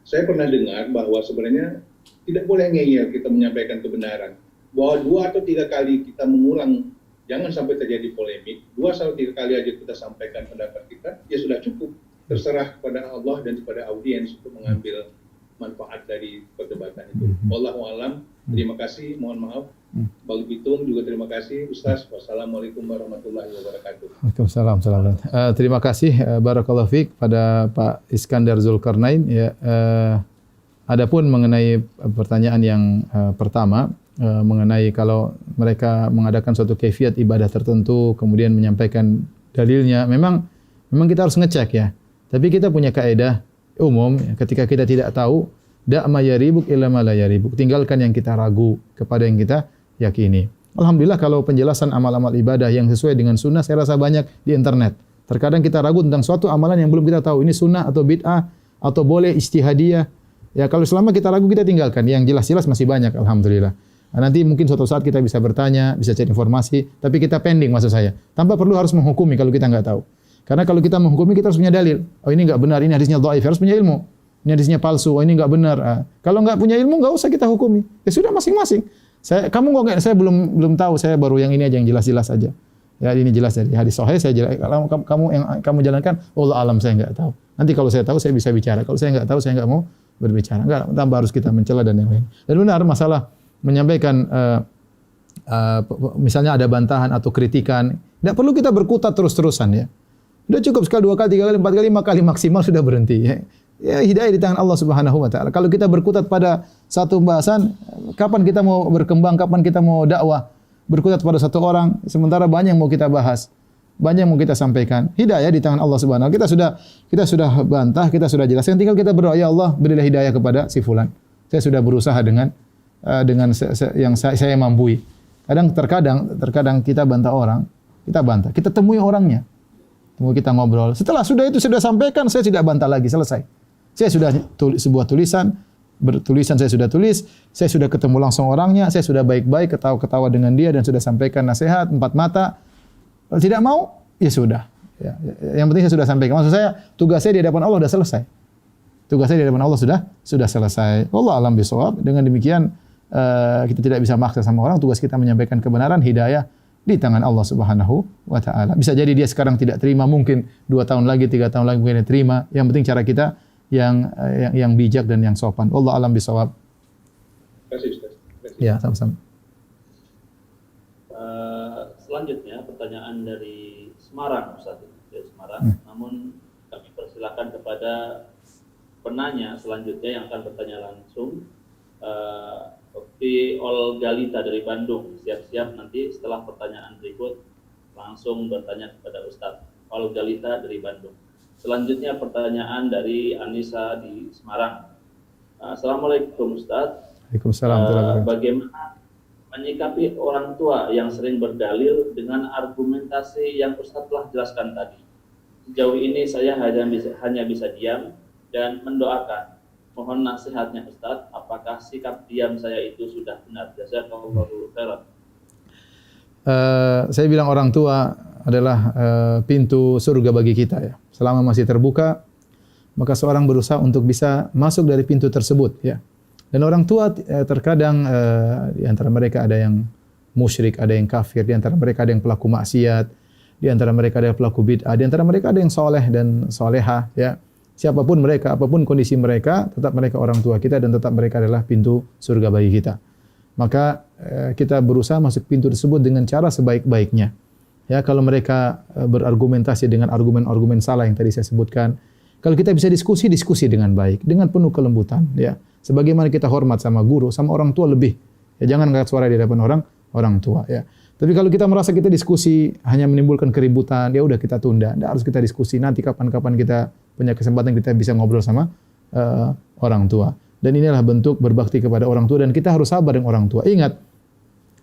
Saya pernah dengar bahwa sebenarnya tidak boleh ngeyel kita menyampaikan kebenaran. Bahwa 2 atau 3 kali kita mengulang, jangan sampai terjadi polemik. 2 atau 3 kali aja kita sampaikan pendapat kita, ya sudah cukup. Terserah kepada Allah dan kepada audiens untuk mengambil manfaat dari perdebatan itu. Wallahu a'lam. Terima kasih, mohon maaf. Bang Bitung juga terima kasih. Ustaz, wassalamualaikum warahmatullahi wabarakatuh. Waalaikumsalam. Terima kasih barakallahu fiik pada Pak Iskandar Zulkarnain. Ya, adapun mengenai pertanyaan yang pertama, mengenai kalau mereka mengadakan suatu kaifiat ibadah tertentu kemudian menyampaikan dalilnya, memang kita harus ngecek, ya. Tapi kita punya kaidah umum, ketika kita tidak tahu, ma yaribuk illa ma la yaribuk. Tinggalkan yang kita ragu kepada yang kita yakini. Alhamdulillah kalau penjelasan amal-amal ibadah yang sesuai dengan sunnah saya rasa banyak di internet. Terkadang kita ragu tentang suatu amalan yang belum kita tahu ini sunnah atau bid'ah atau boleh ijtihadiyah. Ya kalau selama kita ragu kita tinggalkan. Yang jelas-jelas masih banyak, alhamdulillah. Nah, nanti mungkin suatu saat kita bisa bertanya, bisa cari informasi, tapi kita pending maksud saya. Tanpa perlu harus menghukumi kalau kita enggak tahu. Karena kalau kita menghukumi kita harus punya dalil. Oh ini enggak benar, ini hadisnya dhaif, harus punya ilmu. Ini hadisnya palsu, oh ini enggak benar. Kalau enggak punya ilmu enggak usah kita hukumi. Ya sudah masing-masing. Kamu kok enggak, saya belum tahu, saya baru yang ini aja yang jelas-jelas aja. Ya ini jelas dari hadis sahih saya jelas. Kalau kamu yang kamu jalankan, Allah alam saya enggak tahu. Nanti kalau saya tahu saya bisa bicara. Kalau saya enggak tahu saya enggak mau berbicara. Enggak, tambah harus kita mencela dan yang lain. Dan benar masalah menyampaikan misalnya ada bantahan atau kritikan, tidak perlu kita berkutat terus-terusan, ya. Sudah cukup sekali, 2 kali, 3 kali, 4 kali, 5 kali maksimal sudah berhenti. Ya, hidayah di tangan Allah Subhanahu wa taala. Kalau kita berkutat pada satu pembahasan, kapan kita mau berkembang, kapan kita mau dakwah? Berkutat pada satu orang, sementara banyak yang mau kita bahas, banyak yang mau kita sampaikan. Hidayah di tangan Allah Subhanahu wa taala. Kita sudah bantah, kita sudah jelaskan, tinggal kita berdoa, ya Allah, berilah hidayah kepada si fulan. Saya sudah berusaha dengan yang saya mampu. Terkadang kita bantah orang, kita temui orangnya. Kita ngobrol. Setelah itu sudah sampaikan, saya tidak bantah lagi, selesai. Saya sudah sebuah tulisan saya sudah tulis, saya sudah ketemu langsung orangnya, saya sudah baik-baik ketawa-ketawa dengan dia dan sudah sampaikan nasihat 4 mata. Kalau tidak mau, ya sudah. Ya, yang penting saya sudah sampaikan. Maksud saya, tugas saya di hadapan Allah sudah selesai. Tugas saya di hadapan Allah sudah selesai. Allah alam bisawab. Dengan demikian kita tidak bisa maksa sama orang. Tugas kita menyampaikan kebenaran, hidayah. di tangan Allah Subhanahu wa taala. Bisa jadi dia sekarang tidak terima, mungkin 2 tahun lagi, 3 tahun lagi mungkin dia terima. Yang penting cara kita yang bijak dan yang sopan. Allah alam bisawab. Terima kasih Ustaz. Terima kasih. Ya, sama-sama. Selanjutnya pertanyaan dari Semarang, Ustaz, dari Semarang. Namun kami persilakan kepada penanya selanjutnya yang akan bertanya langsung. Seperti Olgalita dari Bandung, siap-siap nanti setelah pertanyaan berikut langsung bertanya kepada Ustaz. Olgalita dari Bandung. Selanjutnya pertanyaan dari Anissa di Semarang. Assalamualaikum Ustaz. Waalaikumsalam. Bagaimana menyikapi orang tua yang sering berdalil dengan argumentasi yang Ustaz telah jelaskan tadi? Sejauh ini saya hanya bisa diam dan mendoakan. Mohon nasihatnya Ustaz, apakah sikap diam saya itu sudah benar? Jazakallahu khairan. Saya bilang orang tua adalah pintu surga bagi kita ya. Selama masih terbuka, maka seorang berusaha untuk bisa masuk dari pintu tersebut ya. Dan orang tua terkadang di antara mereka ada yang musyrik, ada yang kafir, di antara mereka ada yang pelaku maksiat, di antara mereka ada yang pelaku bid'ah, di antara mereka ada yang soleh dan solehah ya. Siapapun mereka, apapun kondisi mereka, tetap mereka orang tua kita dan tetap mereka adalah pintu surga bagi kita. Maka kita berusaha masuk pintu tersebut dengan cara sebaik-baiknya. Ya, kalau mereka berargumentasi dengan argumen-argumen salah yang tadi saya sebutkan, kalau kita bisa diskusi dengan baik, dengan penuh kelembutan, ya. Sebagaimana kita hormat sama guru, sama orang tua lebih. Ya, jangan angkat suara di hadapan orang tua, ya. Tapi kalau kita merasa kita diskusi hanya menimbulkan keributan, ya udah kita tunda. Tidak harus kita diskusi, nanti kapan-kapan kita punya kesempatan kita bisa ngobrol sama orang tua. Dan inilah bentuk berbakti kepada orang tua dan kita harus sabar dengan orang tua. Ingat,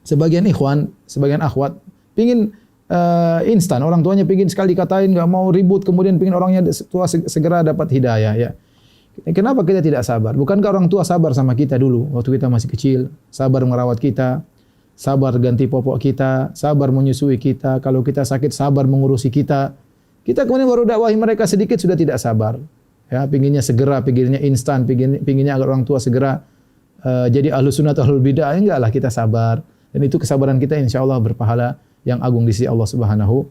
sebagian ikhwan, sebagian akhwat pingin instan, orang tuanya pingin sekali dikatain, nggak mau ribut, kemudian pingin orangnya tua segera dapat hidayah. Ya. Kenapa kita tidak sabar? Bukankah orang tua sabar sama kita dulu waktu kita masih kecil, sabar merawat kita, sabar ganti popok kita, sabar menyusui kita, kalau kita sakit sabar mengurusi kita. Kita kemudian baru dakwahi mereka sedikit sudah tidak sabar. Ya, pinginnya segera, pinginnya instan, pinginnya agar orang tua segera jadi ahlus sunnah atau ahlul bidah. Enggak lah, kita sabar. Dan itu kesabaran kita insyaallah berpahala yang agung di sisi Allah Subhanahu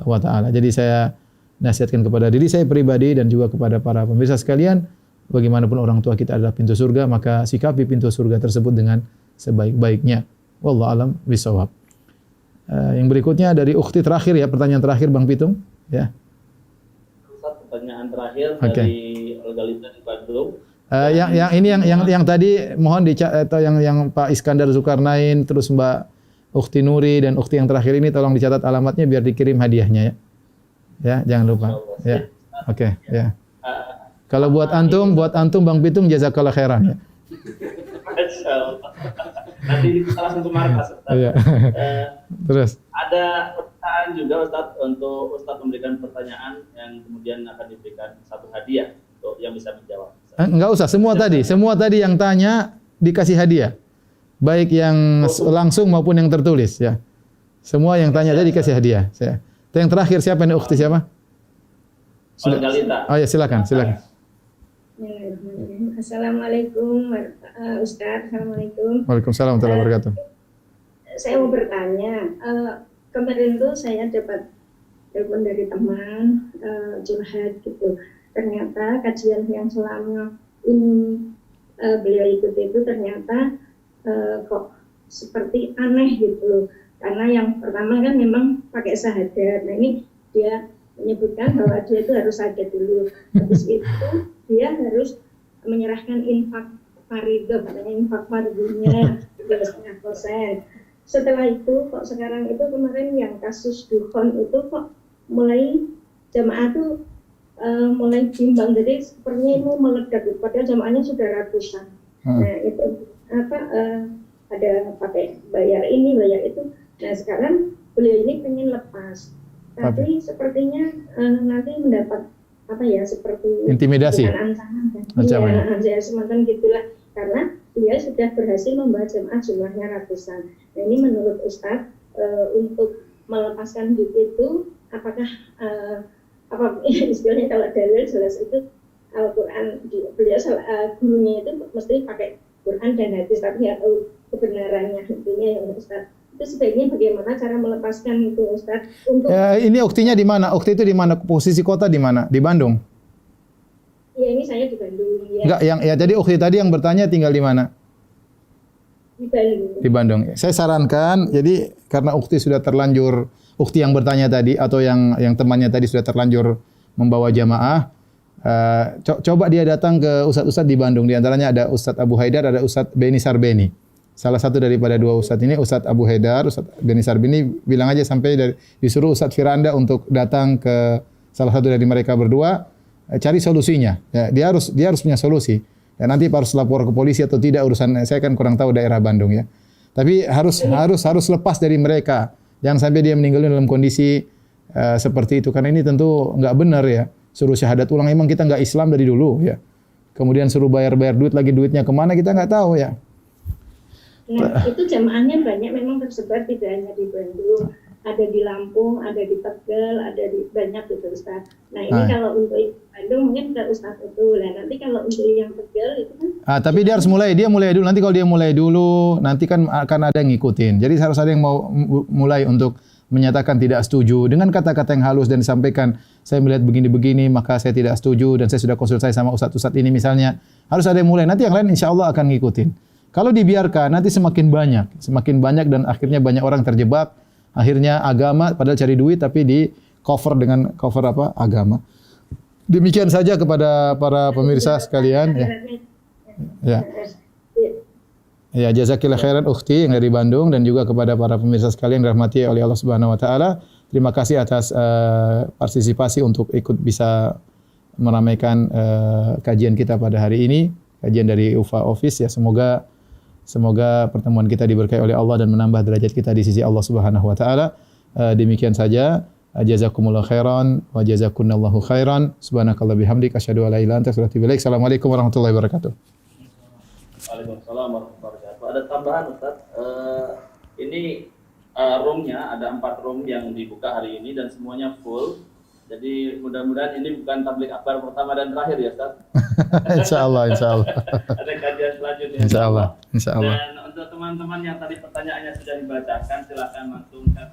wa taala. Jadi saya nasihatkan kepada diri saya pribadi dan juga kepada para pemirsa sekalian, bagaimanapun orang tua kita adalah pintu surga, maka sikapi pintu surga tersebut dengan sebaik-baiknya. Wallahu alam bisawab. Yang berikutnya dari ukhti terakhir ya, pertanyaan terakhir Bang Pitung, ya. Pertanyaan terakhir dari Olgalita di Bandung. Yang tadi mohon atau yang Pak Iskandar Zulkarnain, terus Mbak Ukhti Nuri dan ukhti yang terakhir ini tolong dicatat alamatnya biar dikirim hadiahnya ya. Ya, jangan lupa. Ya. Oke, ya. Kalau buat antum Bang Pitung jazakallah khairan ya. Masyaallah. Nanti kita langsung ke markas. Iya. Terus ada pertanyaan juga Ustaz, untuk Ustaz memberikan pertanyaan yang kemudian akan diberikan satu hadiah untuk yang bisa menjawab. Enggak usah, semua tadi yang tanya dikasih hadiah. Baik yang langsung maupun yang tertulis ya. Semua yang tanya tadi dikasih hadiah. Yang terakhir siapa nih, ukhti siapa? Olgalita. Oh ya, silakan. Assalamualaikum Ustaz. Assalamualaikum. Waalaikumsalam warahmatullahi wabarakatuh. Saya mau bertanya, kemarin tuh saya dapat telepon dari teman curhat gitu. Ternyata kajian yang selama ini beliau ikuti itu ternyata kok seperti aneh gitu. Karena yang pertama kan memang pakai syahadat. Nah ini dia menyebutkan bahwa dia itu harus syahadat dulu. Habis itu dia harus menyerahkan infak fardhu, katanya infak fardhunya 3,5%. Setelah itu kok sekarang itu kemarin yang kasus dukhon itu kok mulai jamaah tuh mulai bimbang, jadi sepertinya itu meledak, padahal jamaahnya sudah ratusan. Nah itu ada pakai bayar ini bayar itu. Nah sekarang beliau ini pengen lepas, tapi sepertinya nanti mendapat seperti intimidasi, ancaman, ya semacam gitulah, karena dia sudah berhasil membawa jemaah jumlahnya ratusan. Nah ini menurut Ustadz untuk melepaskan itu apakah istilahnya kalau dalil jelas itu Al-Quran, beliau gurunya itu mesti pakai Quran dan hadis, tapi nggak tahu kebenarannya intinya yang Ustadz. Itu itu sebaiknya bagaimana cara melepaskan itu Ustaz? Untuk Ini uktinya di mana? Ukti itu di mana? Posisi kota di mana? Di Bandung? ya ini saya di Bandung ya. Enggak, yang ya tadi ukti tadi yang bertanya tinggal di mana? Di Bandung. Di Bandung. Saya sarankan, jadi karena ukti sudah terlanjur, ukti yang bertanya tadi atau yang temannya tadi sudah terlanjur membawa jamaah, coba dia datang ke ustadz-ustadz di Bandung. Di antaranya ada Ustadz Abu Haidar, ada Ustadz Beni Sarbeni. Salah satu daripada dua ustadz ini, Ustadz Abu Haidar, Ustadz Beni Sarbeni, bilang aja sampai disuruh Ustadz Firanda untuk datang ke salah satu dari mereka berdua, cari solusinya. Ya, dia harus punya solusi. Ya, nanti harus lapor ke polisi atau tidak urusan saya kan kurang tahu daerah Bandung ya. Tapi harus lepas dari mereka. Jangan sampai dia meninggal dalam kondisi seperti itu karena ini tentu enggak benar ya. Suruh syahadat ulang emang kita enggak Islam dari dulu ya. Kemudian suruh bayar duit lagi, duitnya kemana kita enggak tahu ya. Nah, itu jamaahnya banyak memang tersebar tidak hanya di Bandung, ada di Lampung, ada di Tegal, ada di banyak gitu Ustaz. Nah, ini kalau untuk Bandung mungkin ke Ustaz itu. Nah, nanti kalau untuk yang Tegal itu kan Tapi dia harus mulai dulu. Nanti kalau dia mulai dulu, nanti kan akan ada yang ngikutin. Jadi harus ada yang mau mulai untuk menyatakan tidak setuju dengan kata-kata yang halus dan disampaikan, saya melihat begini-begini, maka saya tidak setuju dan saya sudah konsultasi sama ustadz-ustadz ini misalnya. Harus ada yang mulai. Nanti yang lain insya Allah akan ngikutin. Kalau dibiarkan nanti semakin banyak dan akhirnya banyak orang terjebak. Akhirnya agama padahal cari duit tapi di cover dengan cover apa? Agama. Demikian saja kepada para pemirsa sekalian ya. Ya. Ya, jazakillah khairan ukhti yang dari Bandung dan juga kepada para pemirsa sekalian yang dirahmati oleh Allah Subhanahu wa taala. Terima kasih atas partisipasi untuk ikut bisa meramaikan kajian kita pada hari ini, kajian dari UFA Office ya. Semoga pertemuan kita diberkahi oleh Allah dan menambah derajat kita di sisi Allah Subhanahu wa taala. Demikian saja. Jazakumullahu khairan wa jazakunallahu khairan. Subhanakallah bihamdik asyhadu an la ilaha illa anta astaghfiruka wa atubu ilaik. Assalamualaikum warahmatullahi wabarakatuh. Waalaikumsalam warahmatullahi wabarakatuh. Ada tambahan Ustaz. Ini roomnya ada 4 room yang dibuka hari ini dan semuanya full. Jadi mudah-mudahan ini bukan tablik akbar pertama dan terakhir ya Ustaz. Insyaallah. Ada kajian selanjutnya. Insyaallah. Dan untuk teman-teman yang tadi pertanyaannya sudah dibacakan, silakan langsung ke